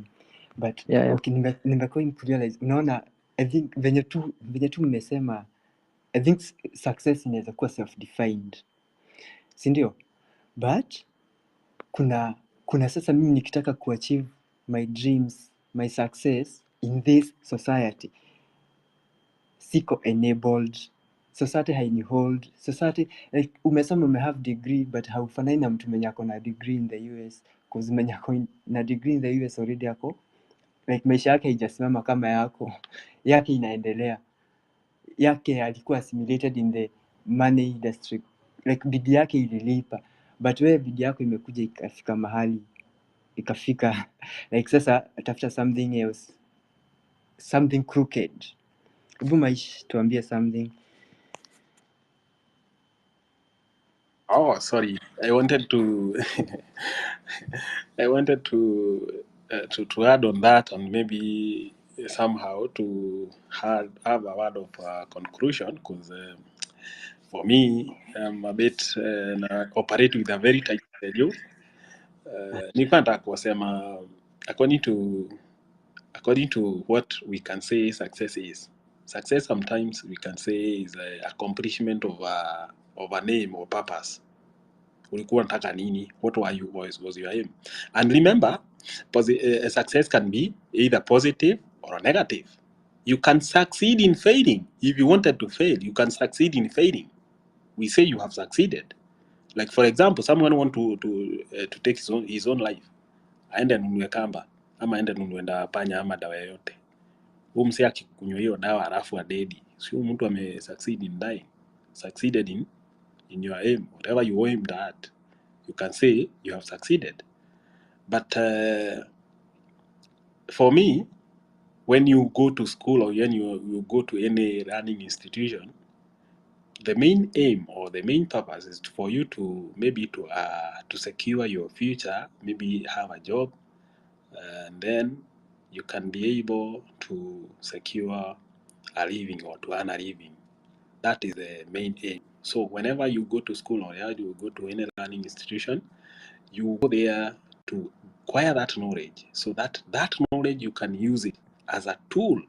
but okay, nimekuwa kurealize, unaona I think venye tu mmesema, I think success inaweza kuwa self defined, si ndio? But kuna sasa mimi nikitaka kuachieve my dreams, my success in this society, siko enabled, society hainihold. Society like umesoma umehave degree but haufanani na mtu mwenye ako na degree in the US, cause mwenye ako na degree in the US already ako like maisha yake haijasimama kama yake inaendelea, yake alikuwa assimilated in the money industry, like bidii yake ililipa, but wewe bidii yako imekuja ikafika mahali ikafika like sasa tafuta something else, something crooked. Hebu Maish tuambie something. Oh, sorry. I wanted to add on that and maybe somehow to have a word of conclusion, because for me, I'm a bit operate with a very tight schedule. Nilikuwa nataka kusema according to what we can say success is. Success sometimes we can say is a accomplishment of a name or purpose. Ulikuwa unataka nini? What was your aim? And remember, success can be either positive or negative. You can succeed in failing. If you wanted to fail, you can succeed in failing. We say you have succeeded. Like for example, someone want to take his own life, aende nunue kamba ama aende nunue panya ama dawa yoyote. Huyu msee akikunywa hiyo dawa alafu adedi, sio mtu ame succeed in dying. Succeeded in your aim, whatever you aimed at, you can say you have succeeded. But for me, when you go to school or when you go to any learning institution, the main aim or the main purpose is for you to maybe to secure your future, maybe have a job, and then you can be able to secure a living or to earn a living. That is the main aim. So whenever you go to school or you go to any learning institution, you go there to acquire that knowledge, so that knowledge you can use it as a tool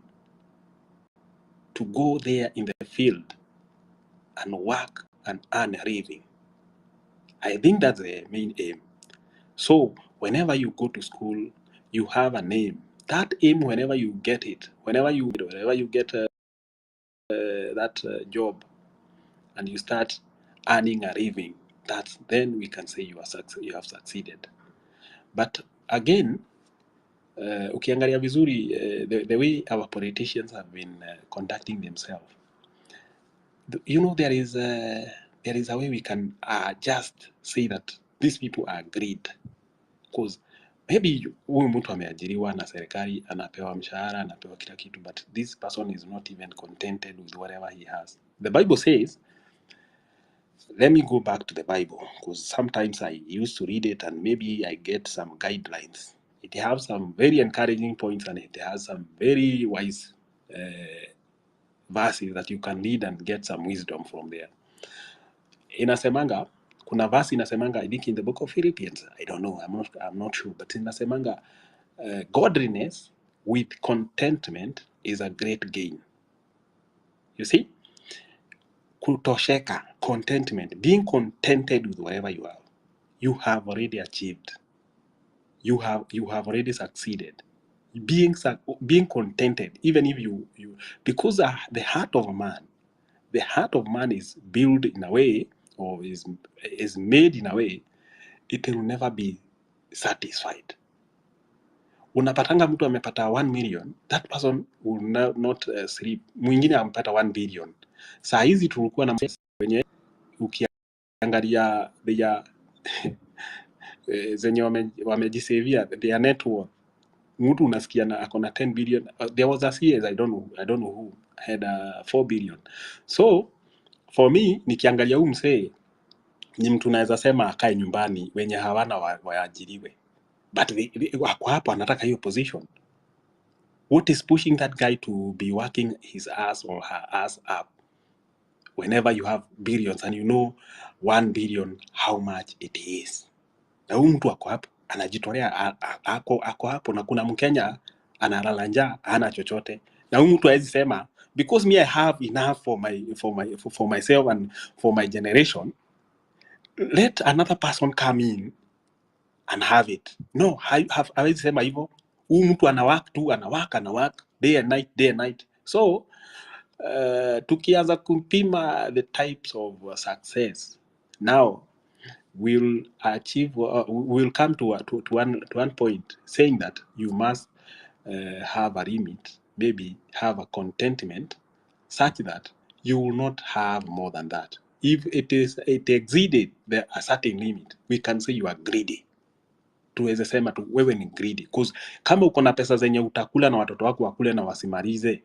to go there in the field and work and earn a living. I think that's the main aim. So whenever you go to school, you have an aim. That aim, whenever you get it, whenever you get that job, and you start earning a living, that's then we can say you have succeeded. But again, ukiangalia vizuri, the way our politicians have been conducting themselves, there is a way we can just say that these people are greed, because maybe huyu mtu ameajiriwa na serikali, anapewa mshahara, anapewa kila kitu, but this person is not even contented with whatever he has. The Bible says, let me go back to the Bible, because sometimes I used to read it and maybe I get some guidelines. It has some very encouraging points and it has some very wise verses that you can read and get some wisdom from there. Inasemanga, kuna verse inasemanga, I think in the book of Philippians, I don't know, I'm not sure, but inasemanga, godliness with contentment is a great gain. You see? Kutosheka, contentment, being contented with whatever you have. You have already achieved. You have already succeeded. Being contented, even if you because the heart of man is built in a way, or is made in a way, it will never be satisfied. Unapatanga mtu amepata 1 million, that person will not sleep. Mwingine amepata 1 billion. Saa hizi tulikuwa na wenye ukiangalia zenye wamejisavia their net worth, mtu unasikia na akona 10 billion. There was a CS, I don't know who had 4 billion. So for me, nikiangalia huyu msee, ni mtu naweza sema akae nyumbani, wenye hawana waajiriwe, but wako hapo anataka hiyo position. What is pushing that guy to be working his ass or her ass up whenever you have billions and you know 1 billion how much it is? Na huyu mtu ako hapo anajitolea, ako hapo, na kuna Mkenya analala njaa, hana chochote, na huyu mtu hawezi sema because me I have enough for myself and for my generation, let another person come in and have it. No, hawezi sema hivyo. Huyu mtu anawak day and night. So tukianza kupima the types of success, now we'll come to one point saying that you must have a limit, maybe have a contentment such that you will not have more than that. If it exceeded a certain limit, we can say you are greedy. Tuweze sema tu wewe ni greedy, because kama uko na pesa zenye utakula na watoto wako wakule na wasimalize,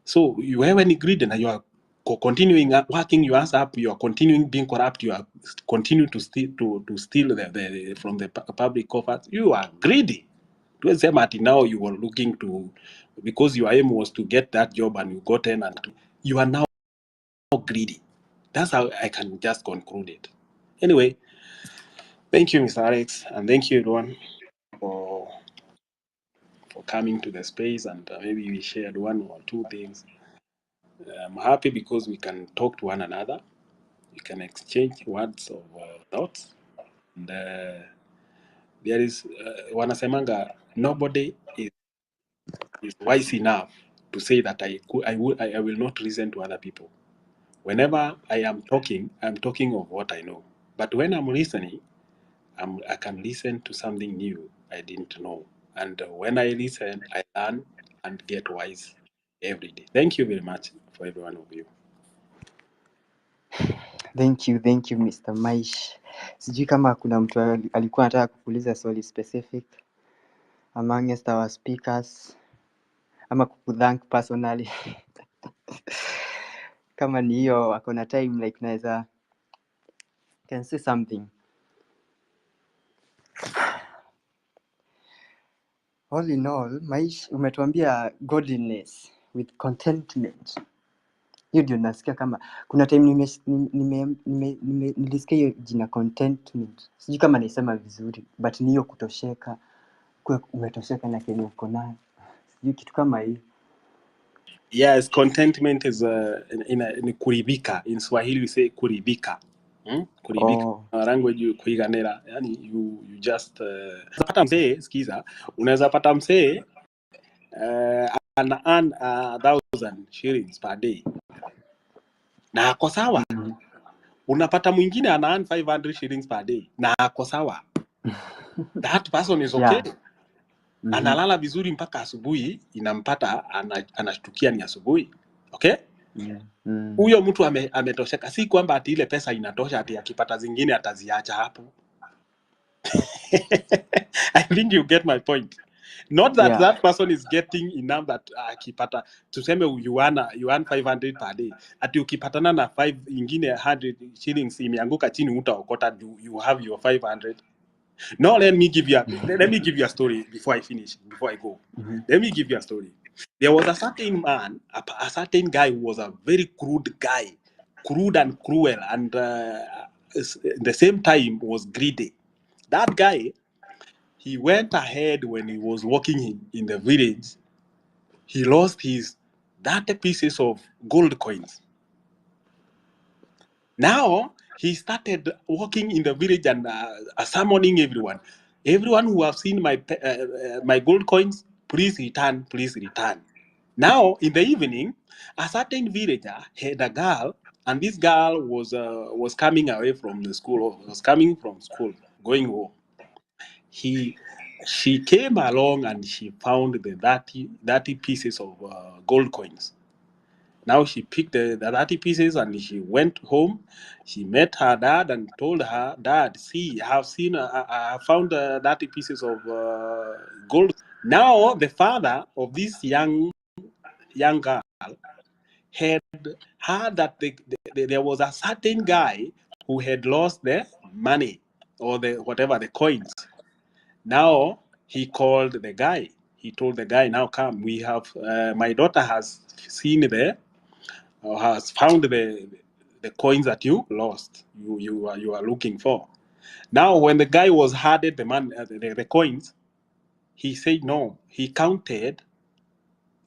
so wewe ni greedy na you are continuing working your ass up, you are continuing being corrupt, you are continuing to steal from the public coffers, you are greedy. Tuweze sema ati now you are looking to, because your aim was to get that job and you got in, and you are now greedy. That's how I can just conclude it. Anyway, thank you, Mr. Alex, and thank you everyone for coming to the space, and maybe we shared one or two things. I'm happy because we can talk to one another, we can exchange words of thoughts, and there is wanasemanga, nobody is wise enough to say that I will not listen to other people. Whenever I am talking, I'm talking of what I know, but when I'm listening, I can listen to something new I didn't know. And when I listen, I learn and get wise every day. Thank you very much for every one of you. Thank you Mr. Maish. Sijui kama kuna mtu alikuwa anataka kukuuliza swali specific amongst our speakers, ama kukuthank personally. Kama ni hiyo akona time, like naweza can say something. All in all, Maish, umetuambia godliness with contentment. Hiyo ndio nasikia kama kuna time nilisikia hiyo jina contentment. Sijui kama naisema vizuri, but ni hiyo kutosheka, kwa umetosheka na kenye uko nayo. Sijui kitu kama hiyo. Yes, contentment is in kuridhika. In Swahili we say kuridhika. Kuridhika. Oh. Language kuiganira. Yani you just pata msee, sikiza, unaweza pata msee ana earn 1,000 shillings per day. Na ako sawa. Unapata mwingine ana earn 500 shillings per day. Na ako sawa. That person is okay. Yeah. Analala vizuri mpaka asubuhi, inampata anashtukia ni asubuhi. Okay? Huyo mtu ametosheka. Si kwamba ati ile pesa inatosha ati akipata zingine ataziacha hapo. I think you get my point. Not that that person is getting enough that akipata, tuseme you earn 500 per day. Ati ukipatana na 5 ingine 100 shillings imeanguka chini utaokota, you have your 500. No, let me give you a story before I finish, before I go. Let me give you a story. There was a certain man, a certain guy who was a very crude guy, crude and cruel, and at the same time was greedy. That guy, he went ahead when he was walking in the village. He lost his 30 pieces of gold coins. Now he started walking in the village and summoning everyone. Everyone who have seen my gold coins, please return, please return. Now in the evening, a certain villager had a girl, and this girl was coming away from the school, was coming from school, going home. She came along and she found the 30 pieces of gold coins. Now she picked the 30 pieces and she went home. She met her dad and told her, "Dad, see, I have found 30 pieces of gold." Now the father of this young girl had heard that there was a certain guy who had lost the money or the coins. Now he called the guy. He told the guy, "Now come, we have my daughter has seen has found the coins that you lost, you are looking for." Now when the guy was handed the coins, he said no. He counted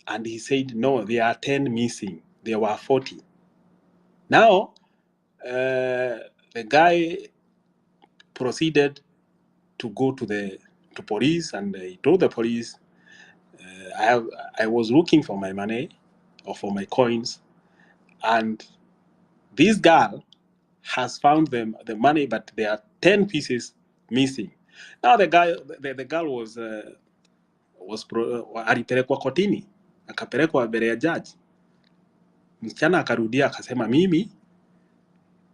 and he said no, there are 10 missing. There were 40. Now the guy proceeded to go to police, and he told the police, I was looking for my money or for my coins, and this girl has found the money, but there are 10 pieces missing. Now the girl alipelekwa kotini, akapelekwa mbele ya judge. Msichana akarudia akasema, mimi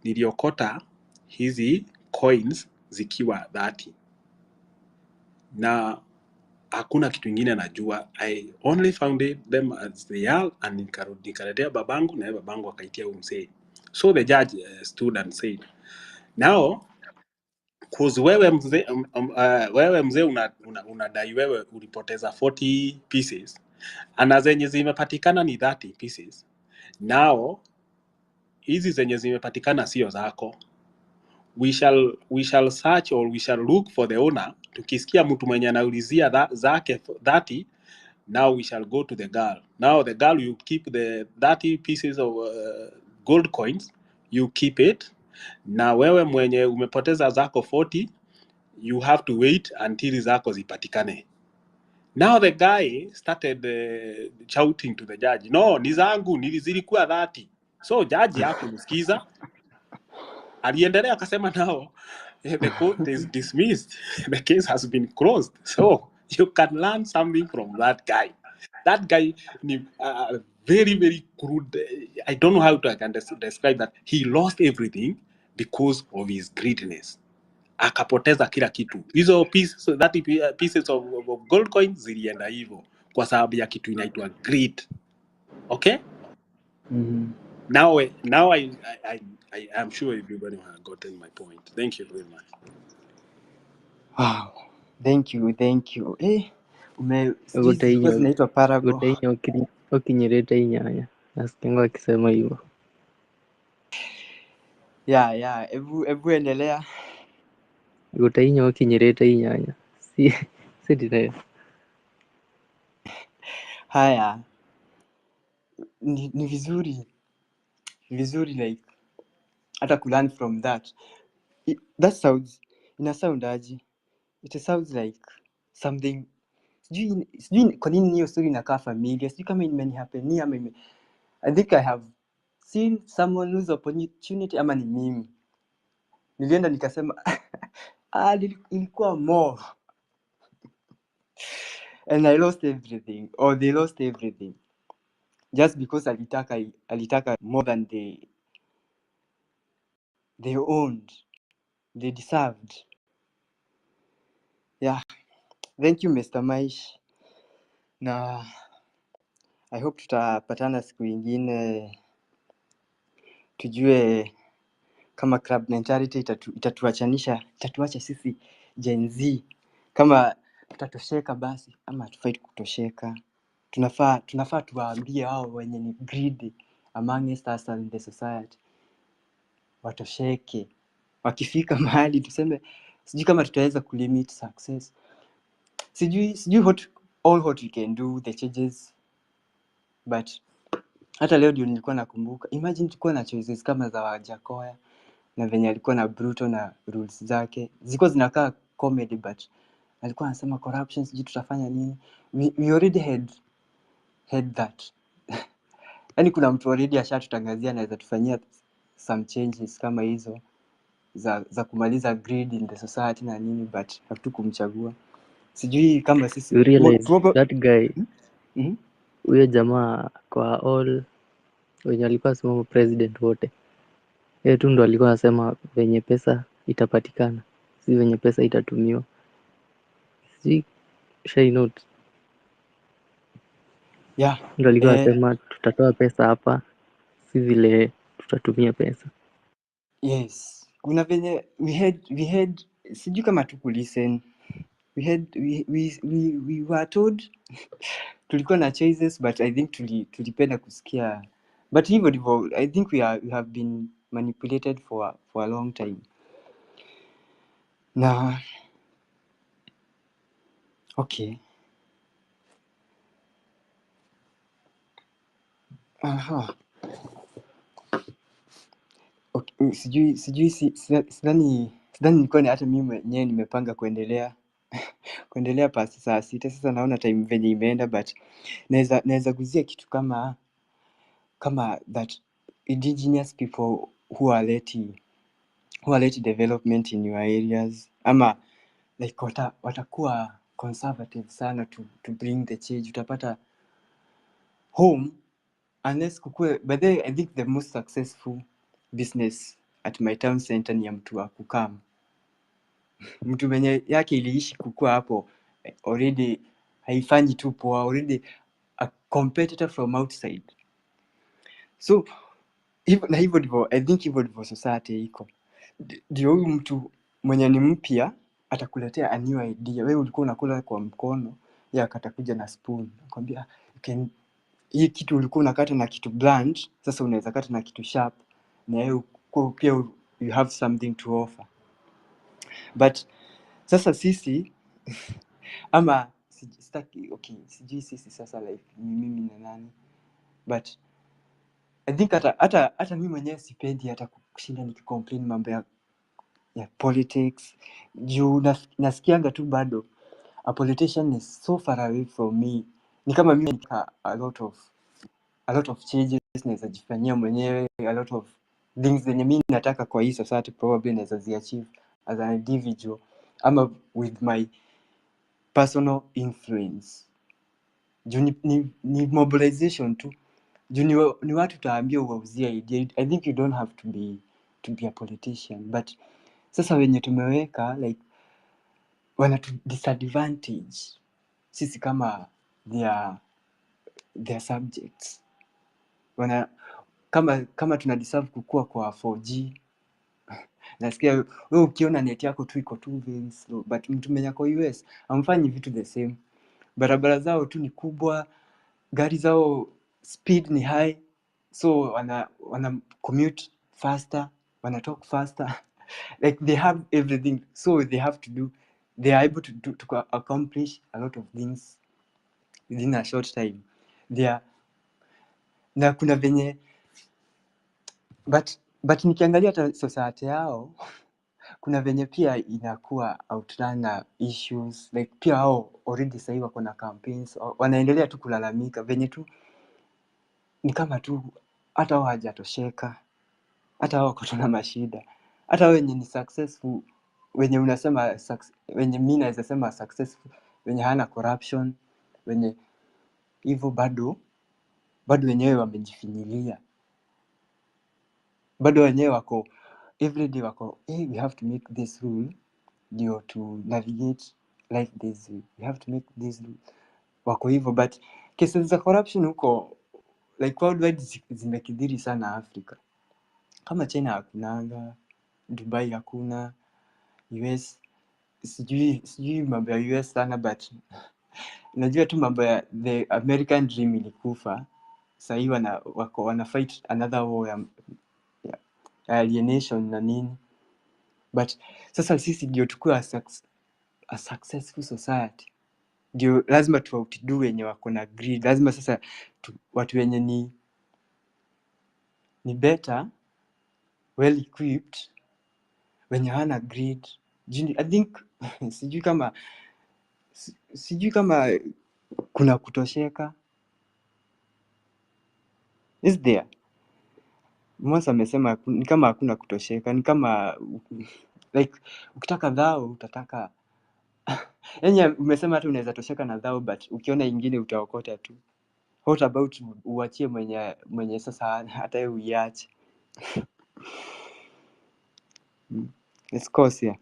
niliokota hizi coins zikiwa 30 na hakuna kitu ingine najua. I only found them as they are, and nikaletea babangu na babangu akaitia huyu mzee. So the judge stood and said, now cause wewe mzee unadai wewe ulipoteza 40 pieces ana zenye zimepatikana ni 30 pieces. Now hizi zenye zimepatikana sio zako. We shall search or we shall look for the owner. Tukisikia mtu mwenye anaulizia zake 30, now we shall go to the girl. Now the girl, you keep the 30 pieces of gold coins, you keep it. Na wewe mwenye umepoteza zako 40, you have to wait until zako zipatikane. Now the guy started shouting to the judge, no, ni zangu zilikuwa 30. So judge hakumsikiza. Aliendelea akasema, now the court is dismissed. The case has been closed. So you can learn something from that guy. That guy, very, very crude. I don't know how I can describe that. He lost everything because of his greediness. Akapoteza kila kitu. Hizo pieces of gold coins zilienda hivyo kwa sababu ya kitu inaitwa greed. Okay? Now I'm sure everybody has gotten my point. Thank you very much. Wow. Thank you. Zilikuwa zinaitwa parago. Ukinyereta inyanya. Nasikia wakisema hivyo. Yeah. Ebu endelea. Utainya ukinyereta inyanya. Si dinayo. Haya. ni vizuri like hata kulearn from that. That sounds, ina sound aje? It sounds like something, sijui kwa nini hiyo story inakaa familiar, sijui kama imenihapenia ama I think I have seen someone lose opportunity ama ni mimi nilienda nikasema ilikuwa more and I lost everything, or they lost everything just because alitaka more than they owned, they deserved. Yeah, thank you Mr. Maish, na I hope tutapatana siku ingine tujue kama club mentality itatuacha sisi Gen Z, kama tutatosheka basi ama hatufai kutosheka. Tunafaa tuwaambie hao wenye ni greedy amongst us in the society watosheke. Wakifika mahali tuseme, sijui kama tutaweza kulimit success, sijui what we can do, the changes, but hata leo ndio nilikuwa nakumbuka, imagine tulikuwa na choices kama za Wajakoya na venye alikuwa na brutal na rules zake zilikuwa zinakaa comedy, but alikuwa anasema corruption, sijui tutafanya nini. We already had that yani kuna mtu already ashatutangazia anaweza tufanyia some changes kama hizo za kumaliza greed in the society na nini, but hatukumchagua. Sijui kama sisi You realize that guy huyo jamaa kwa all wenye alikuwa simama president wote, yeye tu ndo alikuwa anasema venye pesa itapatikana, si venye pesa itatumiwa. Sijui shai note. Yeah. Ndo alikuwa anasema tutatoa pesa hapa, si vile tutatumia pesa. Yes, kuna venye we had sijui kama tukulisten, we were told tulikuwa na choices, but I think tulipenda kusikia, but hivyo ndivyo I think we have been manipulated for a long time. Na okay, aha, okay. Sidhani nilikuwa hata mimi mwenyewe nimepanga kuendelea pasi saa 6. Sasa naona time venye imeenda, but naweza guzia kitu kama that indigenous people who are late development in your areas, ama like watakuwa conservative sana to bring the change. Utapata home unless kukue, by the way, I think the most successful business at my town center ni ya mtu wa kukam, mtu mwenye yake iliishi kukua hapo already, haifanyi tu poa, already a competitor from outside. So hivyo ndivyo I think hivyo ndivyo society iko. Ndio huyu mtu mwenye ni mpya atakuletea a new idea. Wewe ulikuwa unakula kwa mkono, yeye akatakuja na spoon, akwambia hii kitu ulikuwa unakata na kitu blunt, sasa unaweza kata na kitu sharp, na wewe pia you have something to offer. But sasa sisi ama okay, sijui sisi sasa like mimi na nani, but I think hata mimi mwenyewe sipendi hata kushinda nikicomplain mambo ya politics, juu nasikianga tu bado a politician is so far away from me. Ni kama mimi a lot of changes naweza jifanyia mwenyewe, a lot of things zenye mimi nataka kwa hii society probably naweza ziachieve as an individual ama with my personal influence. Juu ni mobilization tu, juu ni watu utaambia uwauzie idea. I think you don't have to be a politician, but sasa wenye tumeweka like wanatu disadvantage sisi kama their subjects. Kama tuna deserve kukua kwa 4G, nasikia wewe ukiona net yako tu iko tu very slow, but mtu mwenye kwa US amfanyi vitu the same. Barabara zao tu ni kubwa, gari zao speed ni high, so wana commute faster, wana talk faster like they have everything, so they are able to accomplish a lot of things within a short time. na kuna venye but nikiangalia hata society yao kuna venye pia inakuwa outrun na issues like pia hao already sahii wako na campaigns wanaendelea tu kulalamika venye tu ni kama tu hata hao hawajatosheka, hata hao wako tu na mashida, hata wenye ni successful wenye unasema wenye mimi naweza sema successful wenye hana corruption wenye hivyo bado wenyewe wamejifinyilia, bado wenyewe wako everyday wako we have to make this rule ndio to navigate life this way, we have to make this rule. Wako hivyo but cases za corruption huko like worldwide zimekithiri sana Afrika. Kama China hakunanga, Dubai hakuna, US sijui mambo ya US sana but najua tu mambo ya the American dream ilikufa. Sasa hii wana fight another war ya alienation na nini. But sasa sisi ndio tukue a successful society. Ndio lazima tu outdo wenye wako na greed. Lazima sasa watu wenye ni better, well equipped, wenye hana greed. I think sijui kama kuna kutosheka. Is there? Mwasa amesema ni kama hakuna kutosheka, ni kama like ukitaka dhao utataka yaani umesema hata unaweza tosheka na dhao but ukiona ingine utaokota tu. What about uachie mwenye sasa hata yeye uiache. Let's course here.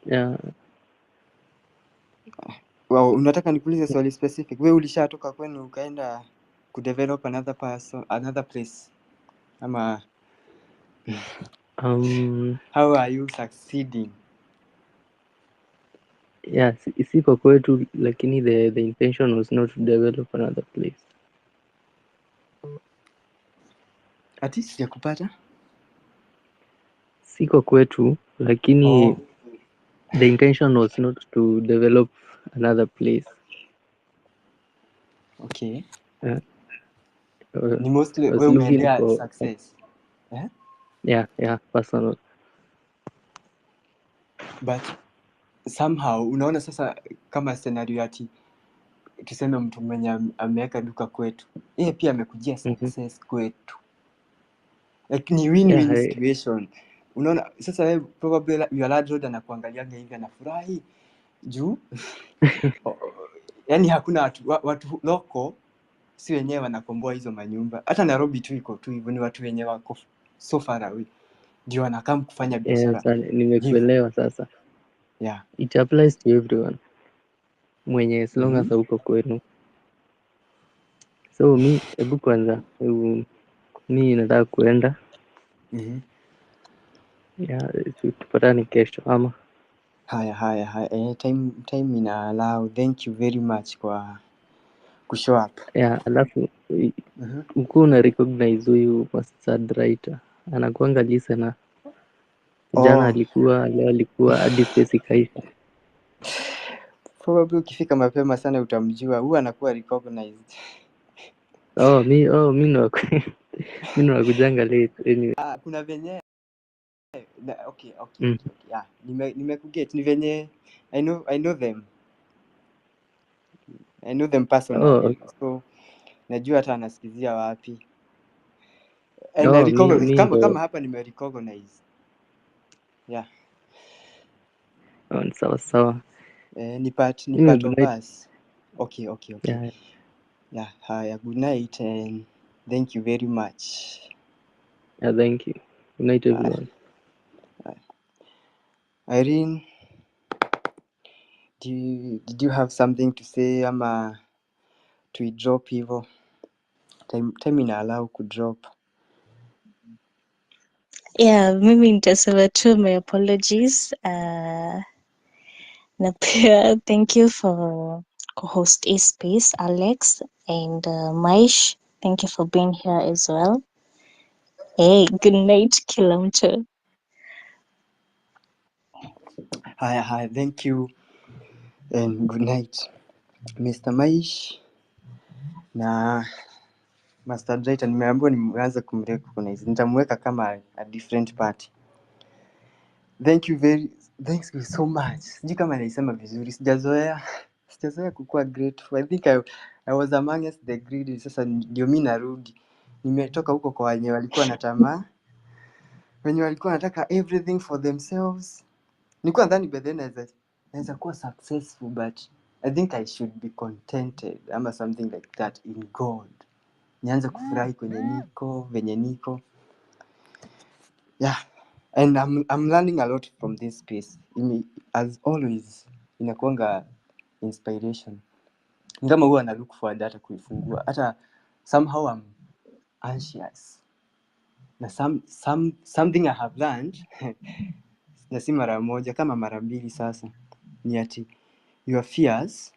Yeah. Wow, unataka nikuulize swali specific? Wewe ulishatoka kwenu ukaenda kudevelop another place ama how are you succeeding? Yeah, siko kwetu lakini the intention was not to develop another place. Ati sijakupata? Siko kwetu lakini the intention was not to develop another place. Okay. Ni mostly wewe umeendea success. Yeah, personal. But somehow unaona sasa kama scenario ati tuseme mtu mwenye ameweka duka kwetu yeye pia amekujia success kwetu, like ni win-win situation. Unaona sasa wewe probably your landlord anakuangalianga hivi anafurahi juu yani hakuna watu loko si wenyewe wanakomboa hizo manyumba. Hata Nairobi tu iko tu hivyo, ni watu wenyewe wako so far away ndio wanakam kufanya biashara. Nimekuelewa sasa. Yeah. It applies to everyone. Mwenye as long as uko kwenu. So hebu kwanza mi nataka kuenda. Yeah, tupatane kesho ama. Haya. Time ina allow. Thank you very much kwa kushow up. Yeah, alafu uko una recognize huyu Mustard Writer. Anakuanga listener. Jana alikuwa, leo alikuwa, hadi space ikaisha. Probably ukifika mapema sana utamjua. Huwa anakuwa recognized. Mi ndo nakujanga late anyway. Kuna venye okay. Yeah, nimekuget. Ni venye I know them. I know them personally. Okay. So najua hata anasikizia wapi. And kama hapa nimerecognize. Yeah. Ni sawa. Ni part of us. Okay. Yeah. Haya, good night and thank you very much. Yeah, thank you. Good night everyone. Irene, did you have something to say ama drop hivyo? Time ina allow kudrop. Yeah, mimi nitasema tu my apologies. Na pia thank you for co-host a space, Alex and Maish. Thank you for being here as well. Hey, good night kila mtu. Haya, thank you. and good night Mr. Maish na Master Brighton. Nimeambiwa nimeanza kumrecognize, nitamweka kama a different party. Thank you so much. Sijui kama naisema vizuri, sijazoea kukuwa grateful. I think I was amongst the greedy. Sasa ndio mimi narudi, nimetoka huko kwa wenye walikuwa na tamaa, wenye walikuwa wanataka everything for themselves. Nilikuwa nadhani by then naweza kuwa successful, but I think I should be contented ama something like that in God. Nianze kufurahi venye niko. Yeah. And I'm learning a lot from this space. As always, inakuanga inspiration. Kama huwa na look forward hata kuifungua. Hata somehow I'm anxious. Na something I have learned na si mara moja kama mara mbili sasa, ni ati your fears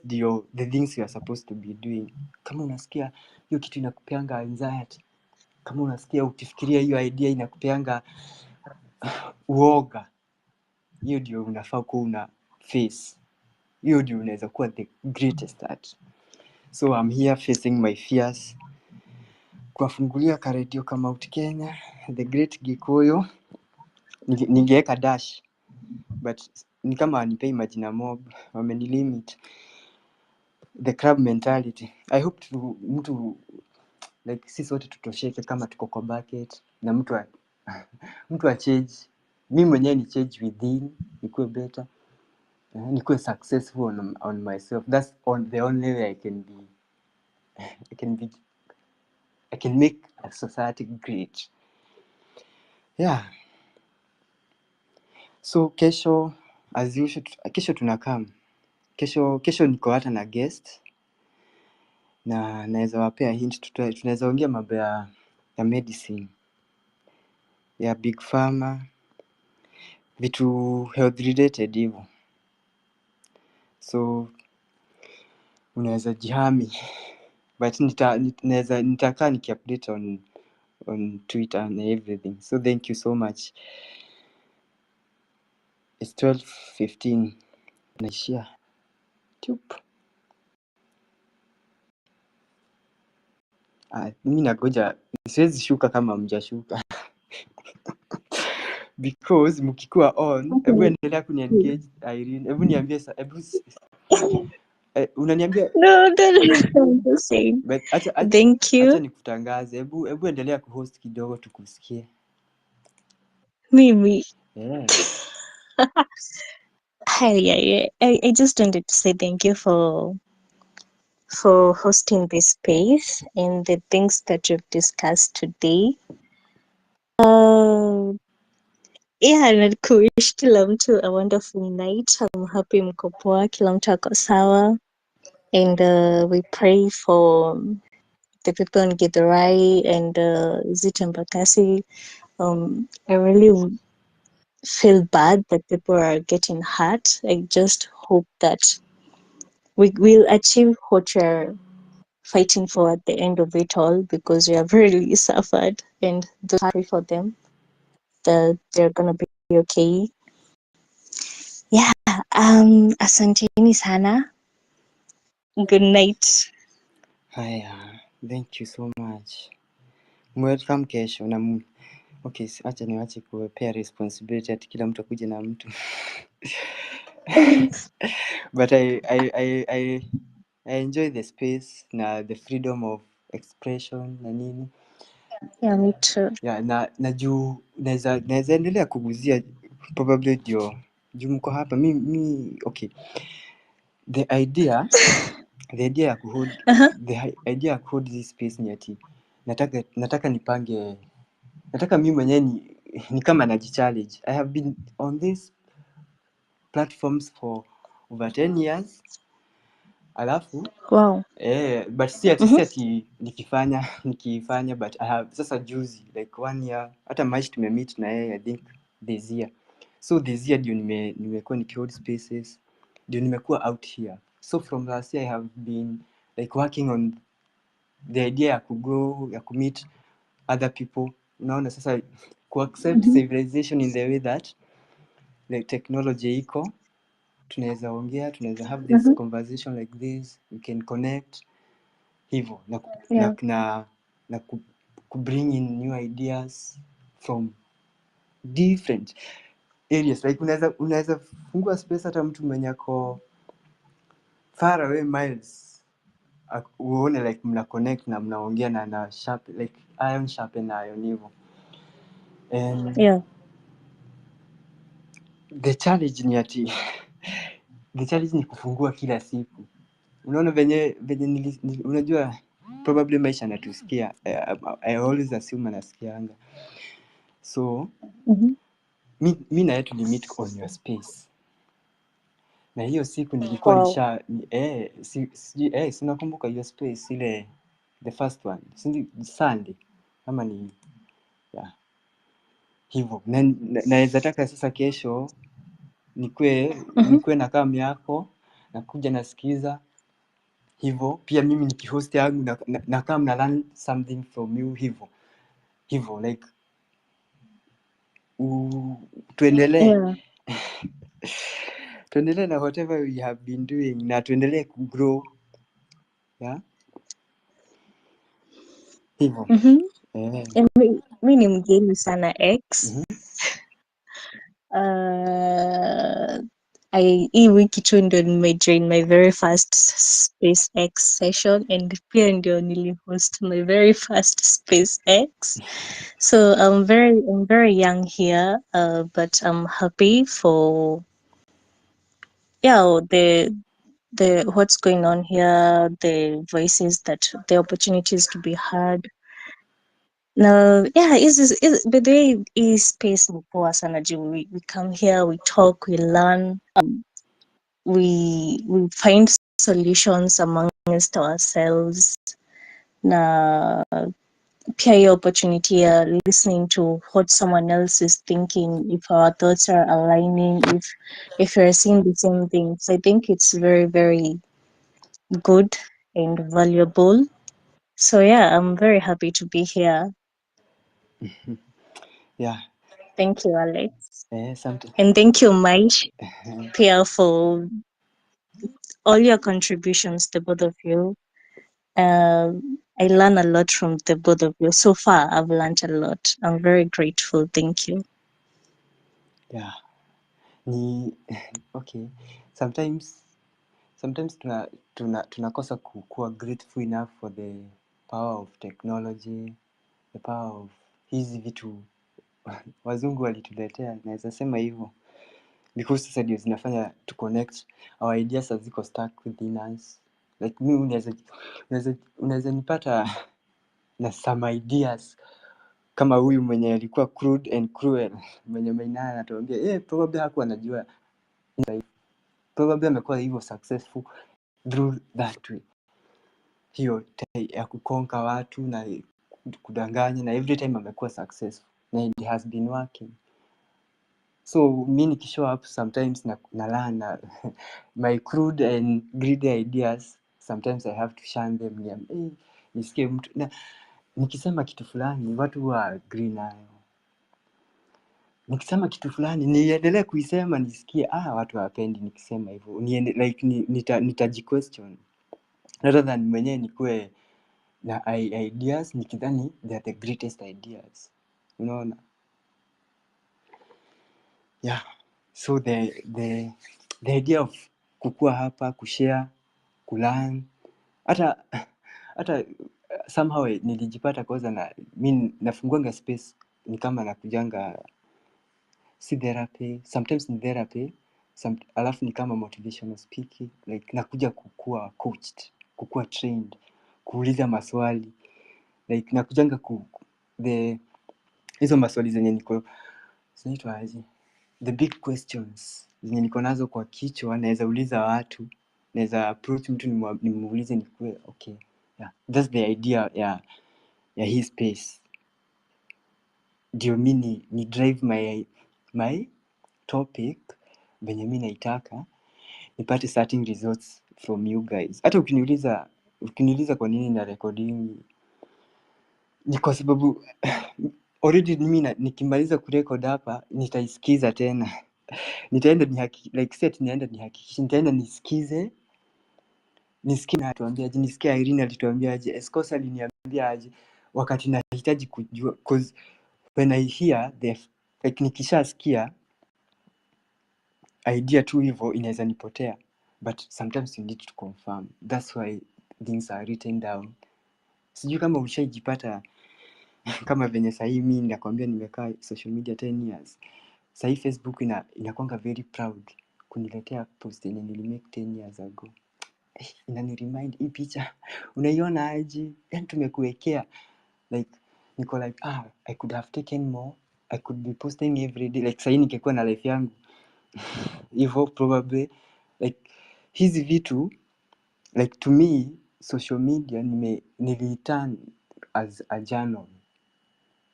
ndio the things you are supposed to be doing. Kama unasikia hiyo kitu inakupeanga anxiety, kama unasikia ukifikiria hiyo idea inakupeanga uoga, hiyo ndio unafaa kuwa una face. Hiyo ndio unaweza kuwa the greatest at. So I'm here facing my fears. Kuwafungulia karedio kama Mount Kenya, the great Gikuyu. Ningeweka dash, but ni kama wanipei majina mob, wamenilimit. The crab mentality. I hope mtu like sisi wote tutosheke kama tuko kwa bucket na mtu change. Mimi mwenyewe ni change within, nikuwe better, nikuwe successful on myself. That's the only way I can make a society great. Yeah. So kesho as usual, kesho tunakam. Kesho niko hata na guest na naweza wapea hint, tunaweza ongea mambo ya medicine, ya big pharma, vitu health related hivyo. So unaweza jihami, but nitakaa nikiupdate on Twitter and everything. So thank you so much. It's 12:15. Naishia. Chup. Mimi nagoja, siwezi shuka kama mjashuka. Because mkikuwa on, hebu endelea kuniengage Irene. Hebu niambie unaniambia No, I'm just saying. Thank you. Acha nikutangaze. Hebu endelea kuhost kidogo tukusikie. Mimi. Yeah. Hi, I just wanted to say thank you for hosting this space and the things that you've discussed today. Yeah, na kuwish kila mtu a wonderful night. I'm happy mko poa, kila mtu ako sawa. And we pray for the people in Githurai and Zita Mbakasi. I really feel bad that people are getting hurt. I just hope that we will achieve what we're fighting for at the end of it all, because we have really suffered, and those pray for them that they're gonna be okay. Yeah, asanteni sana. Good night. Haya, thank you so much. Welcome kesho na okay, acha niwache kuwapea responsibility ati kila mtu akuje na mtu. But I enjoy the space na the freedom of expression na nini. Yeah, me too. Yeah, na juu naweza endelea kuguzia probably ndio juu mko hapa mi okay. The idea ya kuhold this space ni ati nataka nipange, nataka mimi mwenyewe ni kama najichallenge. I have been on these platforms for over 10 years. Alafu wow. But si ati nikifanya but I have sasa juzi like 1 year hata Maish tumemeet na yeye I think this year. So this year ndio nimekuwa nikihold spaces, ndio nimekuwa out here. So from last year I have been like working on the idea ya kugrow, ya kumeet other people. Unaona sasa accept civilization in the way that like technology iko tunaweza ongea, tunaweza have this conversation like this, we can connect hivyo na ku bring in new ideas from different areas. Like unaweza fungua space hata mtu mwenye ako far away miles, uone like mna connect na mnaongea na sharp, like iron sharpen iron hivyo. And the challenge ni ati the challenge ni kufungua kila siku. Unaona venye unajua probably maisha natusikia, I always assume anasikianga. So mi na yetu limit on your space. Na hiyo siku nilikuwa si nakumbuka hiyo space ile the first one, si Sunday ama ni hivyo. Naweza taka sasa kesho nikue na kama yako nakuja nasikiza hivyo, pia mimi nikihost yangu na kama na learn something from you hivyo like tuendelee tuendelee na whatever we have been doing na tuendelee kugrow hivyo. Mi ni mgeni sana X. Hii wiki tu ndio nimejoin my very first SpaceX session and pia ndio nilihost my very first SpaceX. So I'm very young here, but I'm happy for the what's going on here, the voices, the opportunities to be heard. No, but the is space poa sana juu we come here, we talk, we learn, we find solutions amongst ourselves. Na pia hiyo opportunity ya listening to what someone else is thinking, if our thoughts are aligning, if you're seeing the same things. I think it's very, very good and valuable. So I'm very happy to be here. Thank you, Alex. And thank you, Maish, Pia, for all your contributions, the both of you. I learn a lot from the both of you. So far, I've learned a lot. I'm very grateful. Thank you. Okay. Sometimes tunakosa kuwa grateful enough for the power of technology, the power of hizi vitu wazungu walituletea, naweza sema hivyo, because sasa ndio zinafanya to connect our ideas as ziko stuck within us. Like me unaweza nipata na some ideas kama huyu mwenye alikuwa crude and cruel, mwenye Mainana anatuambia probably hakuwa anajua, probably amekuwa hivyo successful through that way, hiyo ya kukonka watu na kudanganya, na every time amekuwa successful na it has been working. So mi nikishow up sometimes na learn my crude and greedy ideas, sometimes I have to shun them. Nisikie mtu na nikisema kitu fulani watu wa agree nayo, nikisema kitu fulani niendelee kuisema nisikie watu hawapendi nikisema hivyo, nitaji-question rather than mwenyewe nikuwe na ideas nikidhani they are the greatest ideas, unaona. So the idea of kukua hapa, kushare, kulearn, hata somehow nilijipata kwanza na mimi nafunguanga space ni kama nakujanga si therapy, sometimes ni therapy, alafu ni kama motivational speaking, like nakuja kukua coached, kukua trained, kuuliza maswali, like nakujanga hizo maswali zenye niko zinaitwa aje, the big questions zenye niko nazo kwa kichwa, naweza uliza watu, naweza approach mtu nimuulize nikue okay, that's the idea ya hii space. Ndio mimi ni drive my topic venye mimi naitaka, nipate certain results from you guys. Hata ukiniuliza kwa nini na recording, ni kwa sababu already mimi nikimaliza kurecord hapa nitaisikiza tena nitaenda like set nienda nihakikishe, nitaenda nisikie na atuambiaje, nisikie Irene alituambiaje, Escosa aliniambiaje, wakati nahitaji kujua, cause when I hear the like nikishasikia idea tu hivyo inaweza nipotea, but sometimes you need to confirm. That's why things are written down. Sijui kama ushaijipata kama venye sahii mimi nakwambia nimekaa social media 10 years. Sahii Facebook inakwanga very proud kuniletea post yenye nilimake 10 years ago. Inani remind hii picha unaiona aje? Yani tumekuwekea like niko like I could have taken more. I could be posting every day. Like sahii nikikuwa na life yangu hivyo probably like hizi vitu like to me social media niliturn as a journal,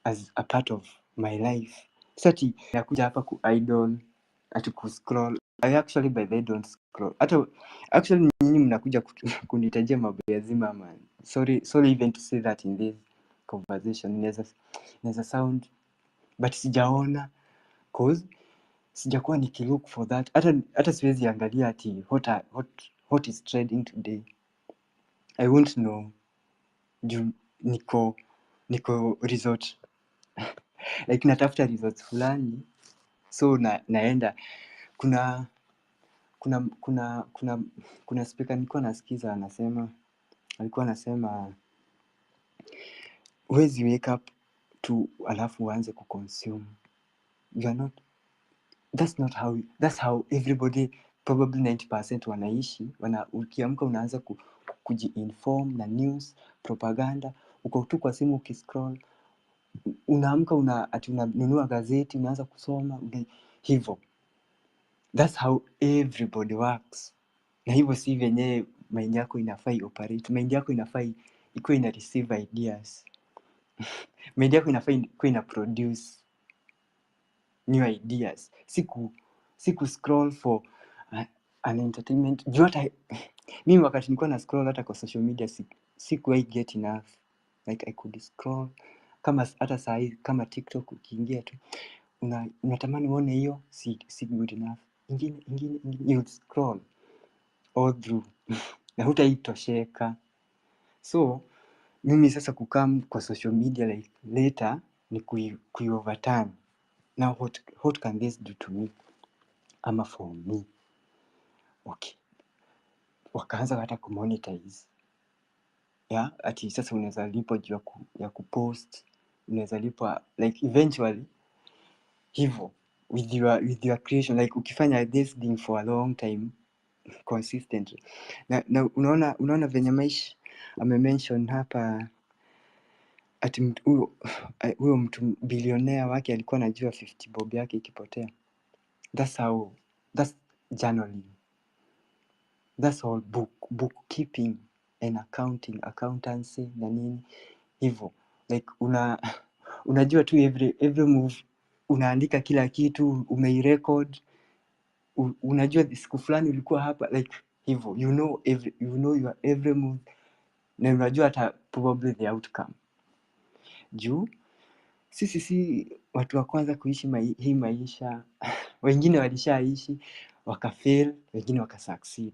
as a part of my life. Sati nakuja hapa ku idle ati ku scroll. I actually by the way don't scroll. Hata actually nyinyi mnakuja kunitajia mambo ya zima man. Sorry even to say that in this conversation. Inaweza sound but sijaona cause sijakuwa nikilook for that. Hata siwezi angalia ati what is trending today. I won't know. Juu niko resort like natafuta results fulani, so naenda kuna speaker nilikuwa nasikiza alikuwa anasema huwezi wake up tu alafu uanze kuconsume. You are not, that's how everybody probably 90% wanaishi. Ukiamka unaanza kujiinform na news, propaganda, uko tu kwa simu ukiscroll, unaamka unanunua gazeti unaanza kusoma hivyo. That's how everybody works. Na hivyo si venye mind yako inafaa operate. Mind yako inafaa ikuwe ina receive ideas. Mind yako inafaa ikuwe ina produce new ideas. Siku scroll for an entertainment. Mimi wakati nilikuwa na scroll hata kwa social media sikuwahi get enough. Like I could scroll kama hata saa hii kama TikTok ukiingia tu unatamani uone hiyo si good enough. Ingine you scroll all through na hutaitosheka. So mimi sasa kukam kwa social media like later ni overturn. Now what can this do to me ama for me? Okay, wakaanza hata kumonetize. Ati sasa unaweza lipo juu ya kupost, unaweza lipo like eventually hivyo with your creation, like ukifanya this thing for a long time consistently. Na unaona venye Maisha amemention hapa ati huyo mtu bilionea wake alikuwa anajua 50 bob yake ikipotea. That's journaling. That's all bookkeeping and accountancy na nini hivyo. Like unajua tu every move, unaandika kila kitu, umeirecord, unajua siku fulani ulikuwa hapa like hivyo. You know your every move na unajua hata probably the outcome. Juu sisi si watu wa kwanza kuishi hii maisha. Wengine walishaishi wakafail, wengine wakasucceed.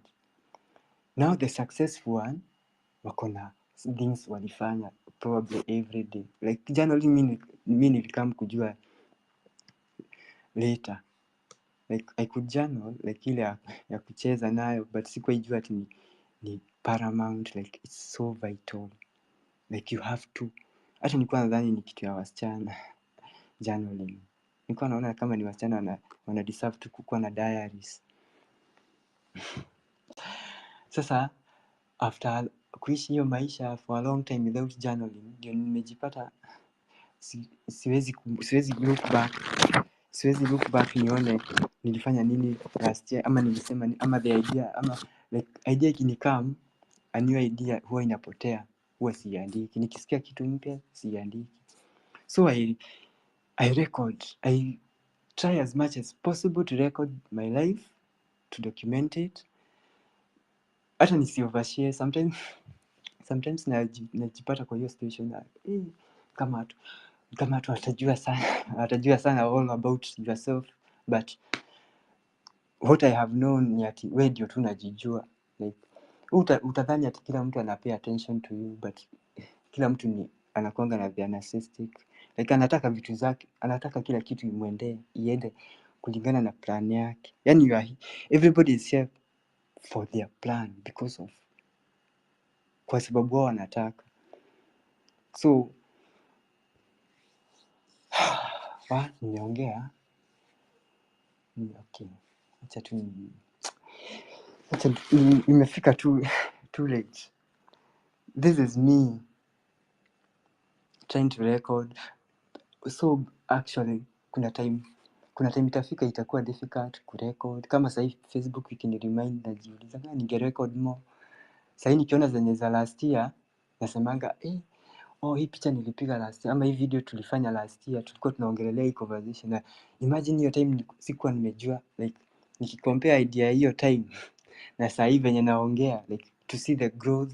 Now the successful one wako na things walifanya probably every day. Like generally mimi nilikam kujua later. Like I could journal like ile ya kucheza nayo, but sikuijua ati ni paramount, like it's so vital. Like you have to. Hata nilikuwa nadhani ni kitu ya wasichana journaling. Nilikuwa naona kama ni wasichana wana deserve tu kukuwa na diaries. Sasa after kuishi hiyo maisha for a long time without journaling, ndio nimejipata siwezi look back nione nilifanya nini last year ama nilisema ama the idea ama like idea ikinikam, a new idea huwa inapotea, huwa siandiki. Nikisikia kitu mpya siandiki. So I record. I try as much as possible to record my life, to document it. Hata nisi overshare sometimes najipata kwa hiyo situation kama watu watajua sana all about yourself, but what I have known ni ati wewe ndio tu unajijua, like utadhani ati kila mtu anapay attention to you, but kila mtu ni anakuanga na the narcissistic, like anataka vitu zake, anataka kila kitu iende kulingana na plan yake. Yani everybody is here for their plan because of, kwa sababu wao wanataka. So nimeongea okay, acha tu nimefika too late. This is me trying to record. So actually kuna time itafika itakuwa difficult kurecord. Kama sasa Facebook ikiniremind najiuliza kama ningerecord more. Sasa nikiona zenye za last year nasemanga hii picha nilipiga last year, ama hii video tulifanya last year, tulikuwa tunaongelelea hii conversation. Na imagine hiyo time sikuwa nimejua, like nikicompare idea hiyo time na sasa hivi venye naongea, like to see the growth,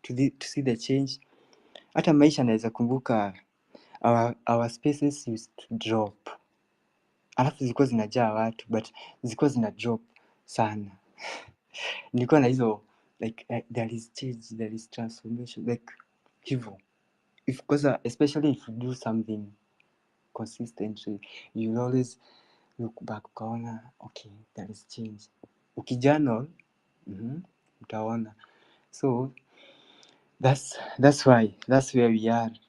to see the change. Hata maisha naweza kumbuka our spaces used to drop, alafu zilikuwa zinajaa watu, but zilikuwa zina drop sana. Nilikuwa na hizo like there is change, there is transformation, like hivyo. Because especially if you do something consistently, you always look back ukaona okay, there is change. Ukijournal utaona. So that's where we are.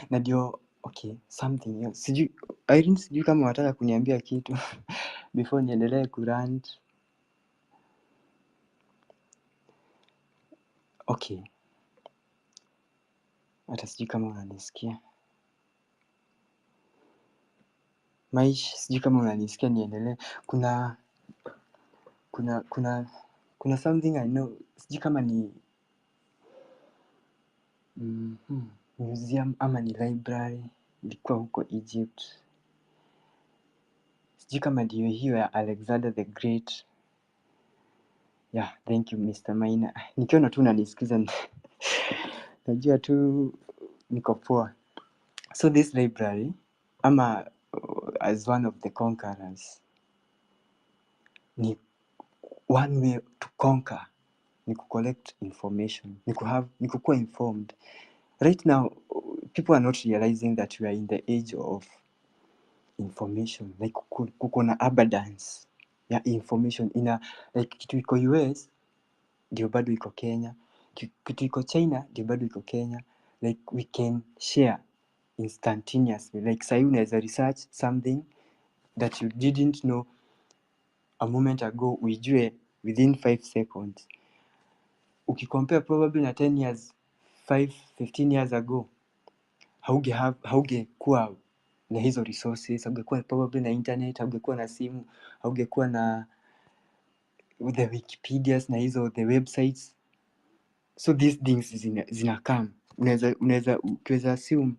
Na ndio okay, something else. Sijui kama wataka kuniambia kitu before niendelee kurant. Okay, hata sijui kama unanisikia Maish, sijui kama unanisikia niendelee. Kuna something I know, sijui kama ni museum ama ni library, ilikuwa huko Egypt. Sijui kama ndio hiyo ya Alexander the Great. Yeah, thank you Mr. Maina. Nikiona tu unanisikiza najua tu niko poa. So this library, ama as one of the conquerors, ni one way to conquer, ni collect information, ni kukuwa informed. Right now, people are not realizing that we are in the age of information. Like kuko na abundance ya information like kitu iko US ndio bado iko Kenya, kitu iko China ndio bado iko Kenya. Like we can share instantaneously. Like sahi unaweza research something that you didn't know a moment ago, uijue within 5 seconds. Ukicompare probably na 10 years, 15 years ago, haungekuwa na hizo resources, haungekuwa probably na internet, haungekuwa na simu, haungekuwa na the Wikipedias na hizo the websites. So these things zina come. Ukiweza assume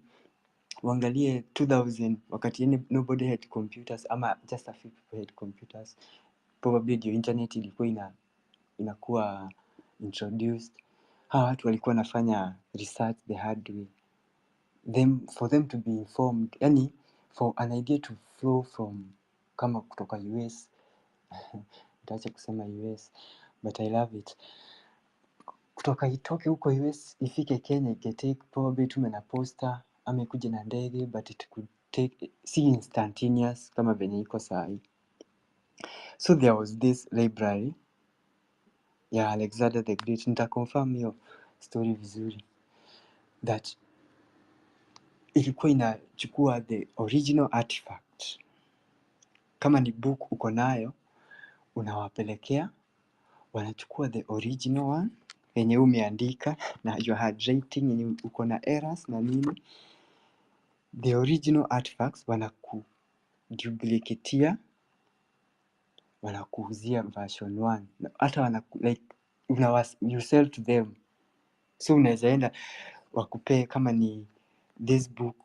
uangalie 2000 wakati nobody had computers, ama just a few people had computers, probably the internet ilikuwa inakuwa introduced. Hawa watu walikuwa wanafanya research the hard way. For them to be informed, yani for an idea to flow from, kama kutoka US nitaacha kusema US but I love it, kutoka itoke huko US ifike Kenya, iketake probably tume na poster ama ikuje na ndege, but it could take, si instantaneous kama venye iko sahi. So there was this library ya Alexander the Great, nitaconfirm hiyo story vizuri, that ilikuwa inachukua the original artifact. Kama ni book uko nayo, unawapelekea, wanachukua the original one yenye umeandika na your handwriting yenye uko na errors na nini, the original artifacts wanakuduplicatea, wanakuuzia version 1, hata like you sell to them. So unaweza enda wakupee, kama ni this book,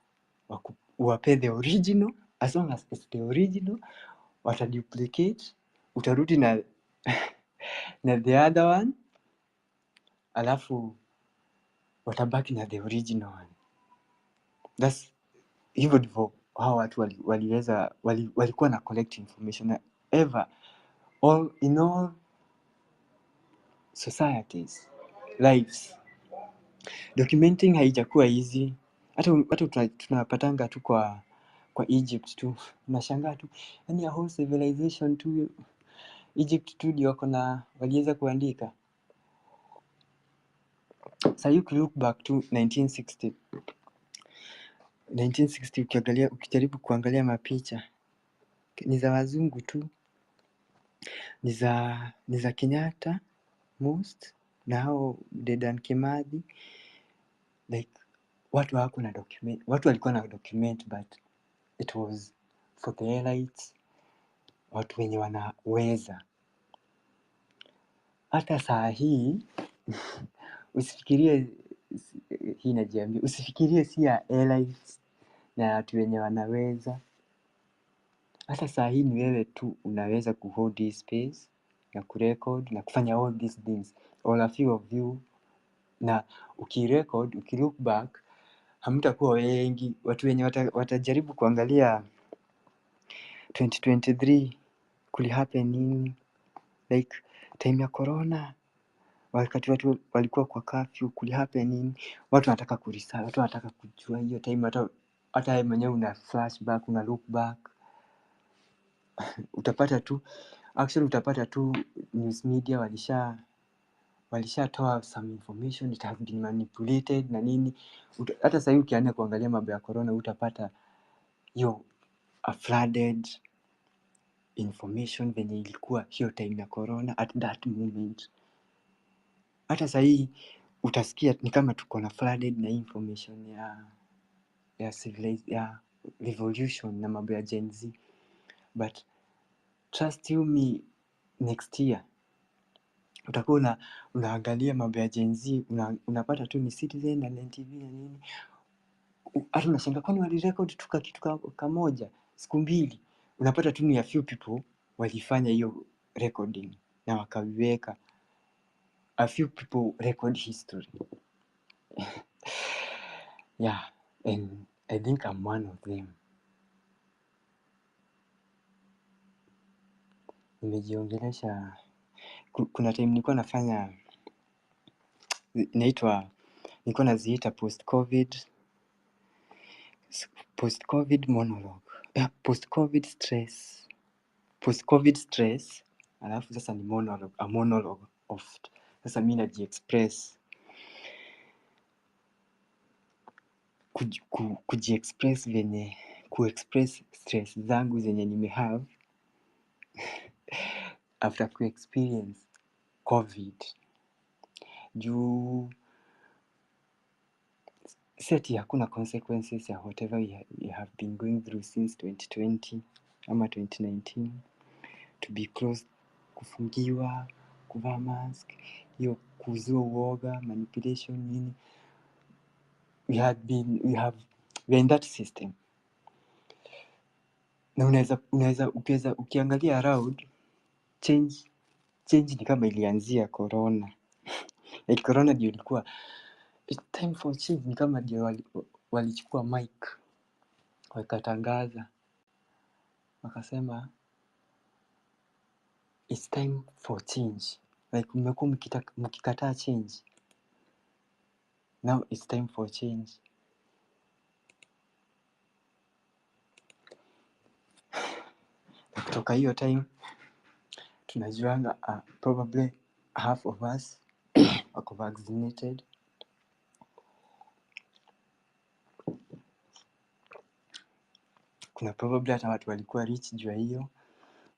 uwapee the original, as long as it's the original, wataduplicate, utarudi na na the other one, alafu watabaki na the original one. Hivyo ndivyo hao watu walikuwa na collect information. Na in all societies lives, documenting haijakuwa easy. Hata tunapatanga tu kwa Egypt tu, unashangaa tu, yani a whole civilization tu Egypt tu ndio waliweza kuandika. So you look back to 1960 ukijaribu kuangalia mapicha ni za wazungu tu, ni za Kenyatta most na hao Dedan Kimathi, like watu walikuwa na document but it was for the elites, watu wenye wanaweza. Hata saa hii usifikirie hii najiambia, usifikirie si ya elites na watu wenye wanaweza. Hata saa hii ni wewe tu unaweza kuhold this space na kurecord na kufanya all these things, all a few of you, na ukirecord, ukilook back hamtakuwa wengi. Watu wenye watajaribu kuangalia 2023 kulihappen nini, like time ya corona, wakati watu walikuwa kwa curfew, kulihappen nini, watu wanataka kuresearch, watu wanataka kujua hiyo time. Hata wewe mwenyewe una flashback, una look back, utapata tu news media walishatoa some information, it has been manipulated na nini. Hata sasa hivi ukianza kuangalia mambo ya corona utapata a flooded information venye ilikuwa hiyo time ya corona at that moment. Hata sasa hii utasikia ni kama tuko na flooded na information ya revolution na mambo ya Gen Z, but trust you me, next year utakuwa unaangalia mambo ya Gen Z, unapata tu ni Citizen na NTV na nini. Hata unashangaa kwani walirecord tu kitu kamoja siku mbili, unapata tu ni a few people walifanya hiyo recording na wakaviweka. A few people record history. Yeah, and I think I'm one of them. Nimejiongelesha. Kuna time nilikuwa nafanya nilikuwa naziita post covid monologue, post covid stress, alafu sasa ni monologue of sasa mimi najiexpress, kujiexpress venye kuexpress stress zangu zenye nimehave after kuexperience covid. Juu seti hakuna consequences ya whatever we have been going through since 2020 ama 2019, to be closed, kufungiwa, kuvaa mask, hiyo kuzua uoga, manipulation nini, we are in that system. Na unaweza ukiangalia around, change ni kama ilianzia corona. Like corona ndio ilikuwa it's time for change, ni kama ndio walichukua mic wakatangaza, wakasema it's time for change. Like mmekuwa mkikataa change, now it's time for change. Kutoka hiyo time tunajuanga probably half of us wako vaccinated. Kuna probably hata watu walikuwa rich juu ya hiyo,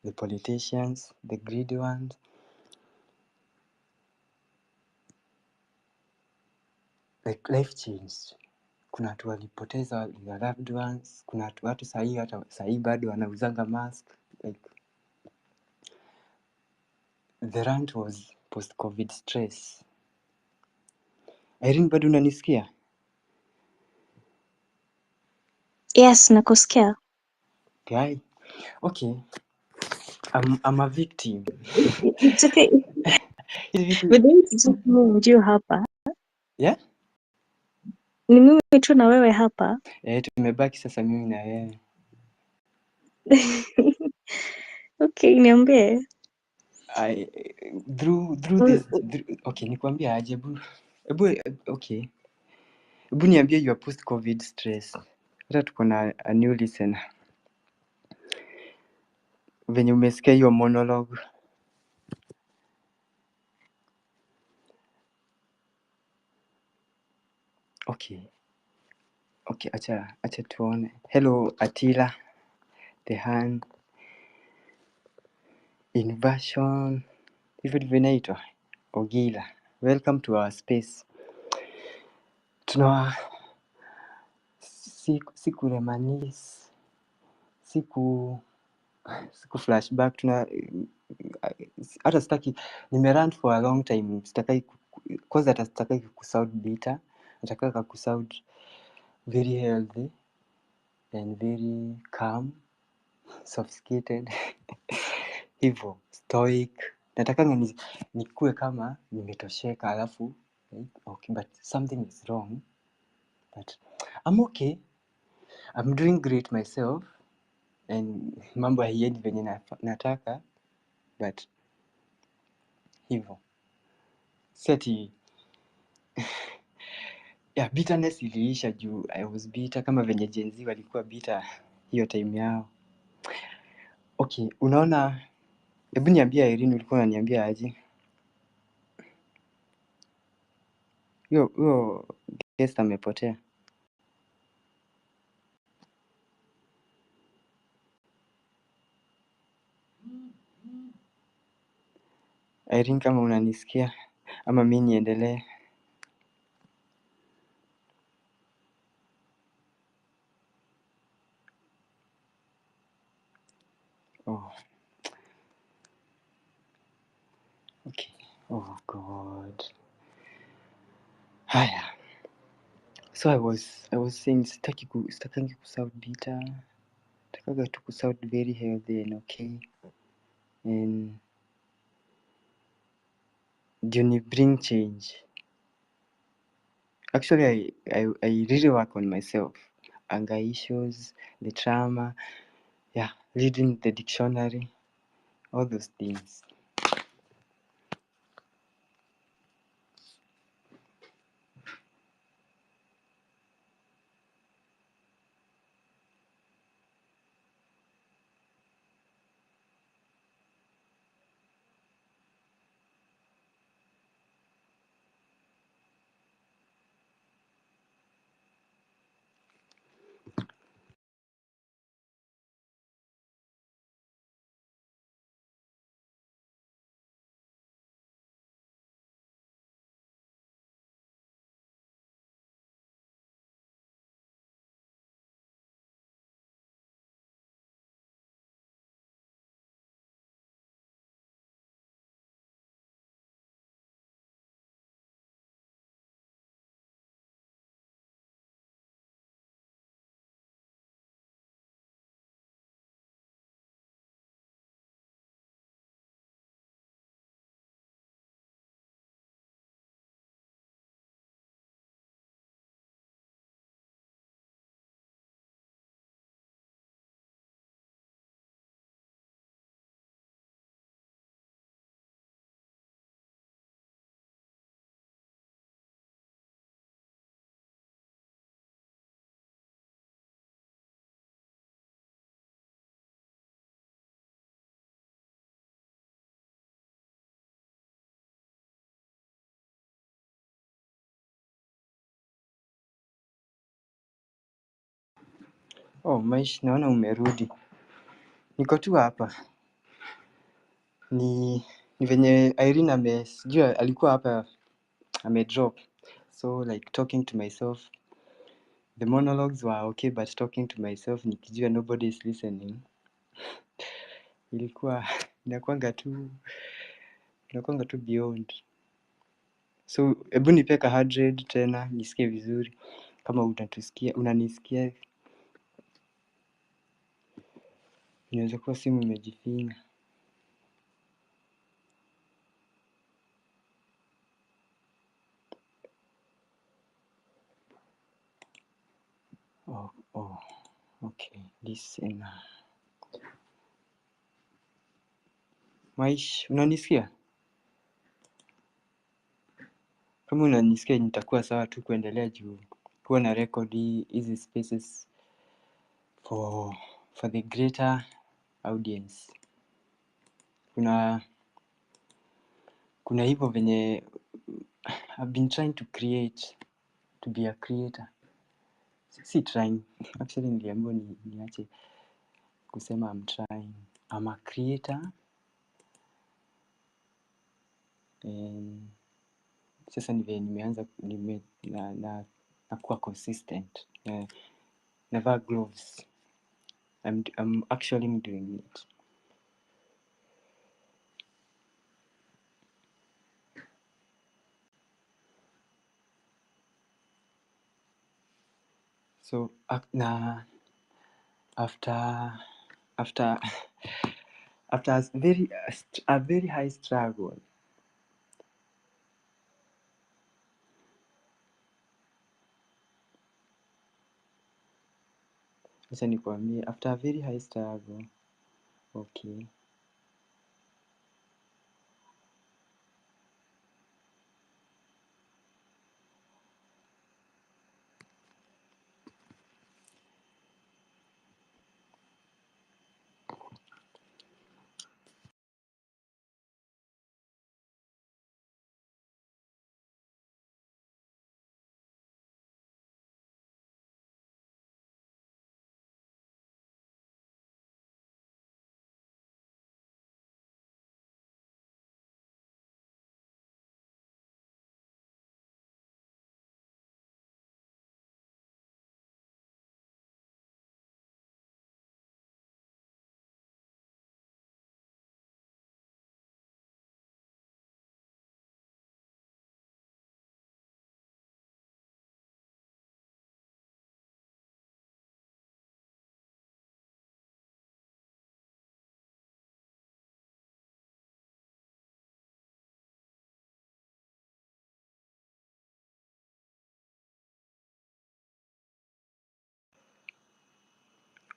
the politicians, the greedy ones. Like life changed. Kuna watu walipoteza their loved ones. Kuna watu sahii bado wanauzanga mask. Like the rant was post covid stress. Irene, bado unanisikia? Yes, nakusikia. Okay. I'm a victim. It's okay. But then it's just me and you hapa. Yeah? Ni mimi tu na wewe hapa. Tumebaki sasa mimi na wewe. Okay, niambie. I through this okay, nikwambia aje okay. Hebu niambie your post covid stress. Hata tuko na a new listener. Venye umesikia hiyo monologue. Okay. Okay, acha tuone. Hello Attila, the hand inversion. Hivyo ndivyo inaitwa. Ogila. Welcome to our space. Tuna siku reminisce, siku flashback, tuna hata sitaki, nimerant for a long time, sitakai kwanza, hata sitakai kusound bitter, nataka kusound very healthy and very calm, sophisticated hivyo stoic. Natakanga nikue kama nimetosheka, alafu okay, but something is wrong, but I'm okay, I'm doing great myself, and mambo haiendi venye nataka, but hivyo seti yeah, bitterness iliisha juu I was bitter kama venye Gen Z walikuwa bitter hiyo time yao. Okay, unaona, hebu niambia Irene, ulikuwa unaniambia aje? Huyo guest amepotea. Irene, kama unanisikia ama mimi niendelee? Oh. Okay. Oh God. Haya. So I was saying sitakangi kusound bitter. Natakaga tu kusound very healthy and okay. And do you bring change? Actually, I really work on myself. Anger issues, the trauma, yeah, reading the dictionary, all those things. Oh, Maish, naona umerudi. Niko tu hapa. Ni venye Irene sijui alikuwa hapa amedrop. So like talking to myself. The monologues were okay, but talking to myself nikijua nobody is listening. Ilikuwa inakuanga tu beyond. So hebu nipe ka 100 tena nisikie vizuri. Kama unanisikia. Inaweza kuwa simu imejifinya. Oh, okay. Listener. Unanisikia? Kama unanisikia nitakuwa sawa tu kuendelea juu kuwa na record hizi spaces for the greater audience. Kuna hivyo venye I've been trying to be a creator. Si trying. Actually niliambiwa niache kusema I'm trying. I'm a creator. And sasa nimeanza nakuwa consistent. Navaa gloves. I'm actually doing it. So after a very high struggle, acha nikwambie, after a very high struggle, okay,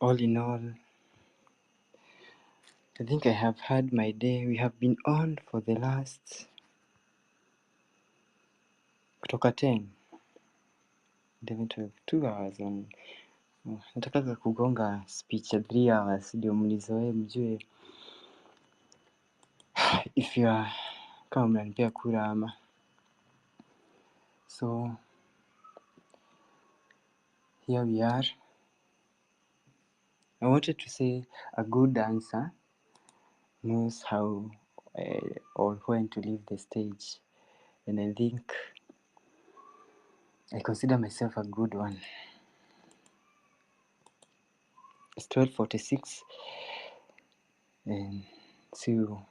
all in all, I think I have had my day. We have been on for the last kutoka 10, 11, 12, 2 hours on. Natakaga kugonga speech ya 3 hours ndio mnizoee mjue if you are kama mnanipea kura ama. So here we are. I wanted to say a good dancer knows how or when to leave the stage, and I think I consider myself a good one. It's 12:46 and see you